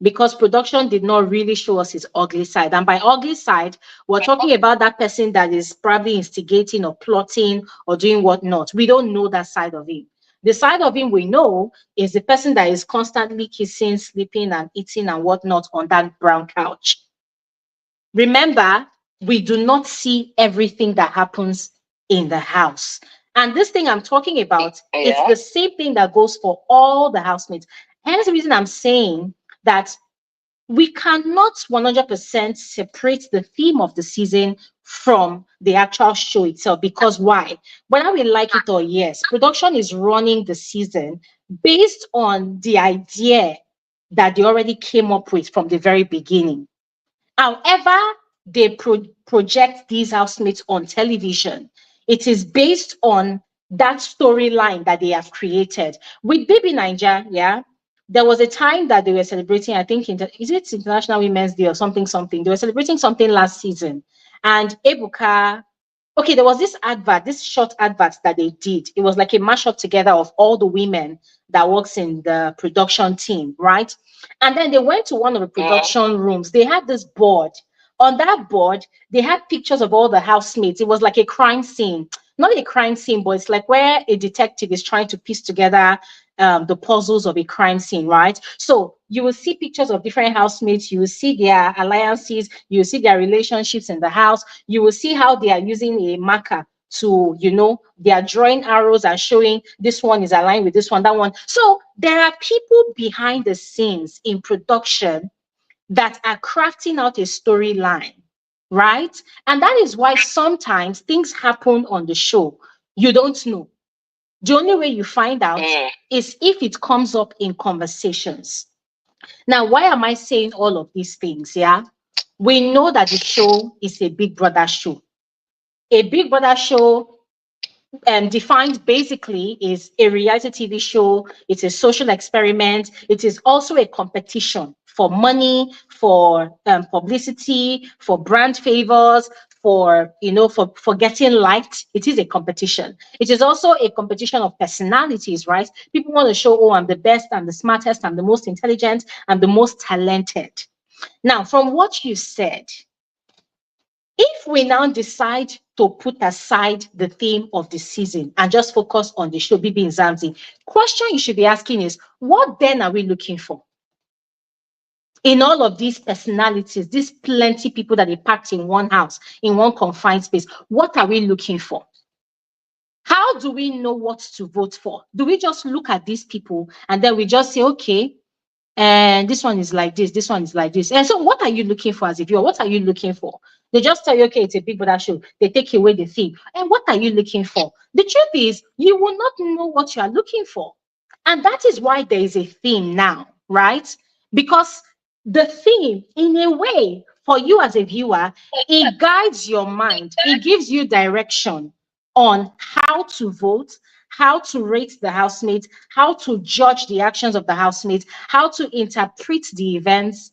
because production did not really show us his ugly side. And by ugly side, we're talking about that person that is probably instigating or plotting or doing whatnot. We don't know that side of him. The side of him we know is the person that is constantly kissing, sleeping, and eating and whatnot on that brown couch. Remember, we do not see everything that happens in the house. And this thing I'm talking about, it's the same thing that goes for all the housemates. Hence the reason I'm saying that we cannot 100% separate the theme of the season from the actual show itself. Because why? Whether we like it or yes, production is running the season based on the idea that they already came up with from the very beginning. However, they project these housemates on television, it is based on that storyline that they have created. With Baby Naija, yeah, there was a time that they were celebrating, I think, is it International Women's Day or something? They were celebrating something last season. And Ebuka, okay, there was this advert, this short advert that they did. It was like a mashup together of all the women that works in the production team, right? And then they went to one of the production rooms. They had this board. On that board, they had pictures of all the housemates. It was like a crime scene. Not a crime scene, but it's like where a detective is trying to piece together the puzzles of a crime scene, right? So you will see pictures of different housemates. You will see their alliances. You will see their relationships in the house. You will see how they are using a marker to, you know, they are drawing arrows and showing this one is aligned with this one, that one. So there are people behind the scenes in production that are crafting out a storyline, right? And that is why sometimes things happen on the show. You don't know. The only way you find out is if it comes up in conversations. Now, why am I saying all of these things? Yeah, we know that the show is a Big Brother show. A Big Brother show, defined basically, is a reality TV show. It's a social experiment. It is also a competition for money, for publicity, for brand favors, for for getting liked. It is a competition. It is also a competition of personalities, right? People want to show, oh, I'm the best, I'm the smartest, I'm the most intelligent, I'm the most talented. Now, from what you said, if we now decide to put aside the theme of the season and just focus on the show Bbmzansi, question you should be asking is, what then are we looking for? In all of these personalities, these plenty people that they packed in one house, in one confined space, what are we looking for? How do we know what to vote for? Do we just look at these people and then we just say, okay, and this one is like this one is like this? And so what are you looking for as a viewer? What are you looking for? They just tell you, okay, it's a Big Brother show. They take away the theme. And what are you looking for? The truth is, you will not know what you are looking for. And that is why there is a theme now, right? Because the theme, in a way, for you as a viewer, it guides your mind. It gives you direction on how to vote, how to rate the housemate, how to judge the actions of the housemate, how to interpret the events,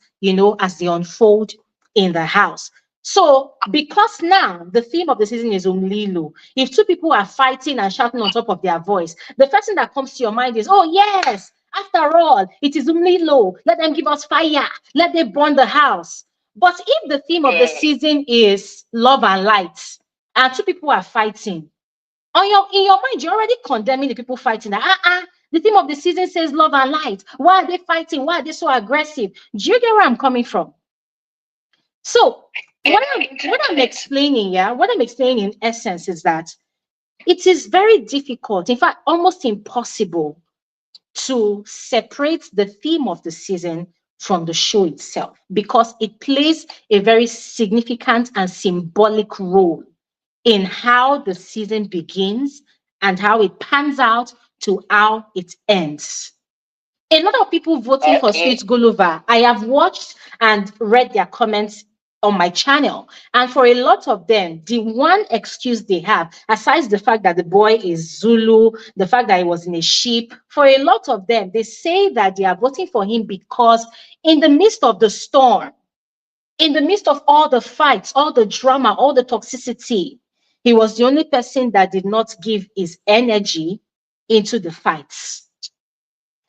as they unfold in the house. So, because now the theme of the season is Umlilo, if two people are fighting and shouting on top of their voice, the first thing that comes to your mind is, oh, yes, after all, it is Umlilo. Let them give us fire. Let them burn the house. But if the theme of the season is love and light, and two people are fighting, in your mind, you're already condemning the people fighting. The theme of the season says love and light. Why are they fighting? Why are they so aggressive? Do you get where I'm coming from? So what I'm explaining, what I'm explaining in essence is that it is very difficult, in fact, almost impossible, to separate the theme of the season from the show itself, because it plays a very significant and symbolic role in how the season begins and how it pans out to how it ends. A lot of people voting for Sweet Guluva, I have watched and read their comments on my channel. And for a lot of them, the one excuse they have, aside the fact that the boy is Zulu, the fact that he was in a ship, for a lot of them, they say that they are voting for him because in the midst of the storm, in the midst of all the fights, all the drama, all the toxicity, he was the only person that did not give his energy into the fights.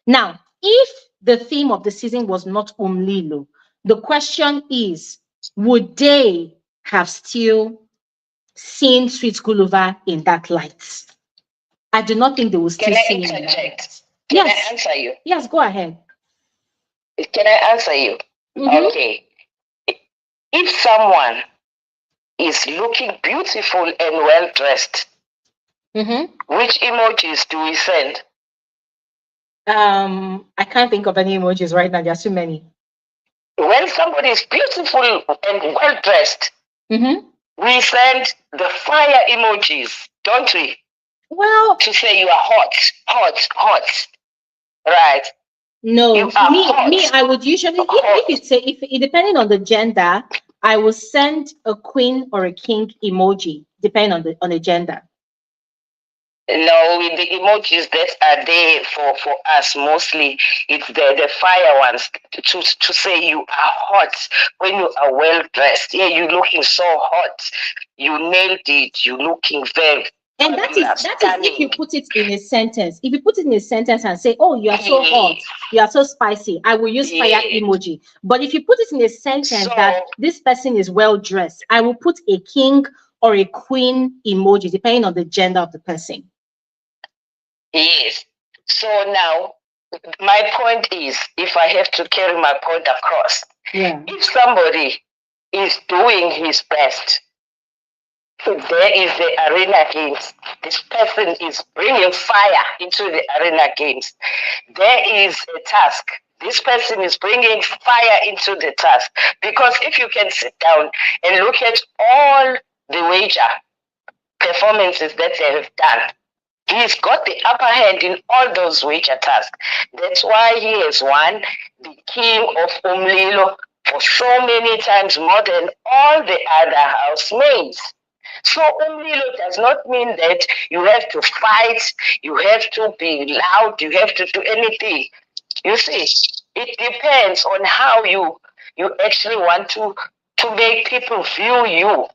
Now, if the theme of the season was not Umlilo, the question is, would they have still seen Sweet Guluva in that light? I do not think they will still see him in that light. Can I answer you? Yes, go ahead. Can I answer you? Okay. If someone is looking beautiful and well dressed, which emojis do we send? I can't think of any emojis right now. There's too many. When somebody is beautiful and well dressed, we send the fire emojis, don't we? Well, to say you are hot, hot, hot, right? No, me, I would usually, if depending on the gender, I will send a queen or a king emoji, depending on the gender. No, with the emojis that are there for us, mostly it's the fire ones to say you are hot when you are well dressed. Yeah, you're looking so hot. You nailed it. You're looking very. And that is if you put it in a sentence. If you put it in a sentence and say, oh, you are so hot, you are so spicy, I will use fire emoji. But if you put it in a sentence that this person is well dressed, I will put a king or a queen emoji, depending on the gender of the person. Yes. So now, my point is, if I have to carry my point across, if somebody is doing his best, there is the arena games. This person is bringing fire into the arena games. There is a task. This person is bringing fire into the task. Because if you can sit down and look at all the wager performances that they have done, He's got the upper hand in all those wager tasks. That's why he has won the king of Umlilo for so many times more than all the other housemates. So Umlilo does not mean that you have to fight, you have to be loud, you have to do anything. You see, it depends on how you actually want to make people view you.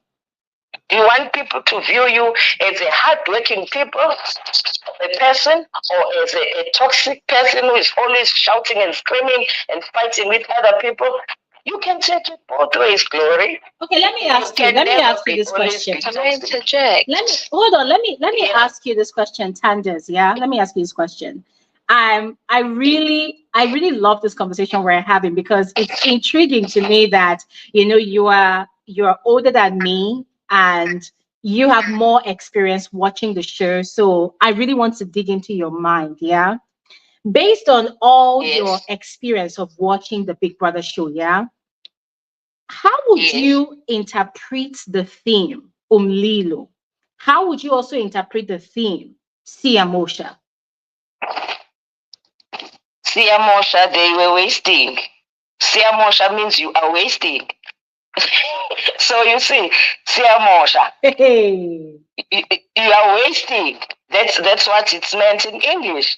Do you want people to view you as a hardworking person, or as a toxic person who is always shouting and screaming and fighting with other people? You can take it both ways, Glory. Okay, let me ask you this question. Can I interject? Let me ask you this question, Tanders. Yeah, let me ask you this question. I really love this conversation we're having, because it's intriguing to me that you are older than me and you have more experience watching the show. So I really want to dig into your mind. Yeah, based on all your experience of watching the Big Brother show. Yeah, how would you interpret the theme Umlilo? How would you also interpret the theme Siamosha? Siamosha, they were wasting. Siamosha means you are wasting. So you see, Siamosha, you are wasting. That's what it's meant in English.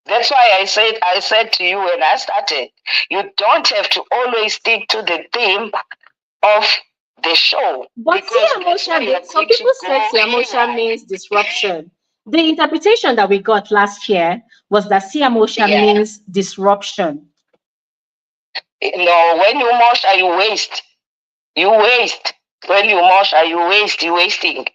That's why I said to you when I started, you don't have to always stick to the theme of the show. But Siamosha means, some people said Siamosha means disruption. The interpretation that we got last year was that Siamosha means disruption. No, when you mosha, you waste. You waste. When you mosha, you waste. You're wasting.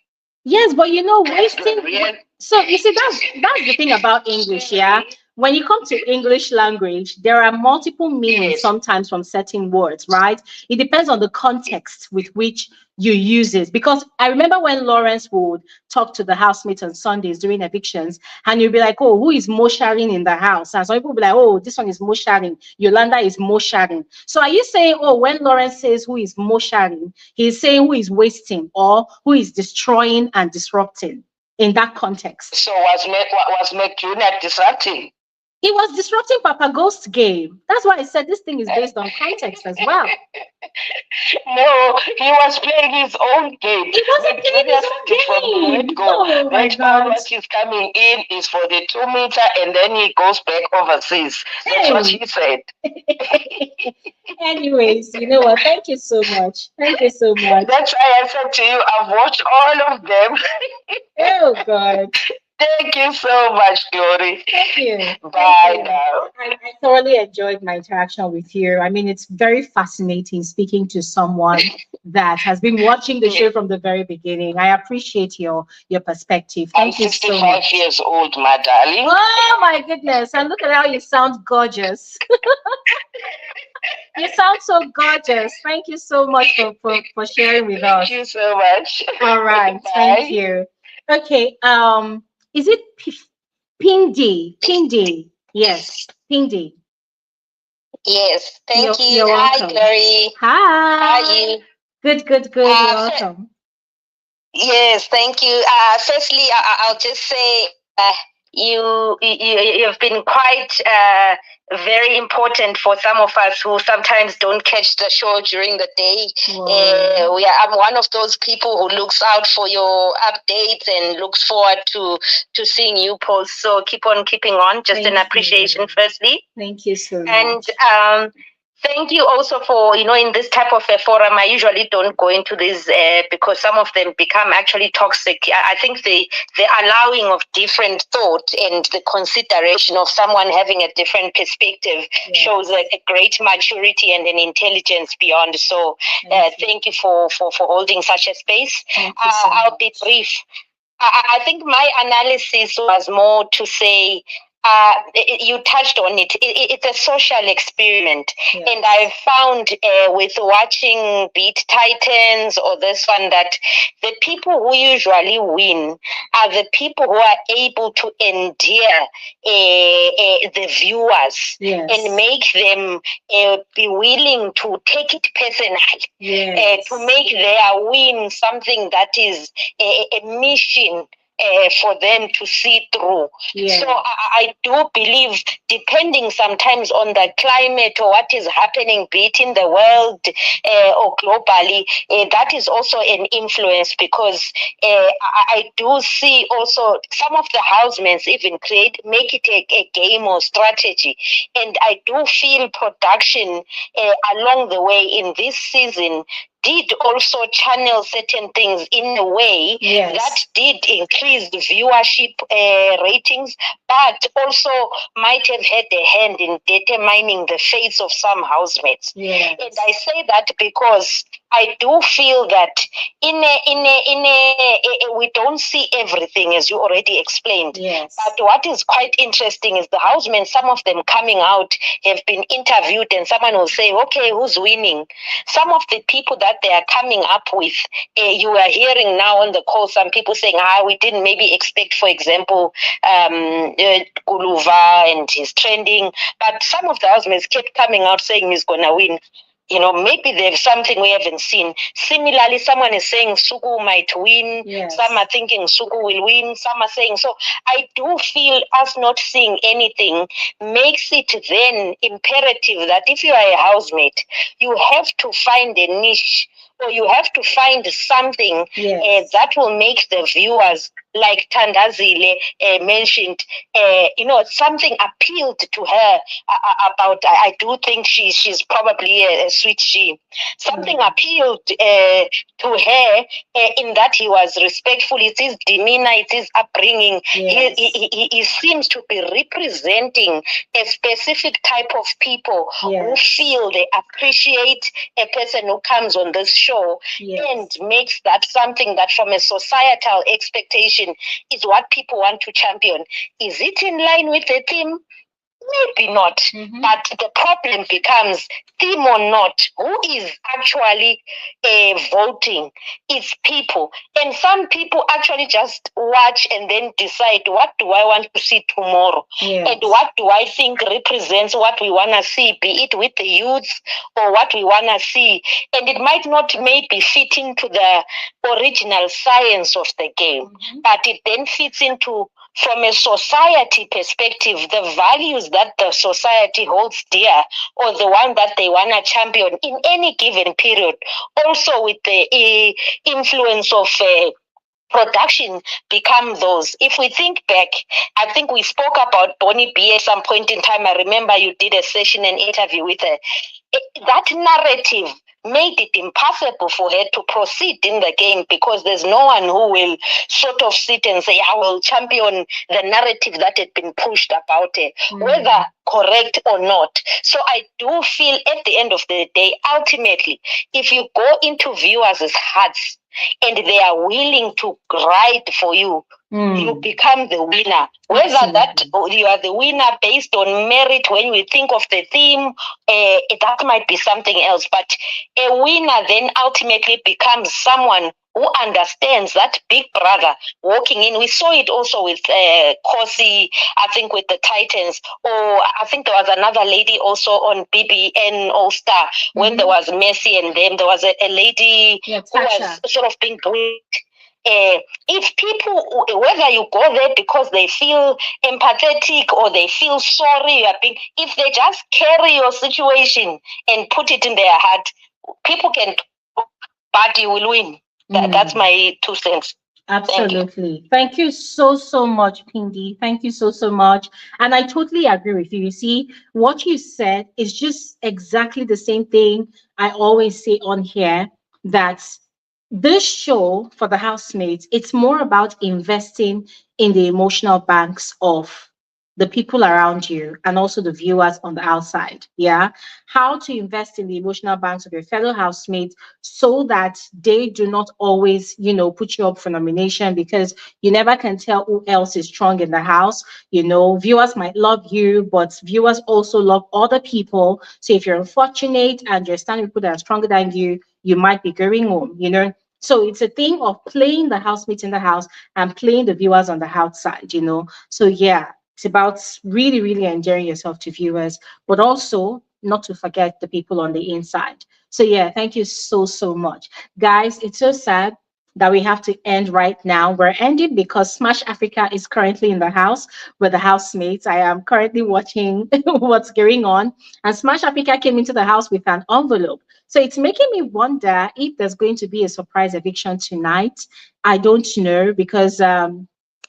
Yes, but wasting. So you see, that's the thing about English, yeah. When you come to English language, there are multiple meanings sometimes from certain words, right? It depends on the context with which you use it. Because I remember when Lawrence would talk to the housemates on Sundays during evictions, and you'd be like, oh, who is mosharing in the house? And some people would be like, oh, this one is mosharing. Yolanda is mosharing. So are you saying, oh, when Lawrence says who is mosharing, he's saying who is wasting or who is destroying and disrupting in that context? So was McJunior disrupting? He was disrupting Papa Ghost's game. That's why I said this thing is based on context as well. No, he was playing his own game. He wasn't playing his own game. Oh my God. What he's coming in is for the 2 meter, and then he goes back overseas. That's what he said. Anyways, you know what? Thank you so much. Thank you so much. That's why I said to you, I've watched all of them. Oh God. Thank you so much, Glory. Thank you. Bye now. I thoroughly enjoyed my interaction with you. I mean, it's very fascinating speaking to someone that has been watching the show from the very beginning. I appreciate your perspective. Thank you so much. I'm 65 years old, my darling. Oh my goodness. And look at how you sound gorgeous. You sound so gorgeous. Thank you so much for sharing with us. Thank you so much. All right. Thank you. Okay. Is it Pindi? Pindi. Yes, Pindi. Yes, thank you. You're Hi, welcome. Glory. Hi. How are you? Good. You're welcome. Yes, thank you. Firstly, I'll just say you've been quite very important for some of us who sometimes don't catch the show during the day. I'm one of those people who looks out for your updates and looks forward to seeing you post. So keep on keeping on. Just an appreciation, firstly. Thank you so much. And thank you also for, in this type of a forum, I usually don't go into this because some of them become actually toxic. I think the allowing of different thought and the consideration of someone having a different perspective shows a great maturity and an intelligence beyond. So thank you for holding such a space. I'll be brief. I think my analysis was more to say, you touched on it. It's a social experiment. Yes. And I've found with watching Beat Titans or this one that the people who usually win are the people who are able to endear the viewers and make them be willing to take it personally, to make their win something that is a mission for them to see through. So I do believe, depending sometimes on the climate or what is happening, be it in the world or globally, that is also an influence, because I do see also some of the housemates even make it a game or strategy. And I do feel production along the way in this season did also channel certain things in a way that did increase the viewership ratings, but also might have had a hand in determining the fates of some housemates. And I say that because I do feel that we don't see everything, as you already explained. But what is quite interesting is the housemates, some of them coming out, have been interviewed, and someone will say, okay, who's winning? Some of the people that they are coming up with, you are hearing now on the call, some people saying, we didn't maybe expect, for example, Guluva and his trending, but some of the housemates kept coming out saying he's going to win. You know, maybe there's something we haven't seen. Similarly, someone is saying Nsuku might win. Some are thinking Nsuku will win. Some are saying, so I do feel us not seeing anything makes it then imperative that if you are a housemate, you have to find a niche, or you have to find something that will make the viewers, like Tandazile mentioned, something appealed to her about. I do think she's probably a sweet she. Something appealed to her in that he was respectful. It's his demeanor, it's his upbringing. He seems to be representing a specific type of people who feel they appreciate a person who comes on this show and makes that something that from a societal expectation is what people want to champion. Is it in line with the theme? Maybe not. But the problem becomes, theme or not, who is actually voting? It's people. And some people actually just watch and then decide, what do I want to see tomorrow? And what do I think represents what we want to see, be it with the youth or what we want to see. And it might not maybe fit into the original science of the game, but it then fits into, from a society perspective, the values that the society holds dear, or the one that they want to champion in any given period. Also with the influence of production become those. If we think back, I think we spoke about Bonnie B at some point in time. I remember you did a session and interview with her. That narrative made it impossible for her to proceed in the game, because there's no one who will sort of sit and say, I will champion the narrative that had been pushed about her, whether correct or not. So I do feel at the end of the day, ultimately, if you go into viewers' hearts and they are willing to ride for you, you become the winner. Whether that you are the winner based on merit when we think of the theme, that might be something else. But a winner then ultimately becomes someone who understands that big brother walking in. We saw it also with Kosi, I think with the Titans, or I think there was another lady also on BBN All Star when there was Messi and them. There was a lady who was sort of being great. If people, whether you go there because they feel empathetic or they feel sorry, if they just carry your situation and put it in their heart, people can, but you will win. That's my 2 cents. Absolutely. Thank you so much, Pindi. Thank you so much. And I totally agree with you. You see, what you said is just exactly the same thing I always say on here, that this show for the housemates, it's more about investing in the emotional banks of the people around you and also the viewers on the outside. How to invest in the emotional banks of your fellow housemates so that they do not always, put you up for nomination, because you never can tell who else is strong in the house. Viewers might love you, but viewers also love other people. So if you're unfortunate and you're standing with people that are stronger than you, you might be going home, So it's a thing of playing the housemates in the house and playing the viewers on the outside, So it's about really, really enjoying yourself to viewers, but also not to forget the people on the inside. So thank you so much. Guys, it's so sad. that we have to end right now. We're ending because Smash Africa is currently in the house with the housemates. I am currently watching what's going on. And Smash Africa came into the house with an envelope. So it's making me wonder if there's going to be a surprise eviction tonight. I don't know because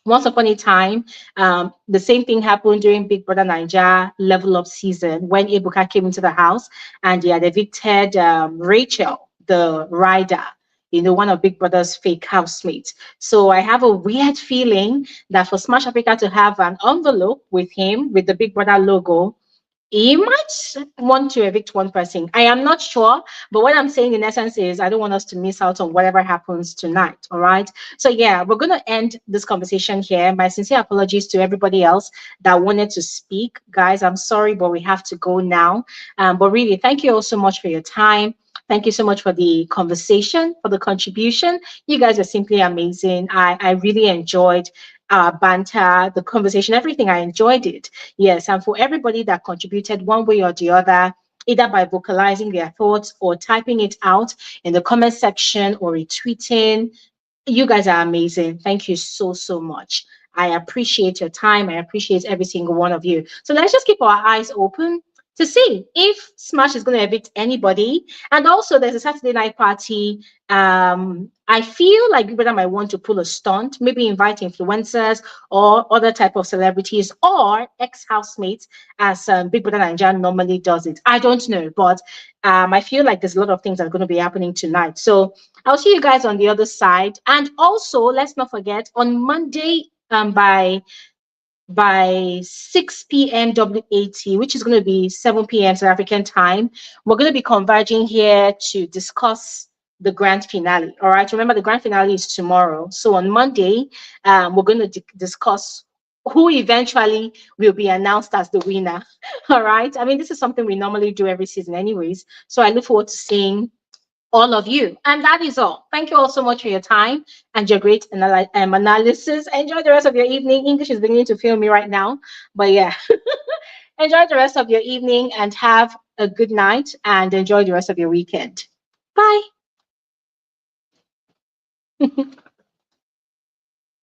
once upon a time, the same thing happened during Big Brother Naija level up season when Ebuka came into the house and they had evicted Rachel, the rider, one of Big Brother's fake housemates. So I have a weird feeling that for Smash Africa to have an envelope with him with the Big Brother logo, he might want to evict one person. I am not sure, but what I'm saying in essence is I don't want us to miss out on whatever happens tonight. All right. So yeah, we're going to end this conversation here. My sincere apologies to everybody else that wanted to speak. Guys, I'm sorry, but we have to go now. But really, thank you all so much for your time. Thank you so much for the conversation, for the contribution. You guys are simply amazing. I really enjoyed banter, the conversation, everything. I enjoyed it. Yes, and for everybody that contributed one way or the other, either by vocalizing their thoughts or typing it out in the comment section or retweeting, you guys are amazing. Thank you so, so much. I appreciate your time. I appreciate every single one of you. So let's just keep our eyes open to see if Smash is going to evict anybody. And also, there's a Saturday night party. I feel like Big Brother might want to pull a stunt, maybe invite influencers or other type of celebrities or ex-housemates, as Big Brother Nigeria normally does it. I don't know, but I feel like there's a lot of things that are going to be happening tonight. So I'll see you guys on the other side. And also, let's not forget, on Monday by 6 p.m. WAT, which is going to be 7 p.m. South African time, we're going to be converging here to discuss the grand finale. All right. Remember, the grand finale is tomorrow. So on Monday, we're going to discuss who eventually will be announced as the winner. All right. I mean, this is something we normally do every season anyways. So I look forward to seeing all of you. And that is all. Thank you all so much for your time and your great analysis. Enjoy the rest of your evening. English is beginning to fail me right now. But yeah, enjoy the rest of your evening and have a good night and enjoy the rest of your weekend. Bye.